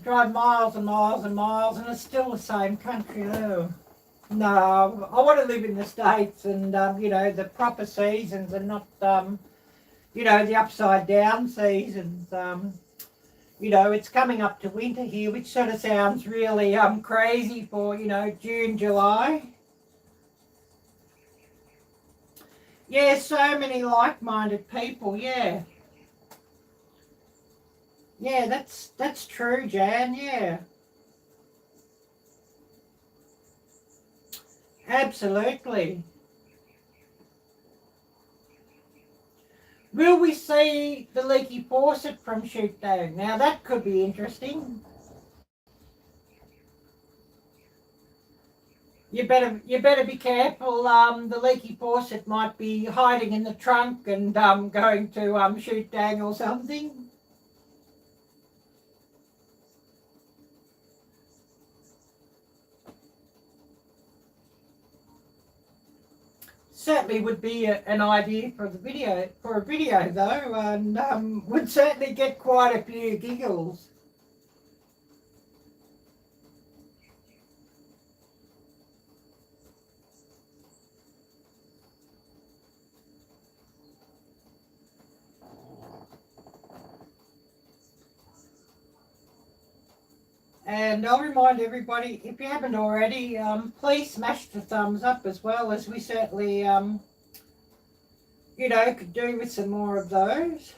drive miles and miles and miles and it's still the same country though. No, I want to live in the States and, you know, the proper seasons and not, you know, the upside down seasons. You know, it's coming up to winter here, which sort of sounds really crazy for, you know, June, July. Yeah, so many like-minded people, yeah. Yeah, that's true, Jan, yeah. Absolutely. Will we see the leaky faucet from Shoot Dang? Now that could be interesting. You better be careful. The leaky faucet might be hiding in the trunk and going to Shoot Dang or something. Certainly would be an idea for a video though, and would certainly get quite a few giggles. And I'll remind everybody, if you haven't already, please smash the thumbs up as well, as we certainly, could do with some more of those.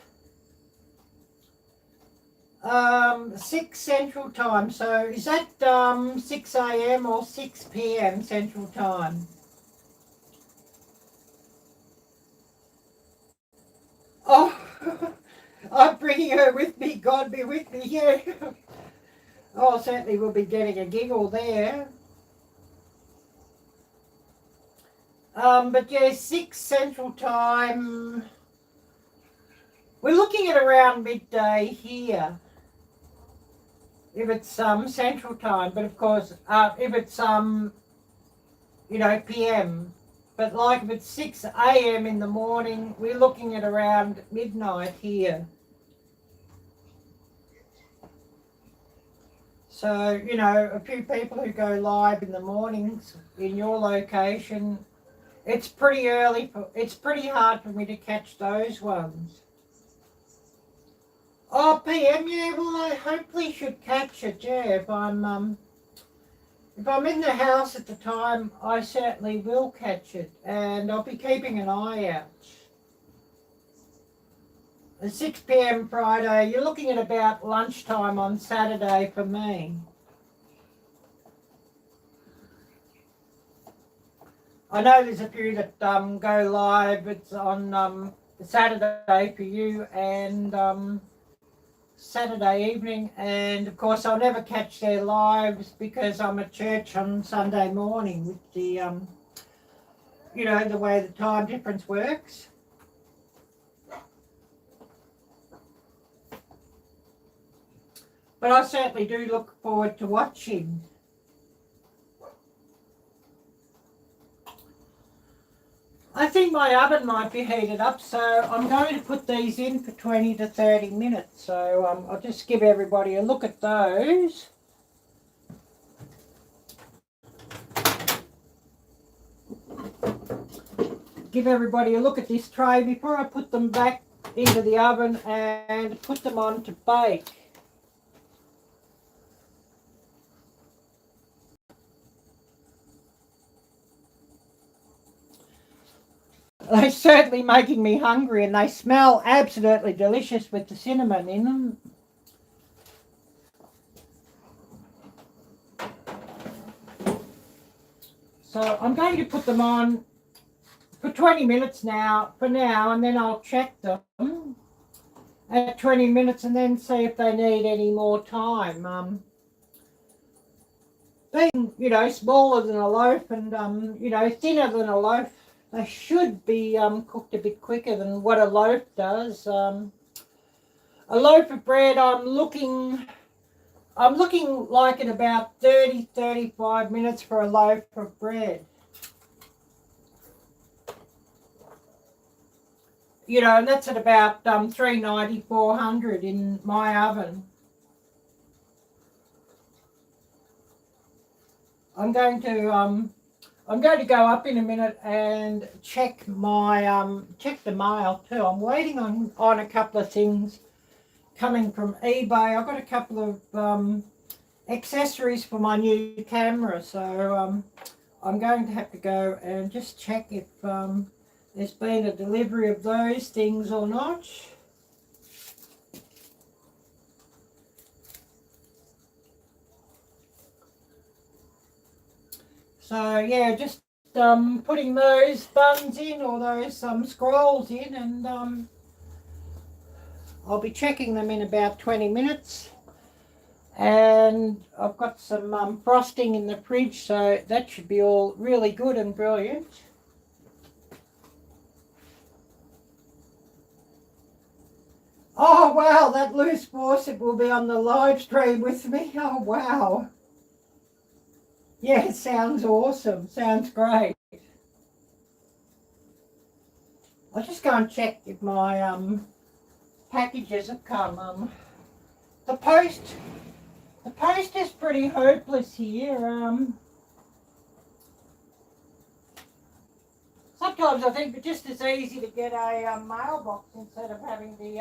6 Central Time. So is that 6 a.m. or 6 p.m. Central Time? Oh, I'm bringing her with me. God be with me. Yeah. Oh, certainly we'll be getting a giggle there. But yeah, 6 Central Time. We're looking at around midday here, if it's Central Time. But of course, if it's PM. But like if it's 6 a.m. in the morning, we're looking at around midnight here. So, a few people who go live in the mornings in your location, it's pretty early. It's pretty hard for me to catch those ones. Oh, PM, yeah, well, I hopefully should catch it, yeah. If I'm in the house at the time, I certainly will catch it, and I'll be keeping an eye out. At 6 p.m. Friday, you're looking at about lunchtime on Saturday for me. I know there's a few that go live. It's on Saturday for you and Saturday evening, and of course I'll never catch their lives because I'm at church on Sunday morning with the the way the time difference works. But I certainly do look forward to watching. I think my oven might be heated up, so I'm going to put these in for 20 to 30 minutes. So I'll just give everybody a look at those. Give everybody a look at this tray before I put them back into the oven and put them on to bake. They're certainly making me hungry, and they smell absolutely delicious with the cinnamon in them. So I'm going to put them on for 20 minutes for now, and then I'll check them at 20 minutes and then see if they need any more time. Being, smaller than a loaf and, thinner than a loaf, they should be cooked a bit quicker than what a loaf does. A loaf of bread, I'm looking like in about 30-35 minutes for a loaf of bread. And that's at about 390-400 in my oven. I'm going to go up in a minute and check my check the mail too. I'm waiting on a couple of things coming from eBay. I've got a couple of accessories for my new camera, so I'm going to have to go and just check if there's been a delivery of those things or not. So yeah, just putting those buns in, or those scrolls in, and I'll be checking them in about 20 minutes. And I've got some frosting in the fridge, so that should be all really good and brilliant. Oh wow, that loose faucet will be on the live stream with me. Oh wow. Yeah, it sounds awesome. Sounds great. I'll just go and check if my packages have come. The post is pretty hopeless here. Sometimes I think it's just as easy to get a mailbox instead of having the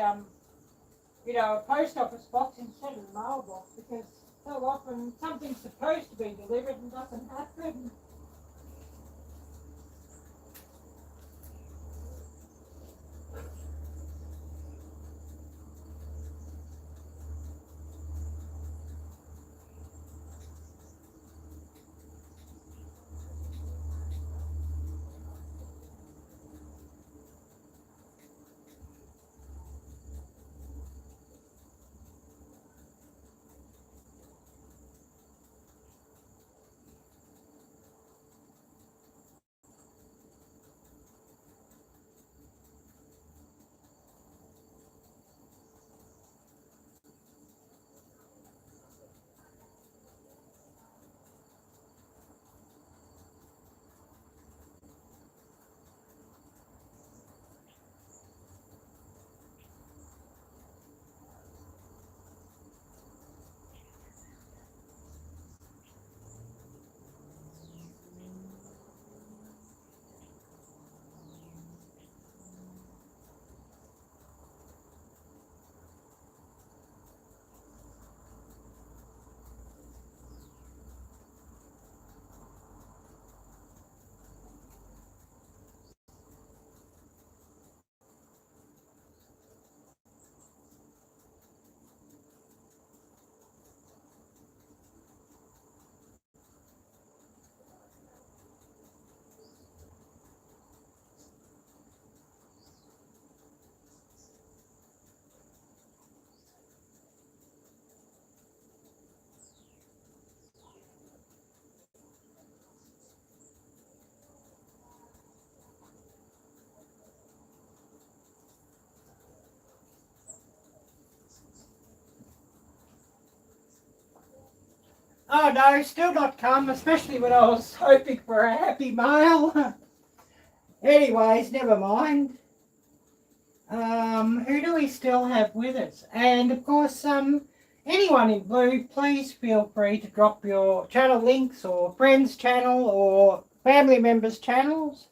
a post office box instead of the mailbox, because so often something's supposed to be delivered and doesn't happen. Oh no, still not come, especially when I was hoping for a happy mail. Anyways, never mind. Who do we still have with us? And of course, anyone in blue, please feel free to drop your channel links or friends' channel or family members' channels.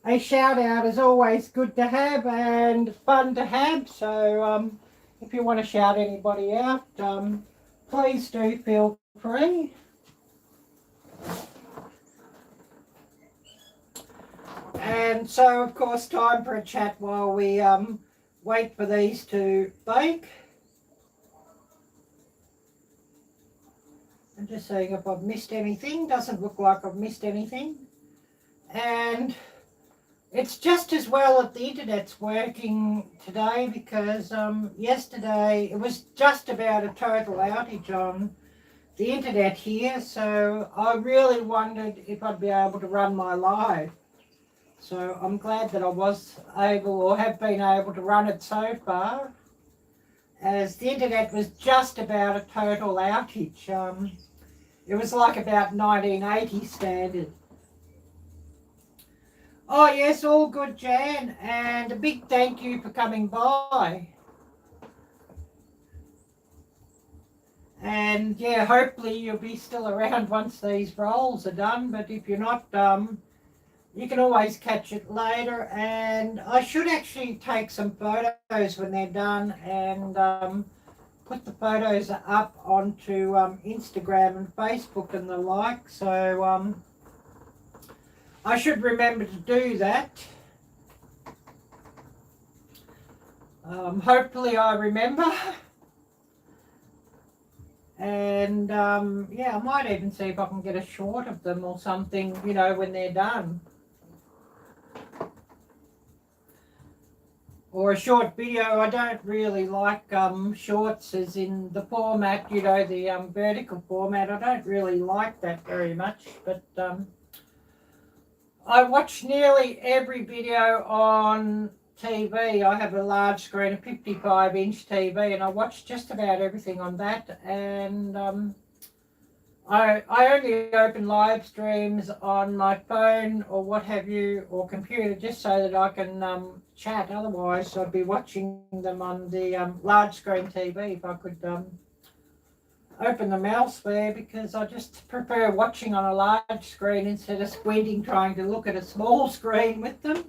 A shout out is always good to have and fun to have, so if you want to shout anybody out, please do feel free. And so of course, time for a chat while we wait for these to bake. I'm just seeing if I've missed anything. Doesn't look like I've missed anything. And it's just as well that the internet's working today, because yesterday it was just about a total outage on the internet here, so I really wondered if I'd be able to run my live. So I'm glad that I was able, or have been able, to run it so far, as the internet was just about a total outage. It was like about 1980 standard. Oh yes, all good, Jan, and a big thank you for coming by. And yeah, hopefully you'll be still around once these rolls are done, but if you're not, you can always catch it later. And I should actually take some photos when they're done and put the photos up onto Instagram and Facebook and the like, so I should remember to do that. Hopefully I remember. And yeah, I might even see if I can get a short of them or something, you know, when they're done. Or a short video. I don't really like shorts as in the format, you know, the vertical format. I don't really like that very much, but I watch nearly every video on TV. I have a large screen, a 55-inch TV, and I watch just about everything on that. And I only open live streams on my phone or what have you, or computer, just so that I can chat. Otherwise, I'd be watching them on the large screen TV if I could open them elsewhere, because I just prefer watching on a large screen instead of squinting trying to look at a small screen with them.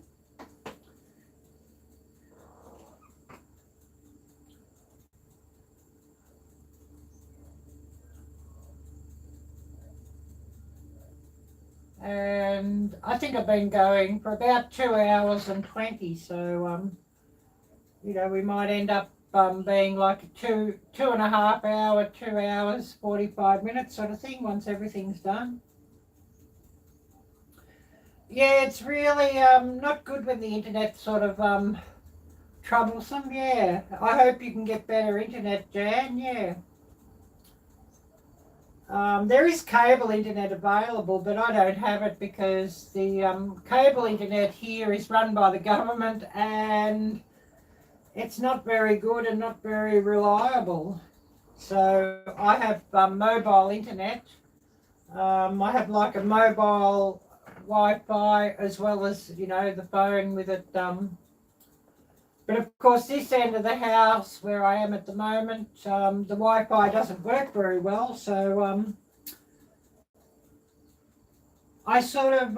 And I think I've been going for about 2 hours and 20, so you know, we might end up being like a two and a half hour, 2 hours 45 minutes sort of thing once everything's done. Yeah, it's really not good when the internet's sort of troublesome. Yeah, I hope you can get better internet, Jan. Yeah. There is cable internet available, but I don't have it because the cable internet here is run by the government and it's not very good and not very reliable. So I have mobile internet. I have like a mobile Wi-Fi as well as, you know, the phone with it. But of course, this end of the house where I am at the moment, the Wi-Fi doesn't work very well. So I sort of,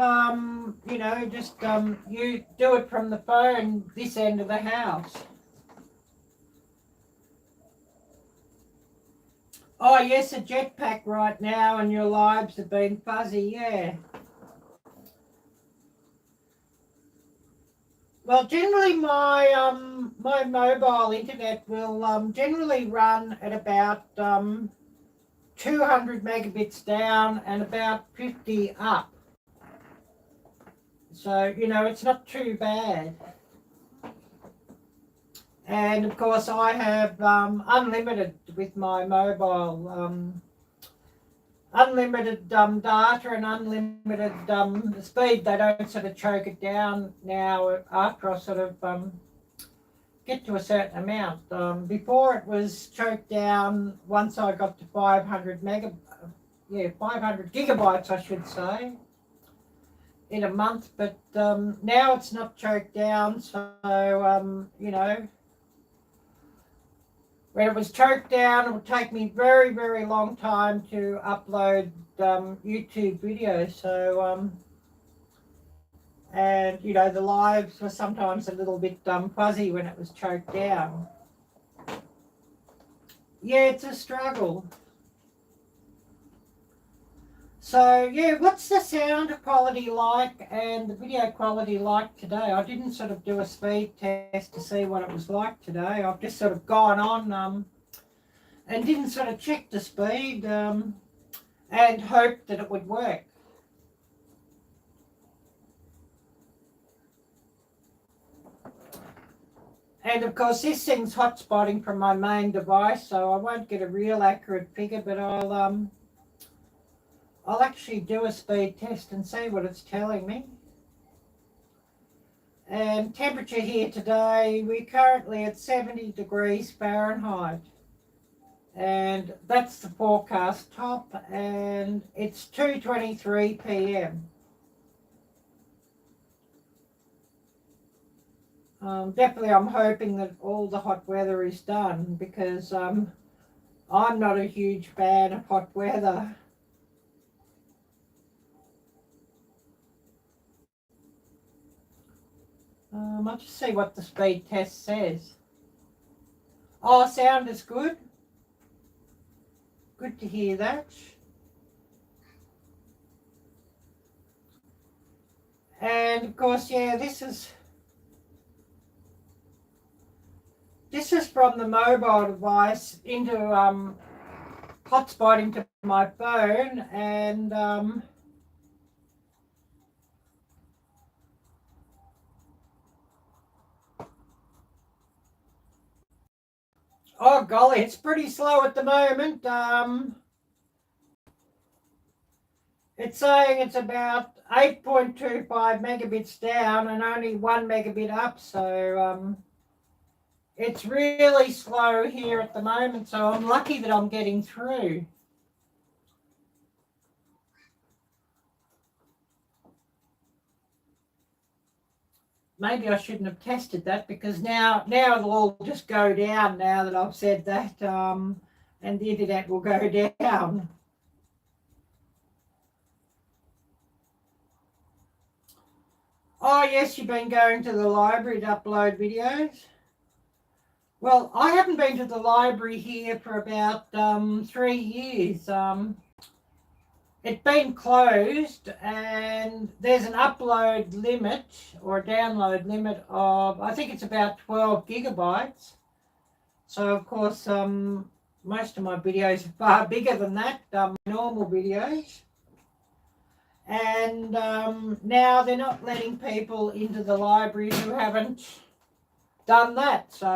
you know, just you do it from the phone this end of the house. Oh, yes, a jetpack right now, and your lives have been fuzzy, yeah. Well, generally my my mobile internet will generally run at about 200 megabits down and about 50 up. So, you know, it's not too bad. And of course I have unlimited with my mobile, unlimited data and unlimited speed. They don't sort of choke it down now after I sort of get to a certain amount. Before it was choked down once I got to 500 gigabytes, I should say, in a month. But now it's not choked down, so you know, when it was choked down, it would take me very, very long time to upload YouTube videos. So, and you know, the lives were sometimes a little bit fuzzy when it was choked down. Yeah, it's a struggle. So yeah, what's the sound quality like and the video quality like today? I didn't sort of do a speed test to see what it was like today. I've just sort of gone on and didn't sort of check the speed and hoped that it would work. And of course this thing's hotspotting from my main device, so I won't get a real accurate figure, but I'll actually do a speed test and see what it's telling me. And temperature here today, we're currently at 70 degrees Fahrenheit. And that's the forecast top, and it's 2:23 p.m. Definitely I'm hoping that all the hot weather is done, because I'm not a huge fan of hot weather. I'll just see what the speed test says. Oh, sound is good. Good to hear that. And of course, yeah, this is from the mobile device into hotspotting to my phone, and oh golly, it's pretty slow at the moment. It's saying it's about 8.25 megabits down and only 1 megabit up, so it's really slow here at the moment, so I'm lucky that I'm getting through. Maybe I shouldn't have tested that, because now it'll all just go down now that I've said that, and the internet will go down. Oh yes, you've been going to the library to upload videos? Well, I haven't been to the library here for about 3 years. It's been closed, and there's an upload limit or a download limit of, I think it's about 12 gigabytes. So of course, most of my videos are far bigger than that, normal videos. And now they're not letting people into the library who haven't done that. So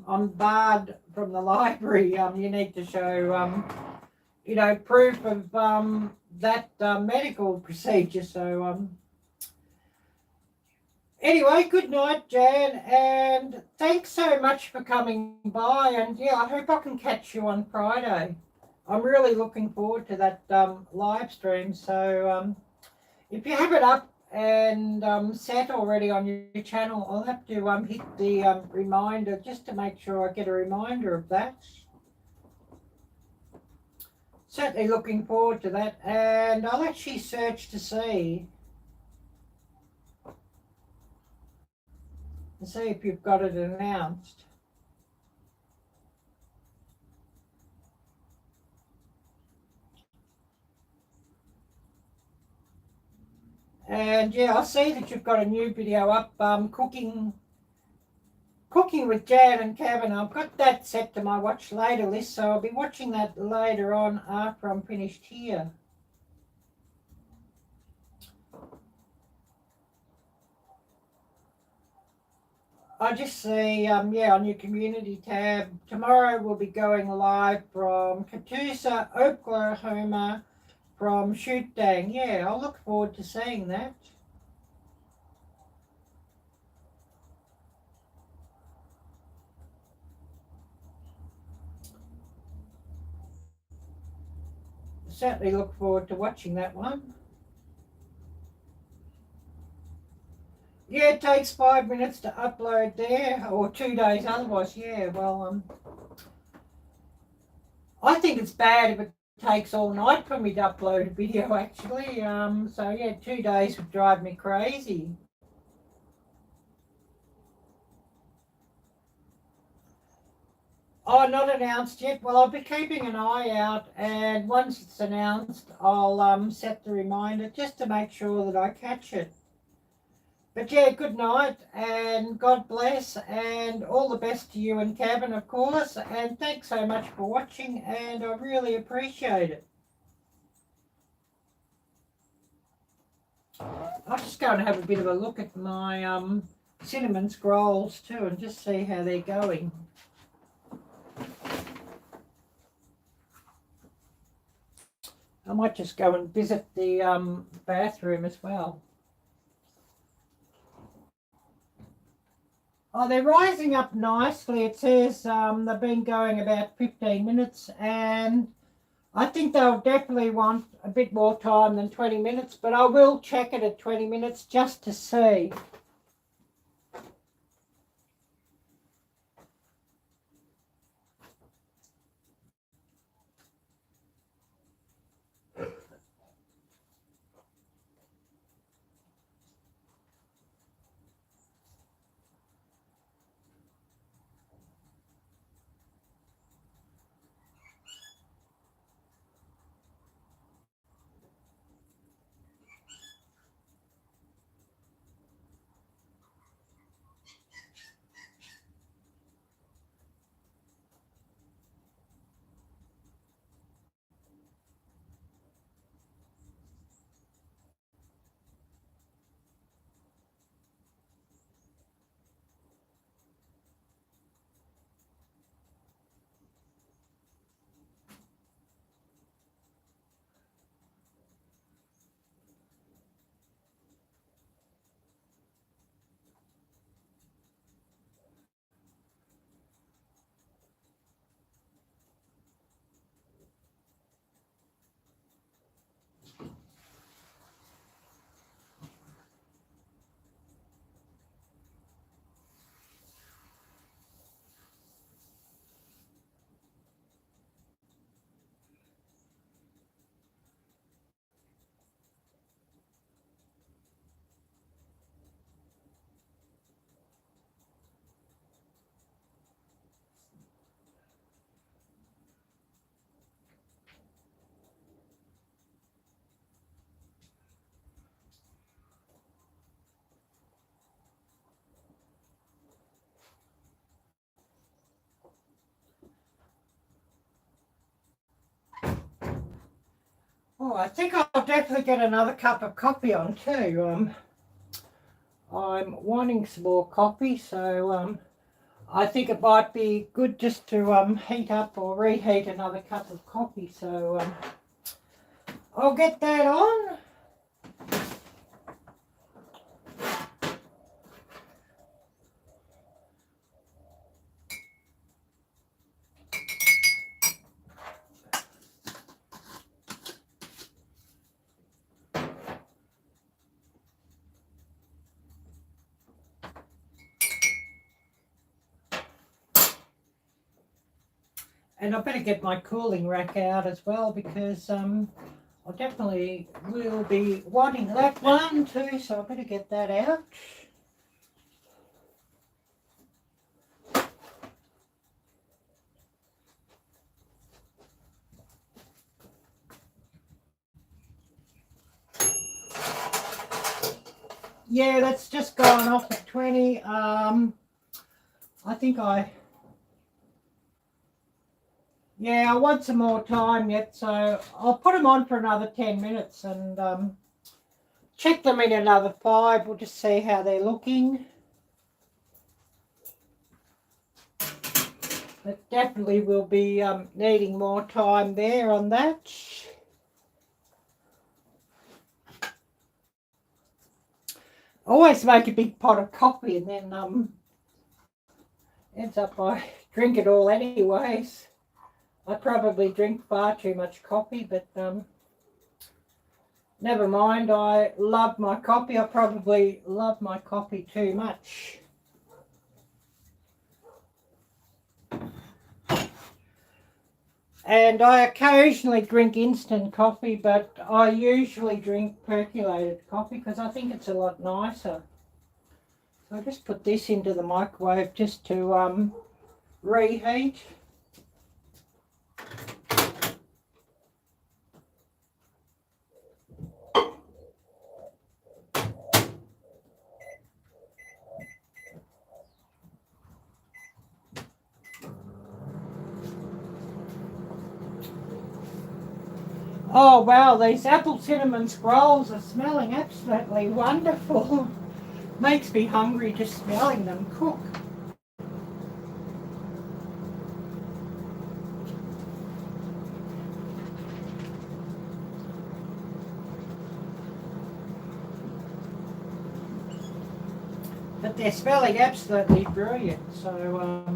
I'm barred from the library. You need to show, proof of that medical procedure. So anyway, good night, Jan, and thanks so much for coming by. And yeah, I hope I can catch you on Friday. I'm really looking forward to that live stream. So if you have it up and set already on your channel, I'll have to hit the reminder just to make sure I get a reminder of that. Certainly looking forward to that, and I'll actually search to see if you've got it announced. And yeah, I see that you've got a new video up, cooking with Jan and Kevin. I've got that set to my watch later list, so I'll be watching that later on after I'm finished here. I just see, yeah, on your community tab, tomorrow we'll be going live from Catoosa, Oklahoma, from Shoot Dang. Yeah, I'll look forward to seeing that. Certainly look forward to watching that one. Yeah, it takes 5 minutes to upload there, or 2 days otherwise. Yeah, well, I think it's bad if it takes all night for me to upload a video, actually. So yeah, 2 days would drive me crazy. Oh, not announced yet. Well, I'll be keeping an eye out, and once it's announced, I'll set the reminder just to make sure that I catch it. But yeah, good night, and God bless, and all the best to you and Kevin, of course, and thanks so much for watching, and I really appreciate it. I'll just go and have a bit of a look at my cinnamon scrolls too, and just see how they're going. I might just go and visit the bathroom as well. Oh, they're rising up nicely. It says they've been going about 15 minutes, and I think they'll definitely want a bit more time than 20 minutes, but I will check it at 20 minutes just to see. I think I'll definitely get another cup of coffee on too. I'm wanting some more coffee, so I think it might be good just to heat up or reheat another cup of coffee. So I'll get that on. And I better get my cooling rack out as well, because I definitely will be wanting that one too, so I better get that out. Yeah, that's just gone off at 20. I think I want some more time yet, so I'll put them on for another 10 minutes and check them in another 5. We'll just see how they're looking. But definitely will be needing more time there on that. I always make a big pot of coffee and then ends up I drink it all anyways. I probably drink far too much coffee, but never mind. I love my coffee. I probably love my coffee too much. And I occasionally drink instant coffee, but I usually drink percolated coffee because I think it's a lot nicer. So I just put this into the microwave just to reheat. Oh wow, these apple cinnamon scrolls are smelling absolutely wonderful. Makes me hungry just smelling them cook. But they're smelling absolutely brilliant, so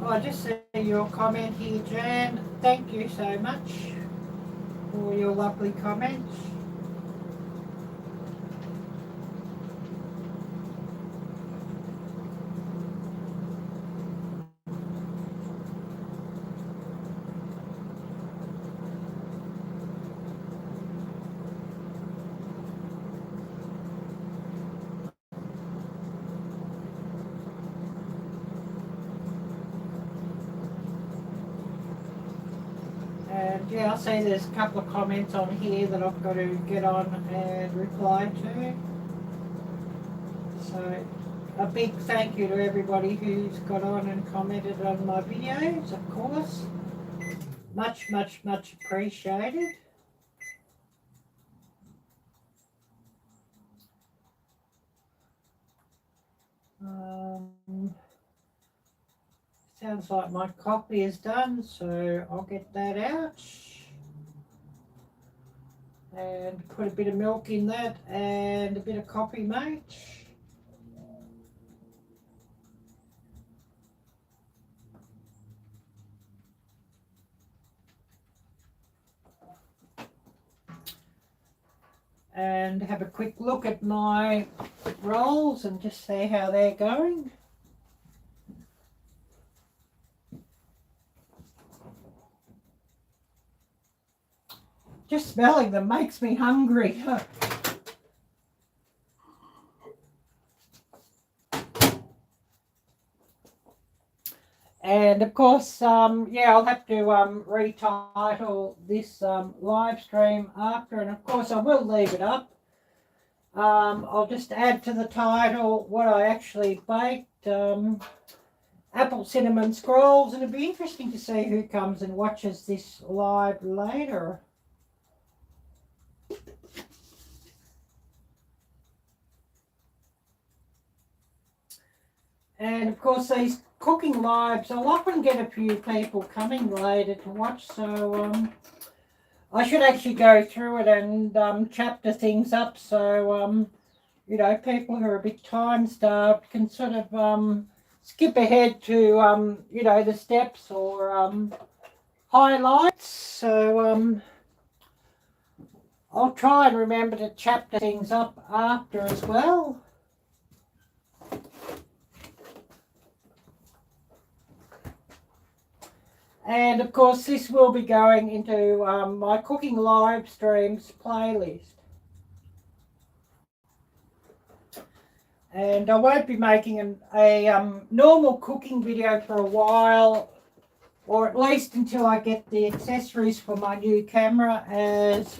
I just see your comment here, Jan. Thank you so much for your lovely comments. Yeah, I see there's a couple of comments on here that I've got to get on and reply to. So a big thank you to everybody who's got on and commented on my videos, of course. Much, much, much appreciated. Sounds like my coffee is done, so I'll get that out and put a bit of milk in that and a bit of coffee mate. And have a quick look at my rolls and just see how they're going. Just smelling them makes me hungry. And of course, yeah, I'll have to retitle this live stream after, and of course I will leave it up. I'll just add to the title what I actually baked, apple cinnamon scrolls, and it'd be interesting to see who comes and watches this live later. And of course these cooking lives, I'll often get a few people coming later to watch, so I should actually go through it and chapter things up, so you know, people who are a bit time starved can sort of skip ahead to you know, the steps or highlights. So I'll try and remember to chapter things up after as well. And of course this will be going into my cooking live streams playlist. And I won't be making a normal cooking video for a while, or at least until I get the accessories for my new camera, as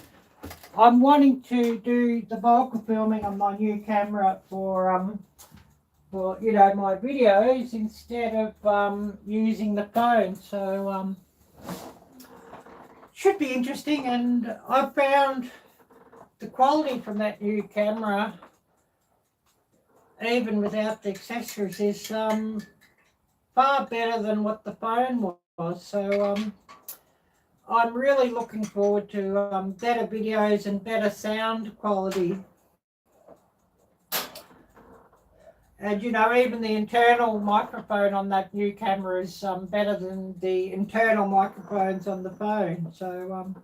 I'm wanting to do the bulk of filming on my new camera for you know, my videos instead of using the phone. So should be interesting, and I found the quality from that new camera, even without the accessories, is far better than what the phone was. So I'm really looking forward to better videos and better sound quality. And you know, even the internal microphone on that new camera is better than the internal microphones on the phone. So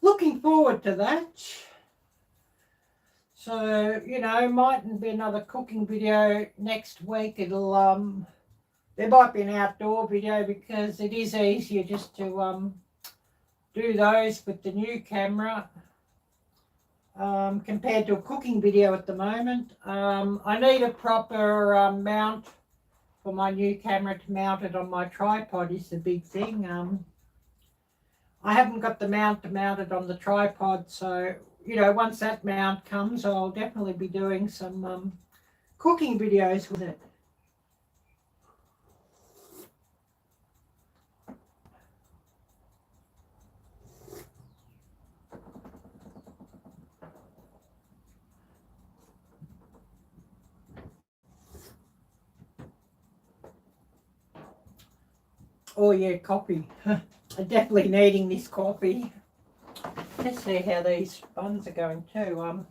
looking forward to that. So, you know, mightn't be another cooking video next week. It'll there might be an outdoor video, because it is easier just to do those with the new camera compared to a cooking video at the moment. I need a proper mount for my new camera to mount it on my tripod is the big thing. I haven't got the mount to mount it on the tripod, so you know, once that mount comes, I'll definitely be doing some cooking videos with it. Oh yeah, coffee. I'm definitely needing this coffee. Let's see how these buns are going too.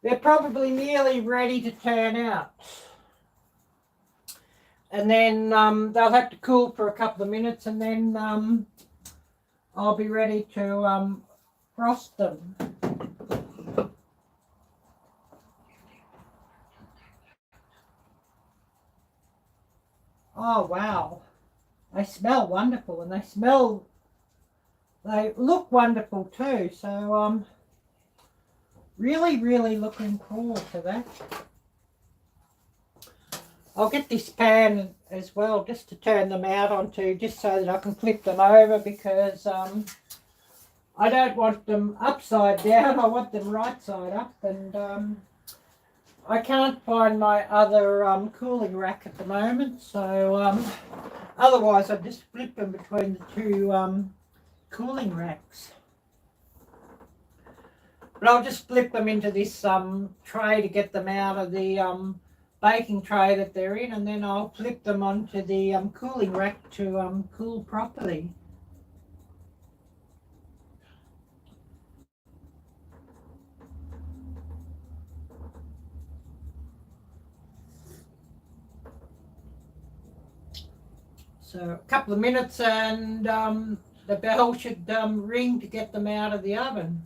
They're probably nearly ready to turn out. And then they'll have to cool for a couple of minutes, and then I'll be ready to frost them. Oh wow, they smell wonderful, and they look wonderful too. So really looking forward to that. I'll get this pan as well just to turn them out onto, just so that I can flip them over, because I don't want them upside down, I want them right side up. And I can't find my other cooling rack at the moment, so otherwise I'd just flip them between the two cooling racks. But I'll just flip them into this tray to get them out of the baking tray that they're in, and then I'll flip them onto the cooling rack to cool properly. So a couple of minutes, and the bell should ring to get them out of the oven.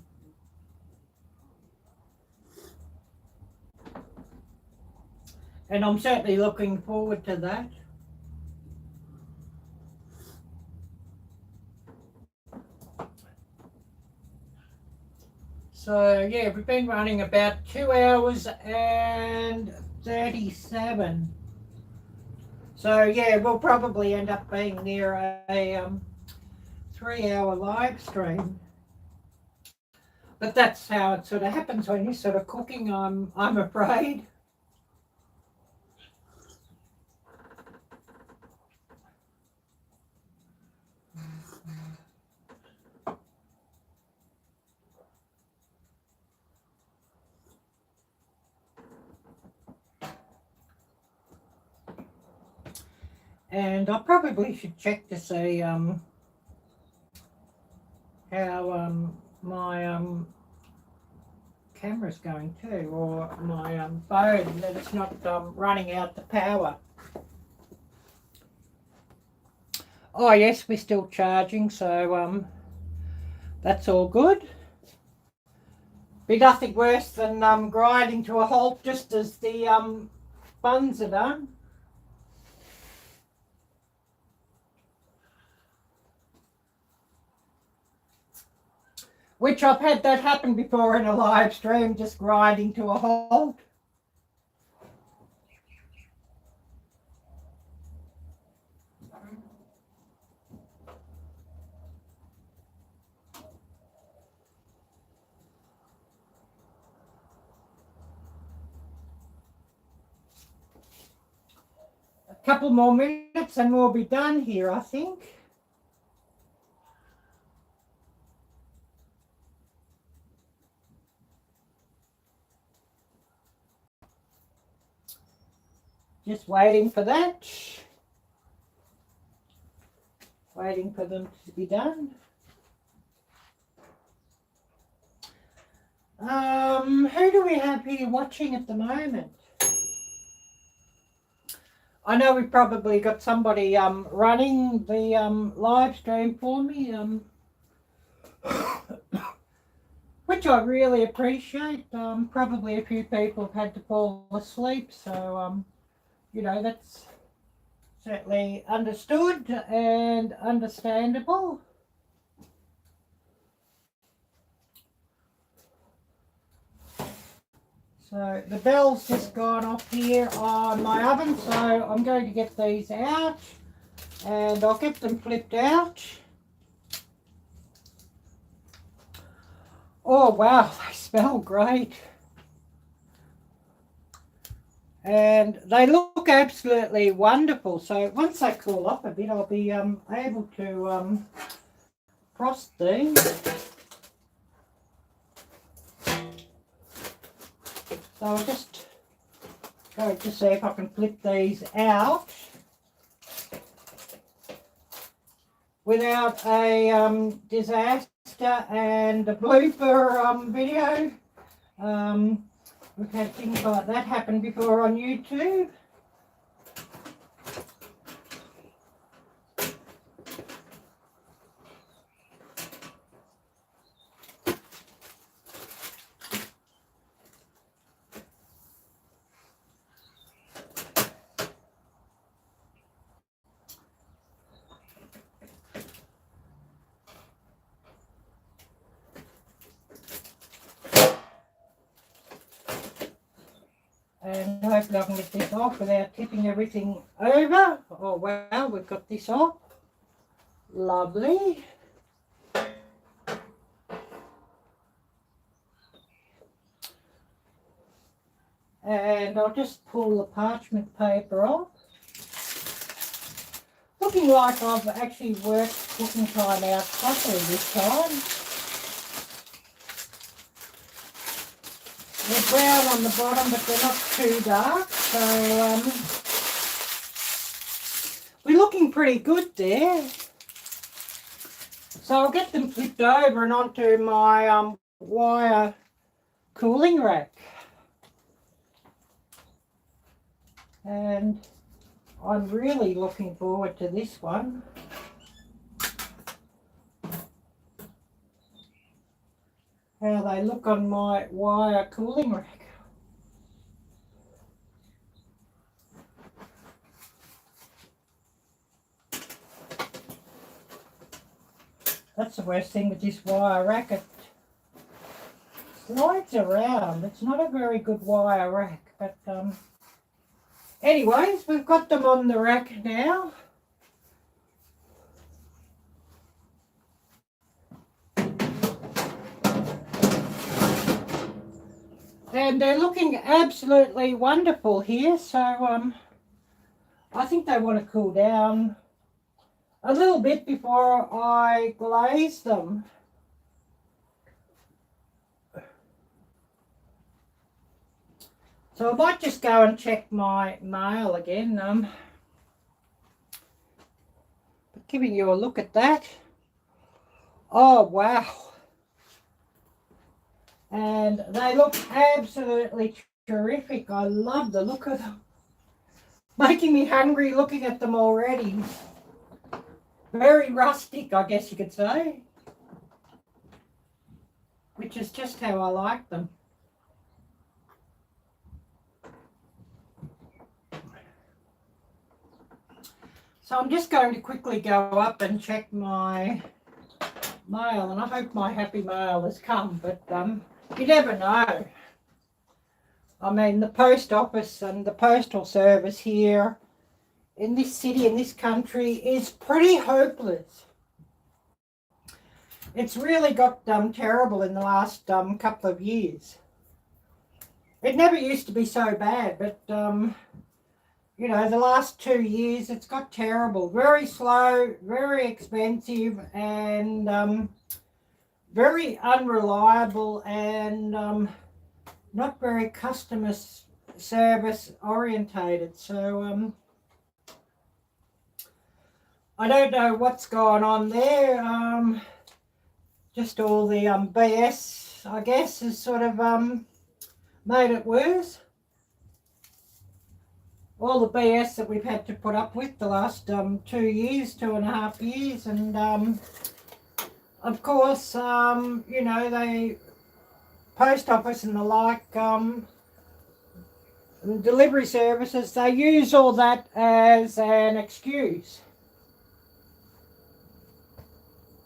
And I'm certainly looking forward to that. So yeah, we've been running about 2 hours and 37. So yeah, we'll probably end up being near a 3-hour live stream. But that's how it sort of happens when you're sort of cooking, I'm afraid. And I probably should check to see how my camera's going too, or my phone, that it's not running out the power. Oh yes, we're still charging, so that's all good. Be nothing worse than grinding to a halt just as the buns are done. Which I've had that happen before in a live stream, just grinding to a halt. A couple more minutes and we'll be done here, I think. Just waiting for that. Waiting for them to be done. Who do we have here watching at the moment? I know we've probably got somebody running the live stream for me, which I really appreciate. Probably a few people have had to fall asleep, so you know, that's certainly understood and understandable. So the bell's just gone off here on my oven, so I'm going to get these out and I'll get them flipped out. Oh wow, they smell great. And they look absolutely wonderful. So once they cool off a bit, I'll be able to frost these. So I'll just go to see if I can flip these out without a disaster and a blooper video. We've had things like that happen before on YouTube. And hopefully I can get this off without tipping everything over. Oh wow, we've got this off. Lovely. And I'll just pull the parchment paper off. Looking like I've actually worked cooking time out properly this time. They're brown on the bottom, but they're not too dark, so we're looking pretty good there. So I'll get them flipped over and onto my wire cooling rack. And I'm really looking forward to this one. How they look on my wire cooling rack. That's the worst thing with this wire rack. It slides around. It's not a very good wire rack, but Anyways, we've got them on the rack now. And they're looking absolutely wonderful here. So I think they want to cool down a little bit before I glaze them. So I might just go and check my mail again. Giving you a look at that. Oh, wow. And they look absolutely terrific. I love the look of them. Making me hungry looking at them already. Very rustic, I guess you could say. Which is just how I like them. So I'm just going to quickly go up and check my mail, and I hope my happy mail has come, but you never know. I mean, the post office and the postal service here in this city, in this country, is pretty hopeless. It's really got terrible in the last couple of years. It never used to be so bad, but you know, the last 2 years it's got terrible. Very slow, very expensive, and very unreliable, and not very customer service orientated. So I don't know what's going on there. Just all the BS, I guess, has sort of made it worse. All the BS that we've had to put up with the last 2 years, 2.5 years, and of course, you know, the post office and the like, and delivery services, they use all that as an excuse.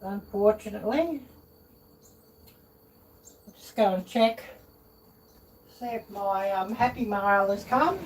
Unfortunately. I'll just go and check, see if my happy mail has come.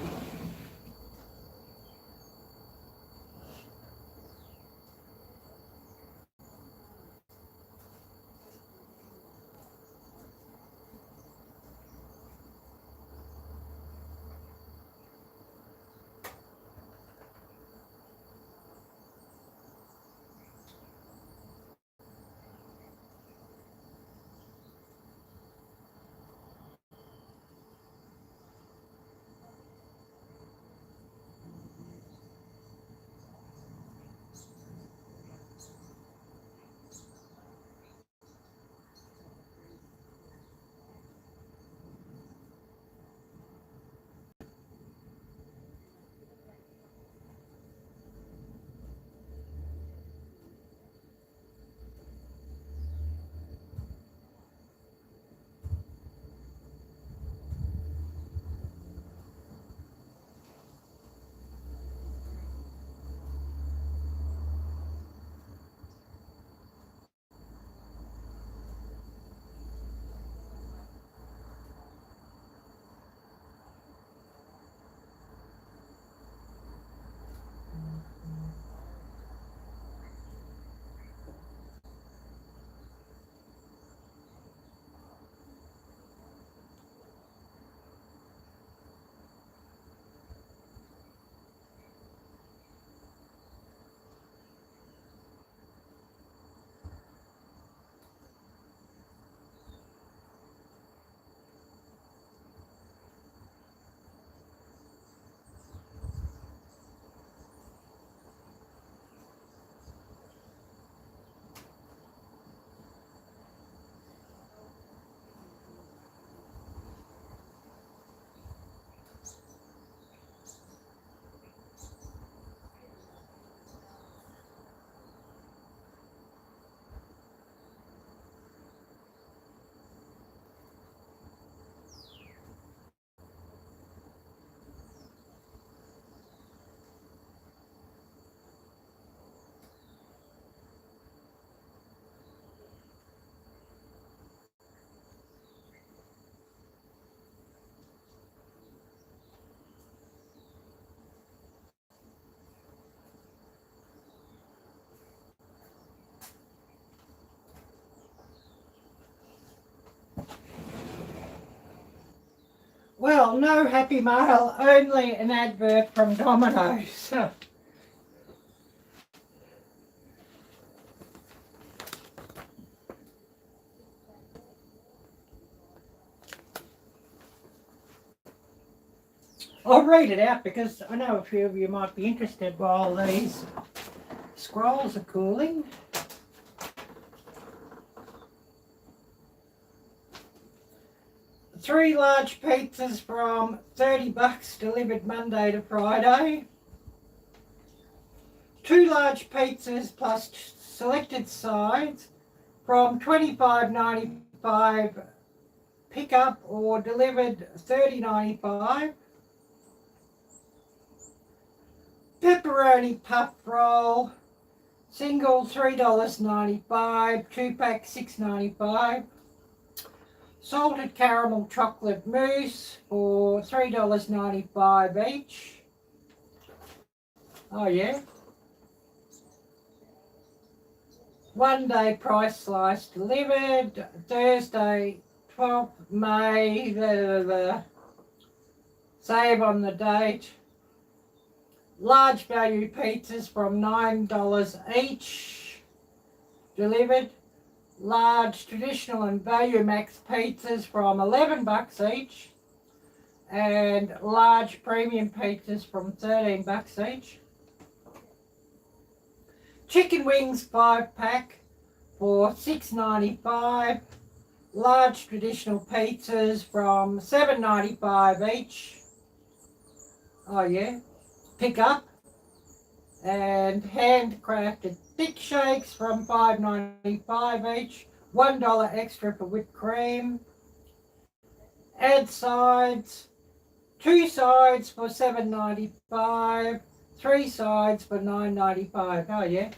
Well, no happy mail, only an advert from Domino's. I'll read it out because I know a few of you might be interested while these scrolls are cooling. Three large pizzas from $30 delivered Monday to Friday. 2 large pizzas plus selected sides from $25.95 pickup or delivered $30.95. Pepperoni puff roll, single $3.95, 2-pack $6.95. Salted caramel chocolate mousse for $3.95 each. Oh yeah. 1 day price slice delivered, Thursday 12th May, save on the date. Large value pizzas from $9 each delivered. Large traditional and value max pizzas from $11 each. And large premium pizzas from $13 each. Chicken wings 5-pack for $6.95. Large traditional pizzas from $7.95 each. Oh yeah. Pick up. And handcrafted thick shakes from $5.95 each. $1 extra for whipped cream. Add sides. 2 sides for $7.95. 3 sides for $9.95. Oh yeah.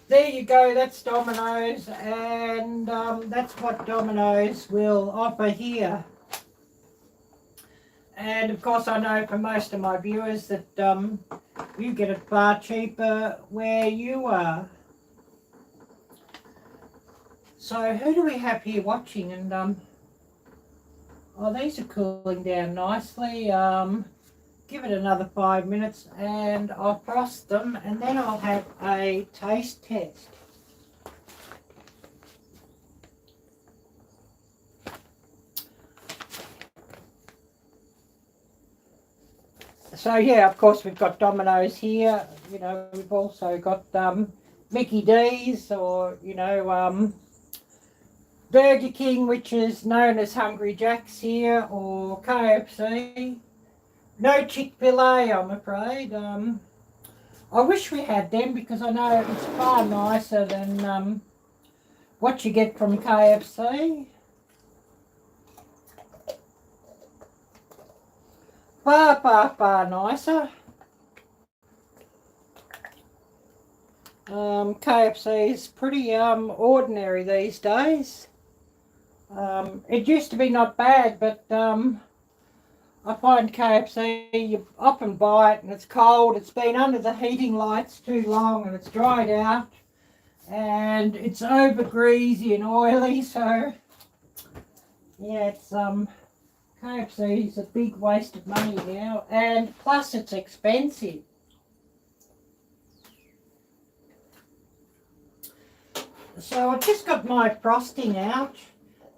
There you go, that's Domino's, and that's what Domino's will offer here. And of course I know for most of my viewers that you get it far cheaper where you are. So who do we have here watching? And oh, these are cooling down nicely. Give it another 5 minutes and I'll frost them, and then I'll have a taste test. So yeah, of course we've got Domino's here. You know, we've also got Mickey D's, or you know, Burger King, which is known as Hungry Jack's here, or KFC. No Chick-fil-A, I'm afraid. I wish we had them because I know it's far nicer than what you get from KFC. Far, far, far nicer. KFC is pretty ordinary these days. It used to be not bad, but I find KFC, you often buy it and it's cold, it's been under the heating lights too long and it's dried out and it's over greasy and oily, so yeah, it's KFC is a big waste of money now, and plus it's expensive. So I've just got my frosting out,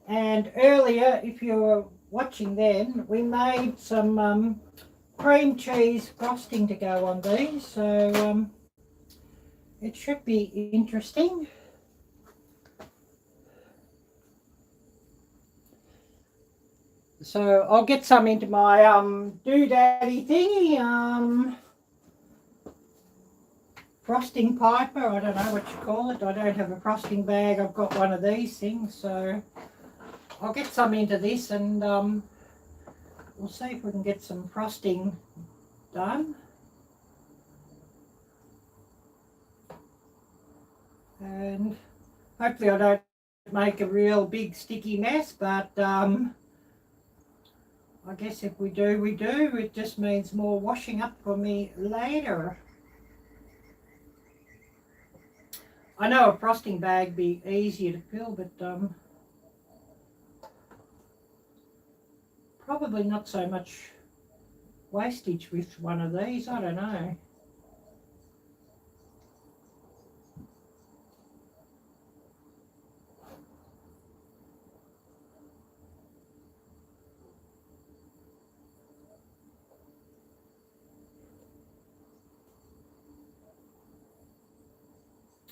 and earlier, if you were watching then, we made some cream cheese frosting to go on these, so it should be interesting. So I'll get some into my doodaddy thingy, frosting piper, I don't know what you call it. I don't have a frosting bag, I've got one of these things, so I'll get some into this, and we'll see if we can get some frosting done. And hopefully I don't make a real big sticky mess, but I guess if we do, we do. It just means more washing up for me later. I know a frosting bag would be easier to fill, but probably not so much wastage with one of these, I don't know.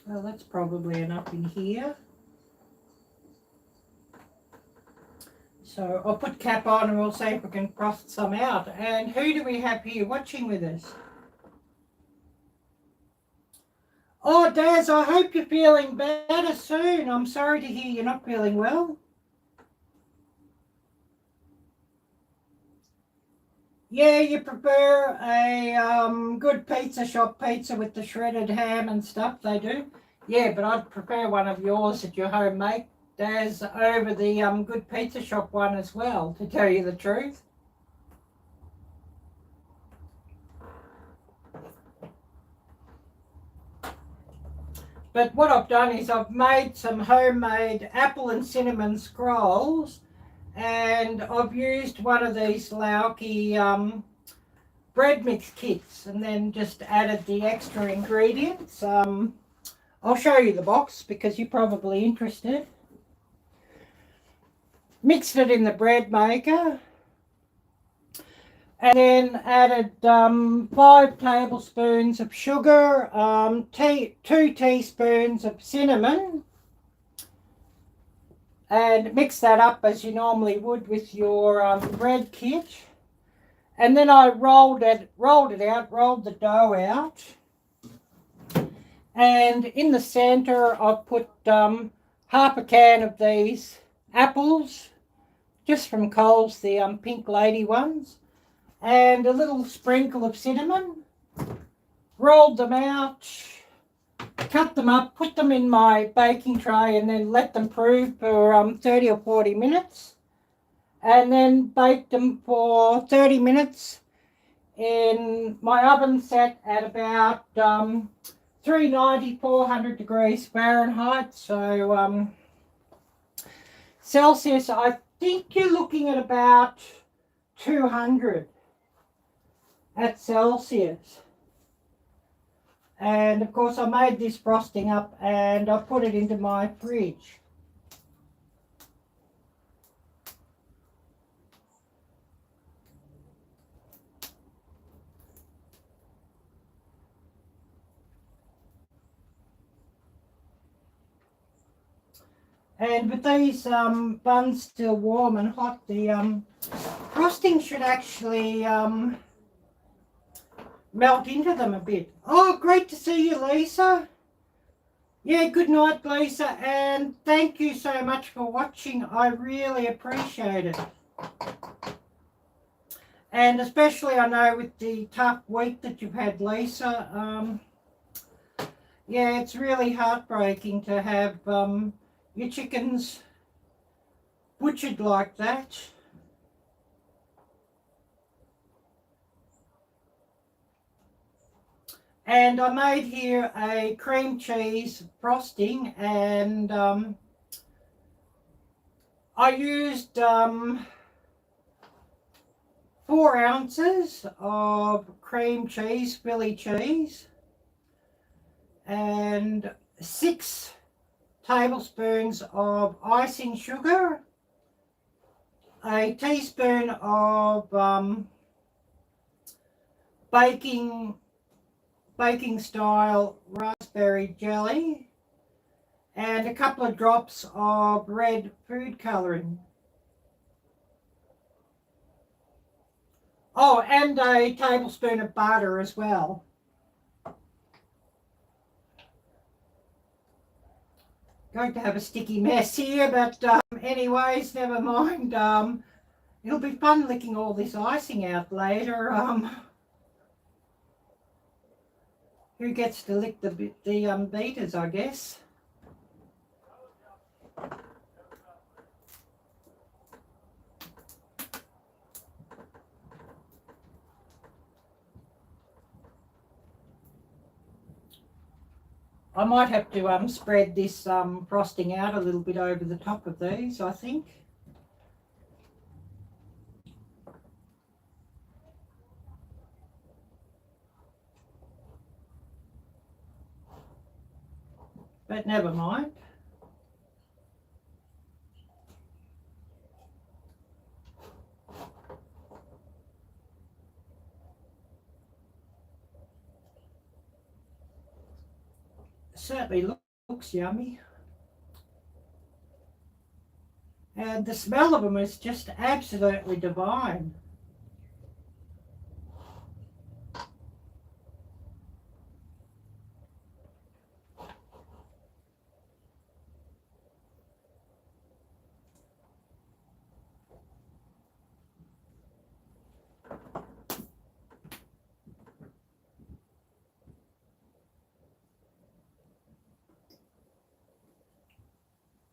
Well, that's probably enough in here. So I'll put cap on and we'll see if we can froth some out. And who do we have here watching with us? Oh, Daz, I hope you're feeling better soon. I'm sorry to hear you're not feeling well. Yeah, you prefer a good pizza shop pizza with the shredded ham and stuff, they do. Yeah, but I'd prefer one of yours at your home, mate, Daz, over the good pizza shop one as well, to tell you the truth. But what I've done is I've made some homemade apple and cinnamon scrolls, and I've used one of these Lauki bread mix kits and then just added the extra ingredients. I'll show you the box because you're probably interested. Mixed it in the bread maker and then added 5 tablespoons of sugar, 2 teaspoons of cinnamon, and mix that up as you normally would with your bread kit. And then I rolled the dough out. And in the center, I've put half a can of these apples, just from Coles, the pink lady ones, and a little sprinkle of cinnamon. Rolled them out, cut them up, put them in my baking tray, and then let them proof for 30 or 40 minutes. And then baked them for 30 minutes in my oven set at about 390, 400 degrees Fahrenheit. So Celsius, I think you're looking at about 200 at Celsius. And of course I made this frosting up and I put it into my fridge. And with these buns still warm and hot, the frosting should actually melt into them a bit. Oh, great to see you, Lisa. Yeah, good night, Lisa, and thank you so much for watching. I really appreciate it. And especially, I know, with the tough week that you've had, Lisa, yeah, it's really heartbreaking to have your chickens butchered like that. And I made here a cream cheese frosting, and I used 4 ounces of cream cheese, Philly cheese, and 6 tablespoons of icing sugar, a teaspoon of baking style raspberry jelly, and a couple of drops of red food colouring. Oh, and a tablespoon of butter as well. Going to have a sticky mess here, but anyways, never mind. It'll be fun licking all this icing out later. Who gets to lick the beaters, I guess. I might have to spread this frosting out a little bit over the top of these, I think. But never mind. Certainly looks yummy. And the smell of them is just absolutely divine.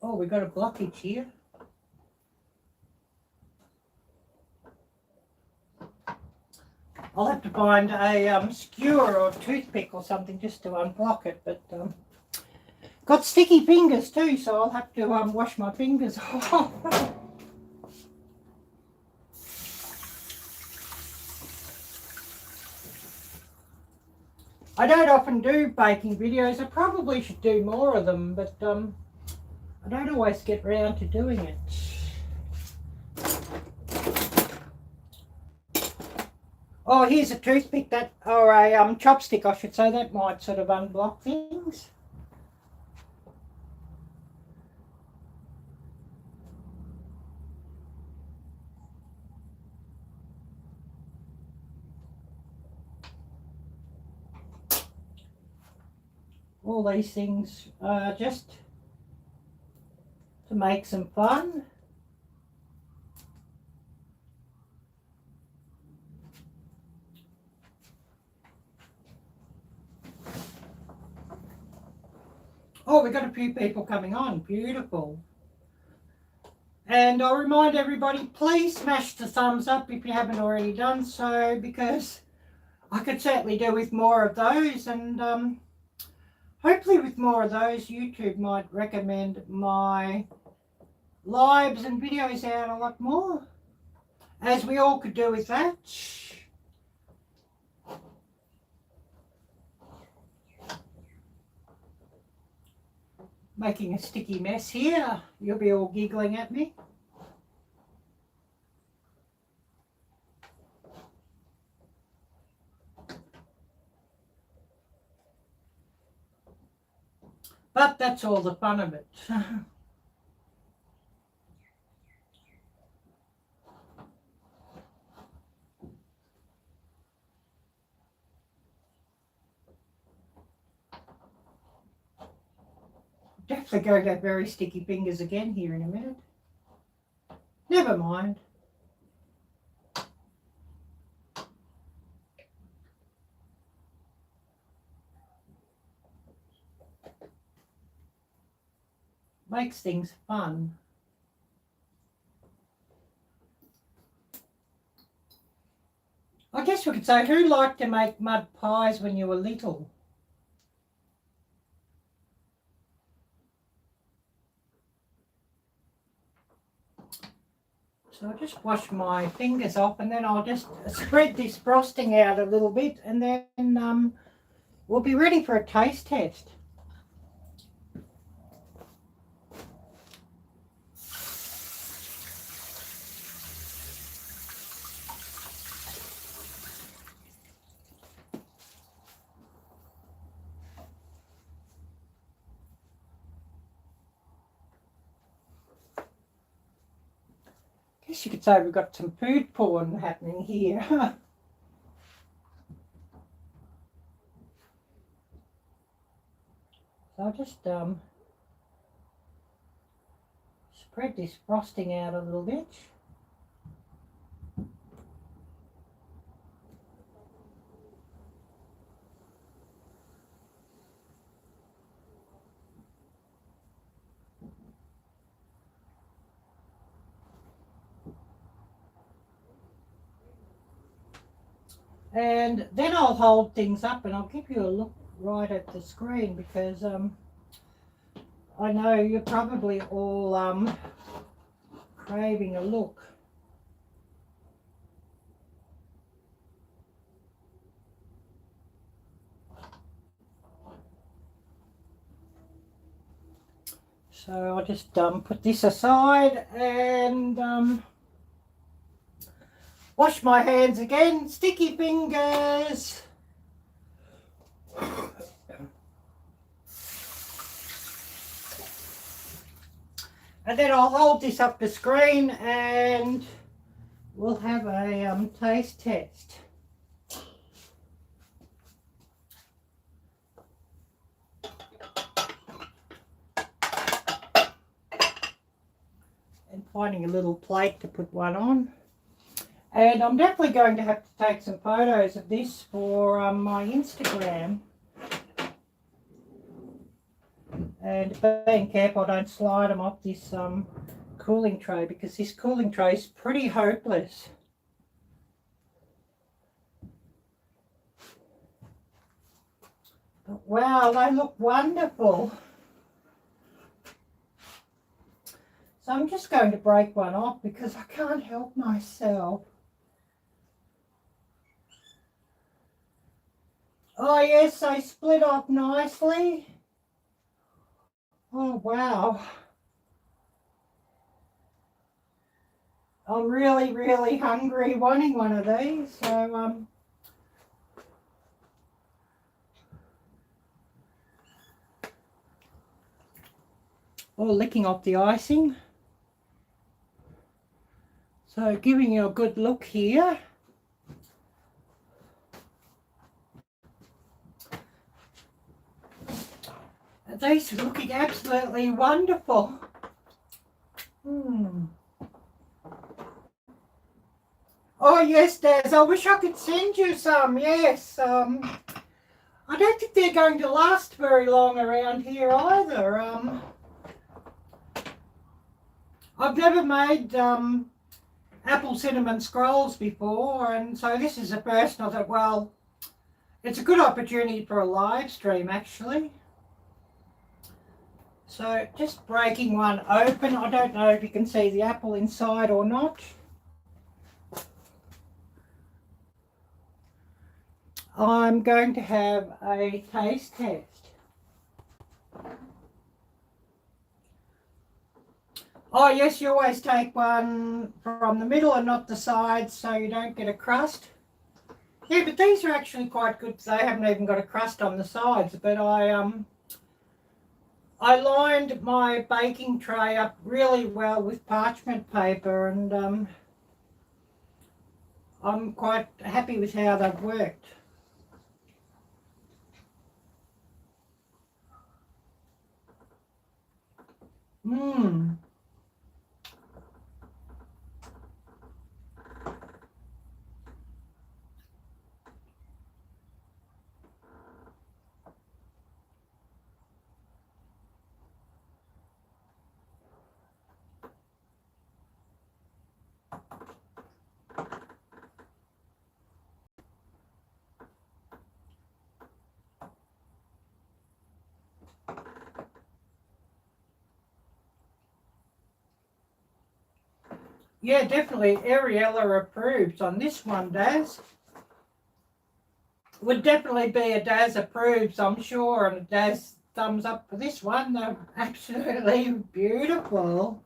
Oh, we got a blockage here. I'll have to find a skewer or toothpick or something just to unblock it, but got sticky fingers too, so I'll have to wash my fingers off. I don't often do baking videos. I probably should do more of them, but I don't always get round to doing it. Oh, here's a toothpick or a chopstick, I should say. That might sort of unblock things. All these things are just to make some fun. Oh, we've got a few people coming on. Beautiful. And I'll remind everybody, please smash the thumbs up if you haven't already done so, because I could certainly do with more of those. And hopefully with more of those, YouTube might recommend my lives and videos out a lot more, as we all could do with that. Making a sticky mess here. You'll be all giggling at me. But that's all the fun of it. Definitely going to have very sticky fingers again here in a minute. Never mind. Makes things fun. I guess we could say, who liked to make mud pies when you were little? So I'll just wash my fingers off, and then I'll just spread this frosting out a little bit, and then we'll be ready for a taste test. I guess you could say we've got some food porn happening here. So I'll just spread this frosting out a little bit. And then I'll hold things up and I'll give you a look right at the screen, because I know you're probably all craving a look. So I'll just put this aside and wash my hands again. Sticky fingers. And then I'll hold this up the screen and we'll have a taste test. And finding a little plate to put one on. And I'm definitely going to have to take some photos of this for my Instagram. And being careful I don't slide them off this cooling tray, because this cooling tray is pretty hopeless. But wow, they look wonderful. So I'm just going to break one off because I can't help myself. Oh yes, they split off nicely. Oh wow. I'm really, really hungry wanting one of these. So licking off the icing. So giving you a good look here. These are looking absolutely wonderful. Oh yes, Daz, I wish I could send you some, yes. I don't think they're going to last very long around here either. I've never made apple cinnamon scrolls before, and so this is the first. I thought, well, it's a good opportunity for a live stream actually. So just breaking one open. I don't know if you can see the apple inside or not. I'm going to have a taste test. Oh yes, you always take one from the middle and not the sides so you don't get a crust. Yeah, but these are actually quite good. They haven't even got a crust on the sides, but I lined my baking tray up really well with parchment paper, and I'm quite happy with how they've worked. Yeah, definitely Ariella approves on this one, Daz. Would definitely be a Daz approves, I'm sure, and a Daz thumbs up for this one. They're absolutely beautiful.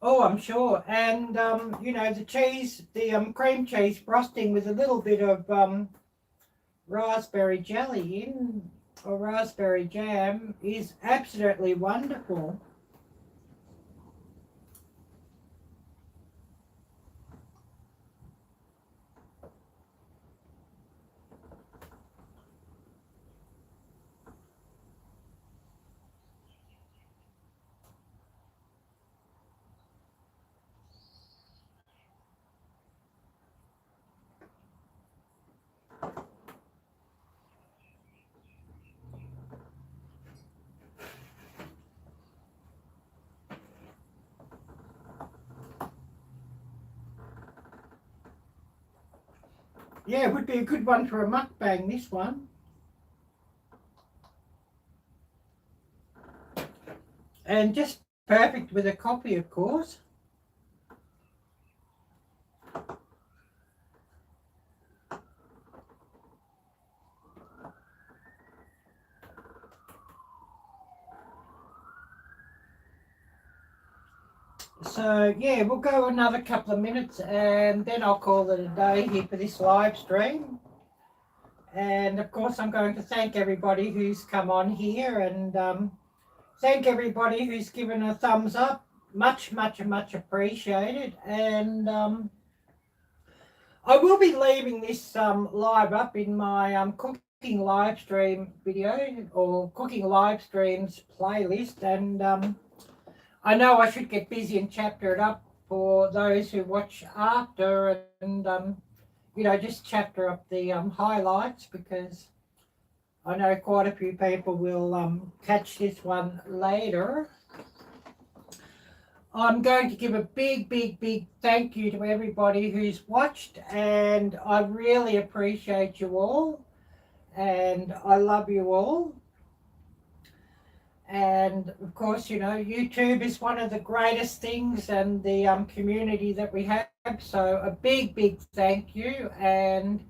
Oh, I'm sure. And, you know, the cheese, the cream cheese frosting with a little bit of raspberry jelly in, or raspberry jam, is absolutely wonderful. Yeah, it would be a good one for a mukbang, this one. and just perfect with a coffee, of course. So yeah, we'll go another couple of minutes and then I'll call it a day here for this live stream. And of course, I'm going to thank everybody who's come on here and thank everybody who's given a thumbs up. Much, much, much appreciated. And I will be leaving this live up in my cooking live stream video or cooking live streams playlist. And I know I should get busy and chapter it up for those who watch after and, you know, just chapter up the highlights because I know quite a few people will catch this one later. I'm going to give a big, big, big thank you to everybody who's watched, and I really appreciate you all, and I love you all. And of course, you know, YouTube is one of the greatest things and the community that we have. So a big, big thank you. And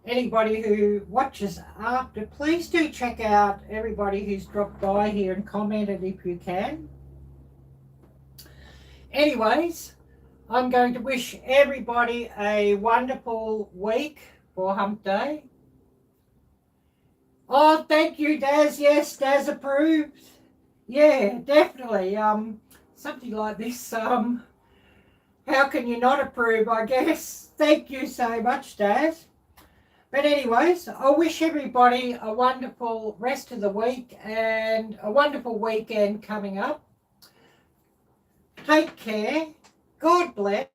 anybody who watches after, please do check out everybody who's dropped by here and commented if you can. Anyways, I'm going to wish everybody a wonderful week for Hump Day. Oh, thank you, Daz. Yes, Daz approves. Yeah, definitely. Something like this. How can you not approve, I guess? Thank you so much, Daz. But anyways, I wish everybody a wonderful rest of the week and a wonderful weekend coming up. Take care. God bless.